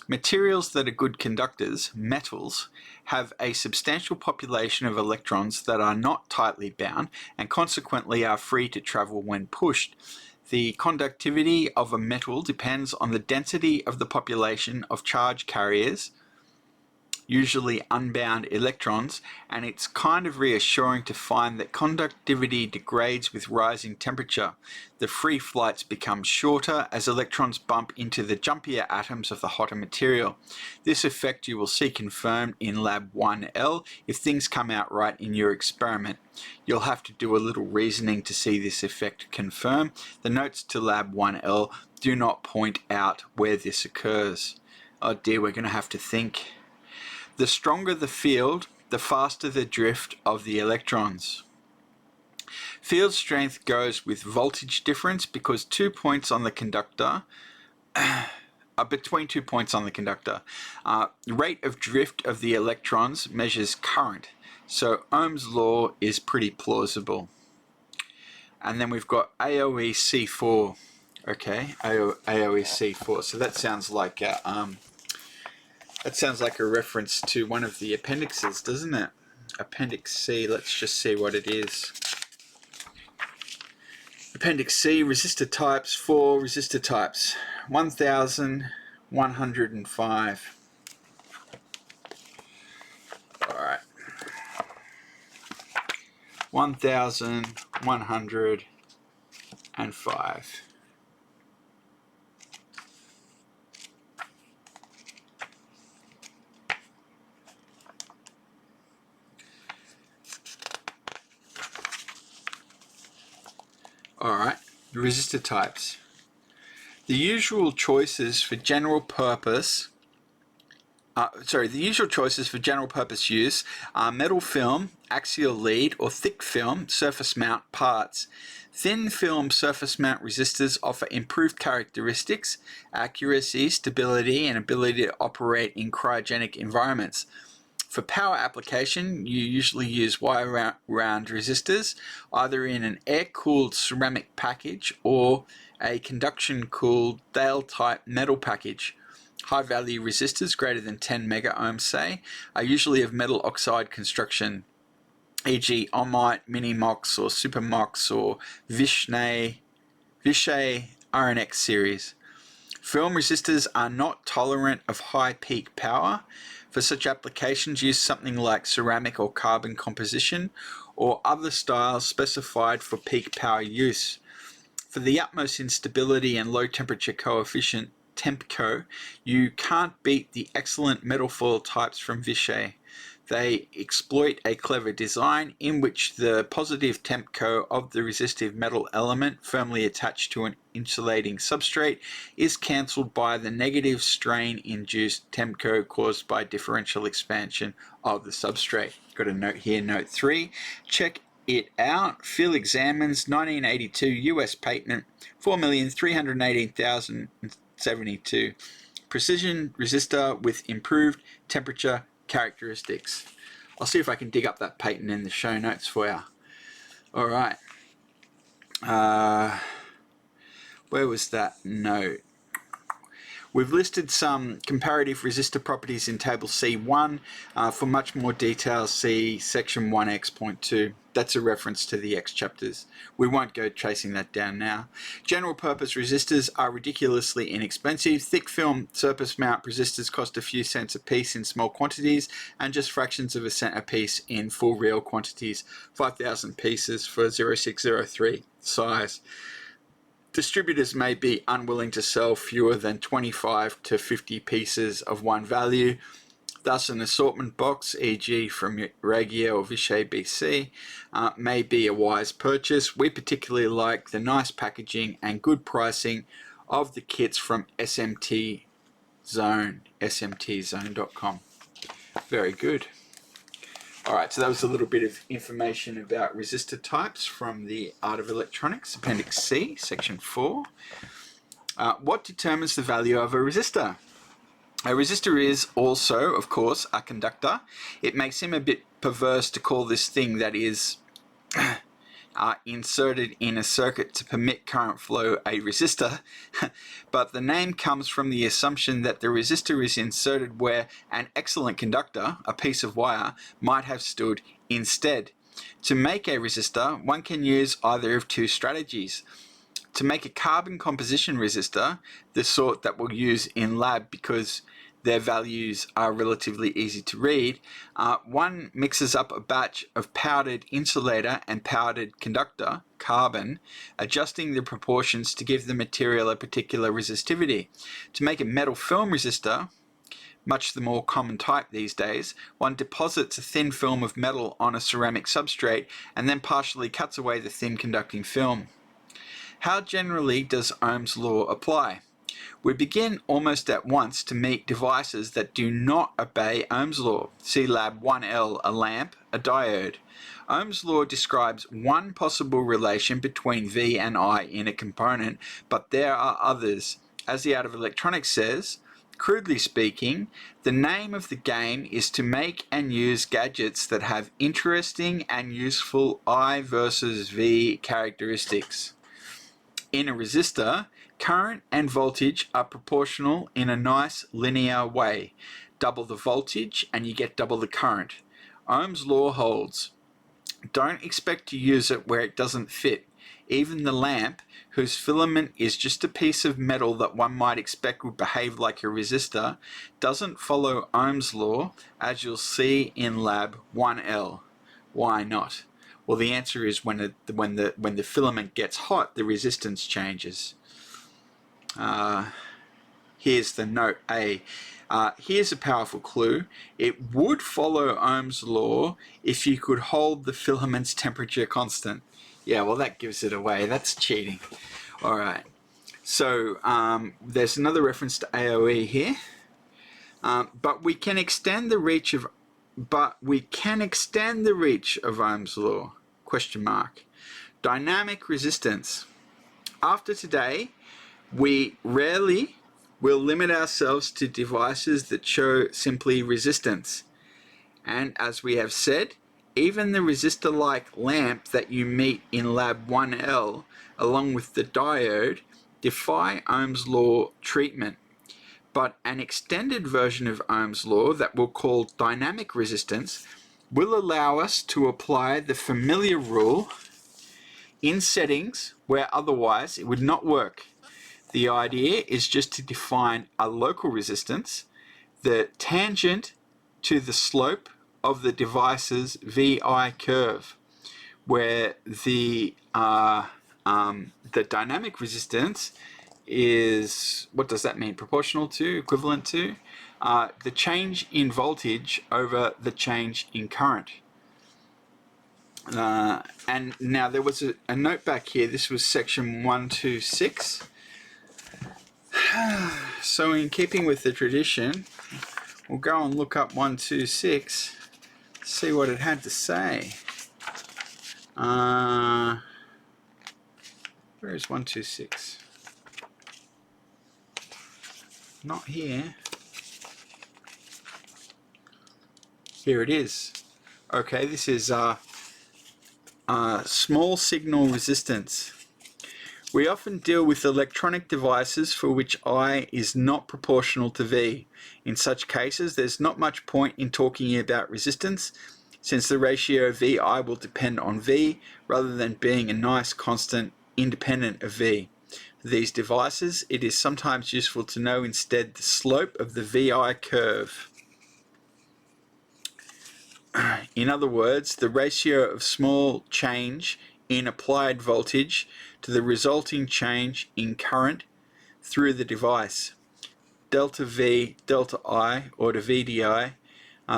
Materials that are good conductors, metals, have a substantial population of electrons that are not tightly bound and consequently are free to travel when pushed. The conductivity of a metal depends on the density of the population of charge carriers, usually unbound electrons, and it's kind of reassuring to find that conductivity degrades with rising temperature. The free flights become shorter as electrons bump into the jumpier atoms of the hotter material. This effect you will see confirmed in Lab 1L if things come out right in your experiment. You'll have to do a little reasoning to see this effect confirmed. The notes to Lab 1L do not point out where this occurs. Oh dear, we're going to have to think. The stronger the field, the faster the drift of the electrons. Field strength goes with voltage difference because 2 points on the conductor between 2 points on the conductor. Rate of drift of the electrons measures current. So Ohm's law is pretty plausible. And then we've got AOE C4. Okay, AOE C4. So that sounds like a reference to one of the appendixes, doesn't it? Appendix C, let's just see what it is. Appendix C, resistor types, 4 resistor types, 1105. Alright. 1105. Alright, resistor types. The usual choices for general purpose use are metal film, axial lead, or thick film surface mount parts. Thin film surface mount resistors offer improved characteristics, accuracy, stability, and ability to operate in cryogenic environments. For power application, you usually use wire wound resistors, either in an air-cooled ceramic package or a conduction-cooled Dale-type metal package. High-value resistors greater than 10 megaohms, say, are usually of metal oxide construction, e.g. Ohmite, Minimox, or Supermox, or Vishay RNX series. Film resistors are not tolerant of high peak power. For such applications, use something like ceramic or carbon composition or other styles specified for peak power use. For the utmost instability and low temperature coefficient, TempCo, you can't beat the excellent metal foil types from Vishay. They exploit a clever design in which the positive TempCo of the resistive metal element firmly attached to an insulating substrate is cancelled by the negative strain-induced TempCo caused by differential expansion of the substrate. Got a note here, note 3. Check it out. Phil examines 1982 US patent 4,318,072. Precision resistor with improved temperature characteristics. I'll see if I can dig up that patent in the show notes for you. Alright. Where was that note? We've listed some comparative resistor properties in table C1. For much more detail, see section 1x.2. That's a reference to the X chapters. We won't go chasing that down now. General purpose resistors are ridiculously inexpensive. Thick film surface mount resistors cost a few cents a piece in small quantities and just fractions of a cent a piece in full real quantities. 5,000 pieces for 0603 size. Distributors may be unwilling to sell fewer than 25 to 50 pieces of one value. Thus, an assortment box, e.g. from Regia or Vichy BC, may be a wise purchase. We particularly like the nice packaging and good pricing of the kits from SMT Zone, smtzone.com. Very good. Alright, so that was a little bit of information about resistor types from the Art of Electronics, Appendix C, Section 4. What determines the value of a resistor? A resistor is also, of course, a conductor. It may seem a bit perverse to call this thing that is inserted in a circuit to permit current flow a resistor, but the name comes from the assumption that the resistor is inserted where an excellent conductor, a piece of wire, might have stood instead. To make a resistor, one can use either of two strategies. To make a carbon composition resistor, the sort that we'll use in lab because their values are relatively easy to read, one mixes up a batch of powdered insulator and powdered conductor, carbon, adjusting the proportions to give the material a particular resistivity. To make a metal film resistor, much the more common type these days, one deposits a thin film of metal on a ceramic substrate and then partially cuts away the thin conducting film. How generally does Ohm's law apply? We begin almost at once to meet devices that do not obey Ohm's law. See Lab 1L, a lamp, a diode. Ohm's law describes one possible relation between V and I in a component, but there are others. As the Art of Electronics says, crudely speaking, the name of the game is to make and use gadgets that have interesting and useful I versus V characteristics. In a resistor, current and voltage are proportional in a nice linear way. Double the voltage and you get double the current. Ohm's law holds. Don't expect to use it where it doesn't fit. Even the lamp, whose filament is just a piece of metal that one might expect would behave like a resistor, doesn't follow Ohm's law, as you'll see in Lab 1L. Why not? Well, the answer is when the filament gets hot, the resistance changes. Here's the note A. Here's a powerful clue. It would follow Ohm's law if you could hold the filament's temperature constant. Yeah, well, that gives it away. That's cheating. All right. So there's another reference to AOE here. But we can extend the reach of Ohm's law. Question mark. Dynamic resistance. After today, we rarely will limit ourselves to devices that show simply resistance. And as we have said, even the resistor-like lamp that you meet in Lab 1L, along with the diode, defy Ohm's law treatment. But an extended version of Ohm's law that we'll call dynamic resistance will allow us to apply the familiar rule in settings where otherwise it would not work. The idea is just to define a local resistance, the tangent to the slope of the device's VI curve, where the dynamic resistance is, what does that mean? Proportional to, equivalent to, the change in voltage over the change in current. And now there was a note back here. This was section 126. So in keeping with the tradition, we'll go and look up 126, see what it had to say. Where is 126? Not here. Here it is. Okay, this is small signal resistance. We often deal with electronic devices for which I is not proportional to V. In such cases, there's not much point in talking about resistance, since the ratio VI will depend on V rather than being a nice constant independent of V. For these devices, it is sometimes useful to know instead the slope of the VI curve. In other words, the ratio of small change in applied voltage to the resulting change in current through the device. Delta V, delta I, or the VDI.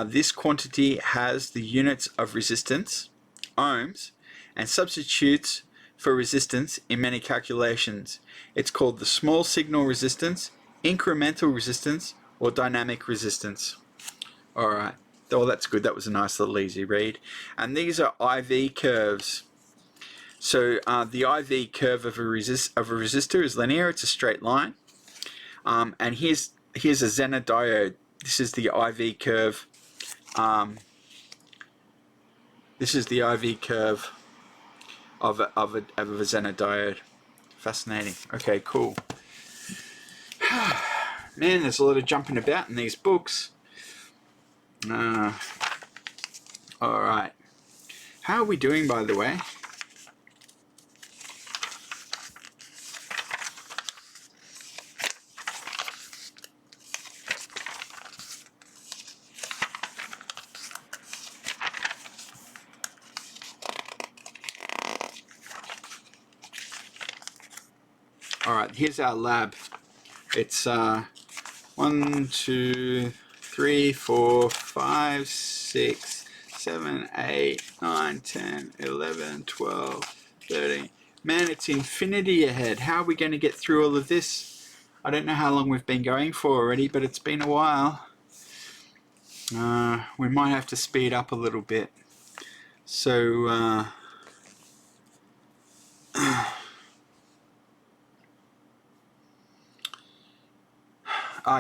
This quantity has the units of resistance, ohms, and substitutes for resistance in many calculations. It's called the small signal resistance, incremental resistance, or dynamic resistance. Alright, well that's good, that was a nice little easy read. And these are IV curves. So the IV curve of a resistor is linear, it's a straight line. And here's a Zener diode. This is the IV curve. This is the IV curve of a Zener diode. Fascinating. Okay, cool. Man, there's a lot of jumping about in these books. Alright. How are we doing, by the way? Alright, here's our lab. It's 1, 2, 3, 4, 5, 6, 7, 8, 9, 10, 11, 12, 13. Man, it's infinity ahead. How are we going to get through all of this? I don't know how long we've been going for already, but it's been a while. We might have to speed up a little bit. So,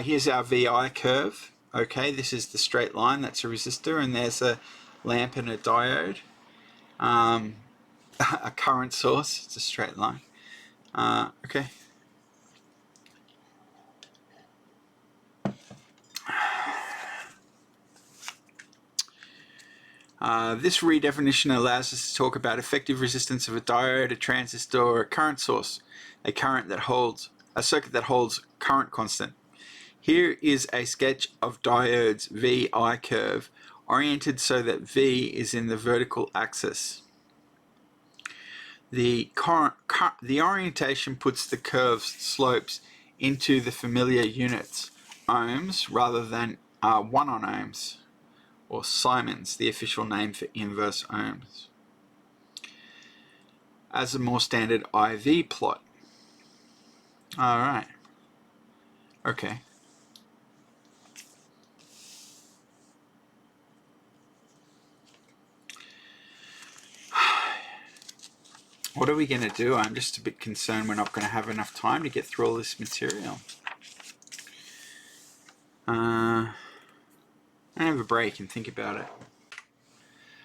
here's our VI curve. Okay, this is the straight line, that's a resistor, and there's a lamp and a diode. A current source, it's a straight line. Okay. This redefinition allows us to talk about effective resistance of a diode, a transistor, or a current source, a circuit that holds current constant. Here is a sketch of diode's VI curve, oriented so that V is in the vertical axis. The orientation puts the curve's slopes into the familiar units, ohms, rather than 1 on ohms, or Siemens, the official name for inverse ohms, as a more standard IV plot. Alright. Okay. What are we going to do? I'm just a bit concerned we're not going to have enough time to get through all this material. I'll have a break and think about it.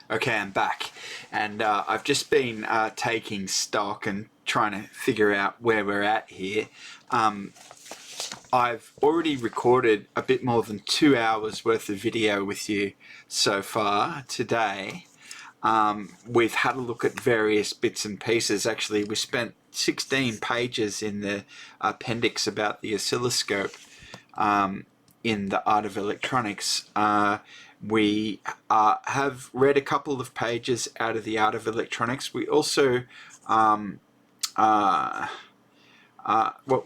Okay, I'm back, and I've just been taking stock and trying to figure out where we're at here. I've already recorded a bit more than 2 hours worth of video with you so far today. We've had a look at various bits and pieces. Actually, we spent 16 pages in the appendix about the oscilloscope in the Art of Electronics. We have read a couple of pages out of the Art of Electronics. We also, what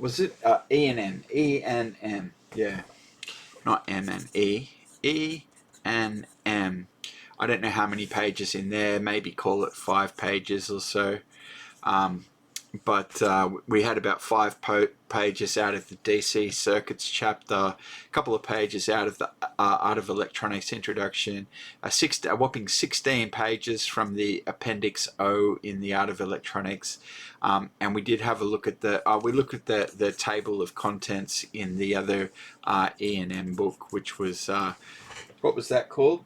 was it? E and M, yeah. Not M and E. E and M. I don't know how many pages in there, maybe call it 5 pages or so. But we had about 5 pages out of the DC circuits chapter, a couple of pages out of the Art of Electronics introduction, a whopping 16 pages from the Appendix O in the Art of Electronics, and we did have a look at the table of contents in the other E&M book, which was what was that called?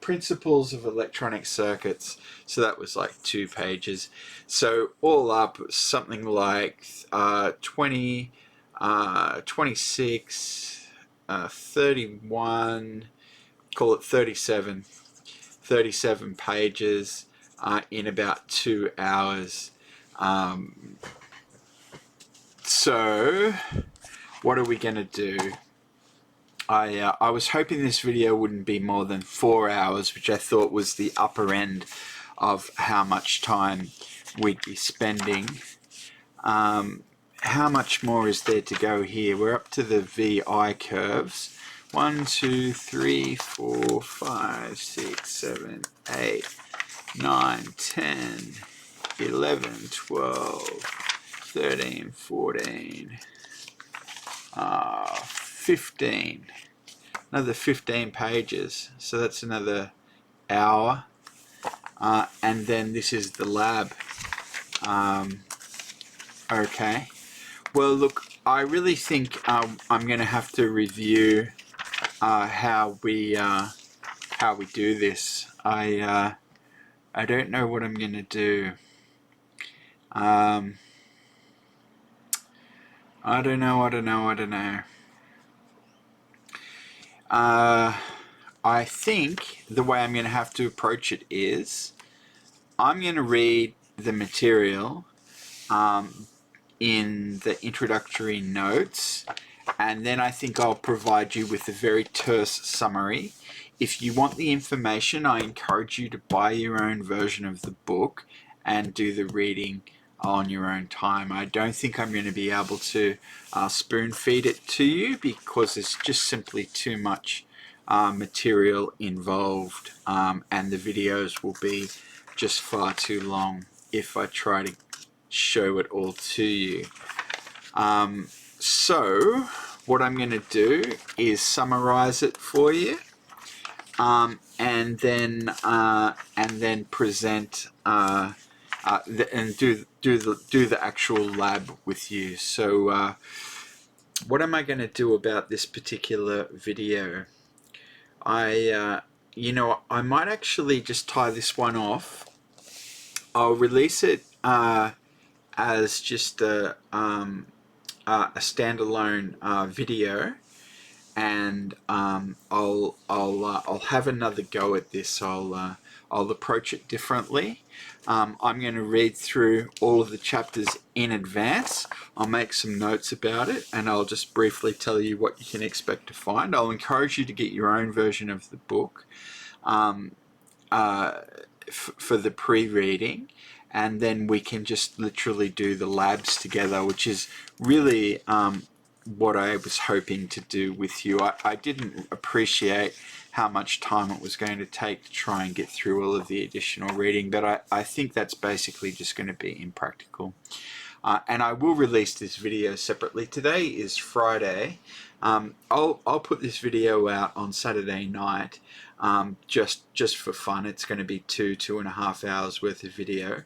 Principles of Electronic Circuits. So that was like 2 pages. So all up, something like 20, 26, 31, call it 37 pages in about 2 hours. So what are we going to do? I was hoping this video wouldn't be more than 4 hours, which I thought was the upper end of how much time we'd be spending. How much more is there to go here? We're up to the VI curves. 1, 2, 3, 4, 5, 6, 7, 8, 9, 10, 11, 12, 13, 14, 15. Another 15 pages. So that's another hour. And then this is the lab. Okay. Well, look, I really think I'm going to have to review how we do this. I don't know what I'm going to do. I don't know. I think the way I'm going to have to approach it is I'm going to read the material in the introductory notes, and then I think I'll provide you with a very terse summary. If you want the information, I encourage you to buy your own version of the book and do the reading on your own time. I don't think I'm going to be able to spoon feed it to you because there's just simply too much material involved, and the videos will be just far too long if I try to show it all to you. So what I'm going to do is summarize it for you, and then present and do the actual lab with you. So what am I going to do about this particular video? I might actually just tie this one off. I'll release it as just a standalone video, and I'll have another go at this. I'll approach it differently. I'm going to read through all of the chapters in advance. I'll make some notes about it, and I'll just briefly tell you what you can expect to find. I'll encourage you to get your own version of the book for the pre-reading, and then we can just literally do the labs together, which is really what I was hoping to do with you. I didn't appreciate how much time it was going to take to try and get through all of the additional reading, but I think that's basically just going to be impractical. And I will release this video separately. Today is Friday. I'll put this video out on Saturday night, just for fun. It's going to be 2.5 hours worth of video,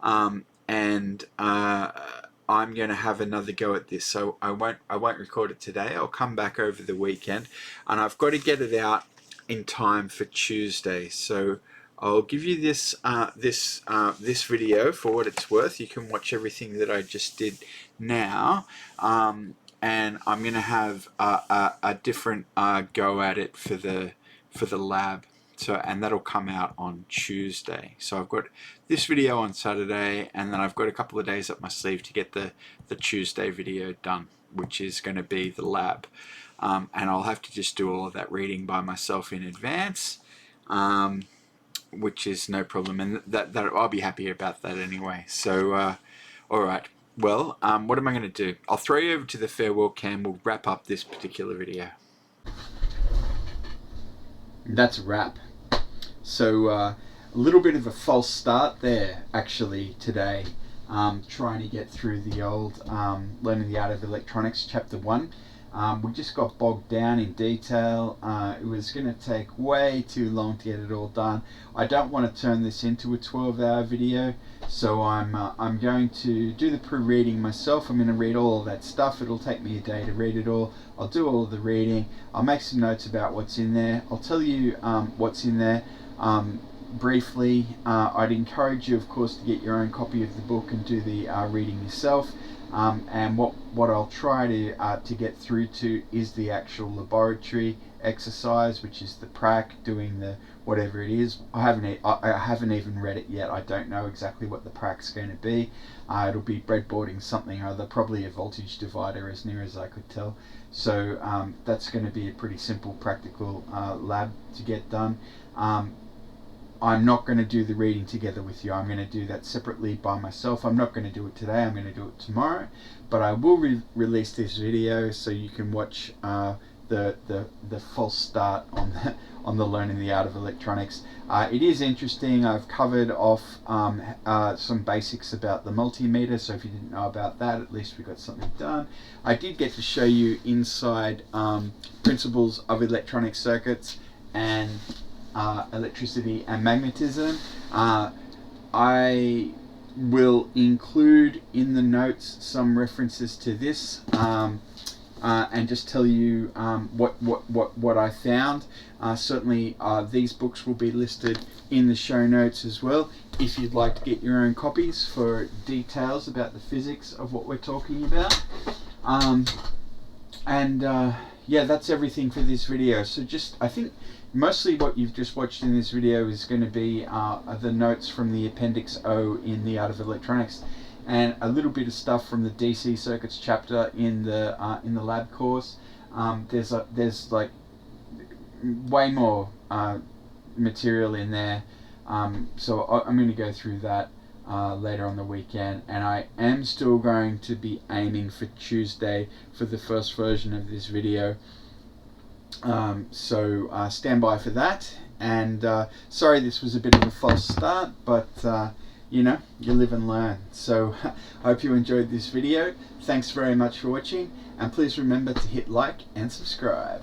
and I'm going to have another go at this. So I won't record it today. I'll come back over the weekend, and I've got to get it out in time for Tuesday. So I'll give you this this video for what it's worth. You can watch everything that I just did now, and I'm going to have a different go at it for the lab. So, and that'll come out on Tuesday. So I've got this video on Saturday, and then I've got a couple of days up my sleeve to get the Tuesday video done, which is going to be the lab. And I'll have to just do all of that reading by myself in advance, which is no problem, and that I'll be happy about that anyway. So, all right. Well, what am I going to do? I'll throw you over to the farewell cam. We'll wrap up this particular video. That's a wrap. So a little bit of a false start there actually today, trying to get through the old Learning the Art of Electronics chapter 1. We just got bogged down in detail. It was going to take way too long to get it all done. I don't want to turn this into a 12-hour video, so I'm going to do the pre-reading myself. I'm going to read all of that stuff. It'll take me a day to read it all. I'll do all of the reading. I'll make some notes about what's in there. I'll tell you what's in there briefly. I'd encourage you, of course, to get your own copy of the book and do the reading yourself. And what I'll try to get through to is the actual laboratory exercise, which is the prac, doing the whatever it is. I haven't even read it yet. I don't know exactly what the prac's going to be. It'll be breadboarding something or other, probably a voltage divider, as near as I could tell. So that's going to be a pretty simple practical lab to get done. I'm not going to do the reading together with you. I'm going to do that separately by myself. I'm not going to do it today. I'm going to do it tomorrow. But I will release this video so you can watch the false start on the learning the art of electronics. It is interesting. I've covered off some basics about the multimeter. So if you didn't know about that, at least we got something done. I did get to show you inside principles of electronic circuits and electricity and magnetism. I will include in the notes some references to this and just tell you what I found. Certainly these books will be listed in the show notes as well if you'd like to get your own copies for details about the physics of what we're talking about. Yeah, that's everything for this video. So I think mostly what you've just watched in this video is going to be the notes from the Appendix O in the Art of Electronics, and a little bit of stuff from the DC Circuits chapter in the lab course. There's like way more material in there, so I'm going to go through that later on the weekend, and I am still going to be aiming for Tuesday for the first version of this video. So stand by for that. And sorry this was a bit of a false start, but you know, you live and learn. So I hope you enjoyed this video. Thanks very much for watching, and please remember to hit like and subscribe.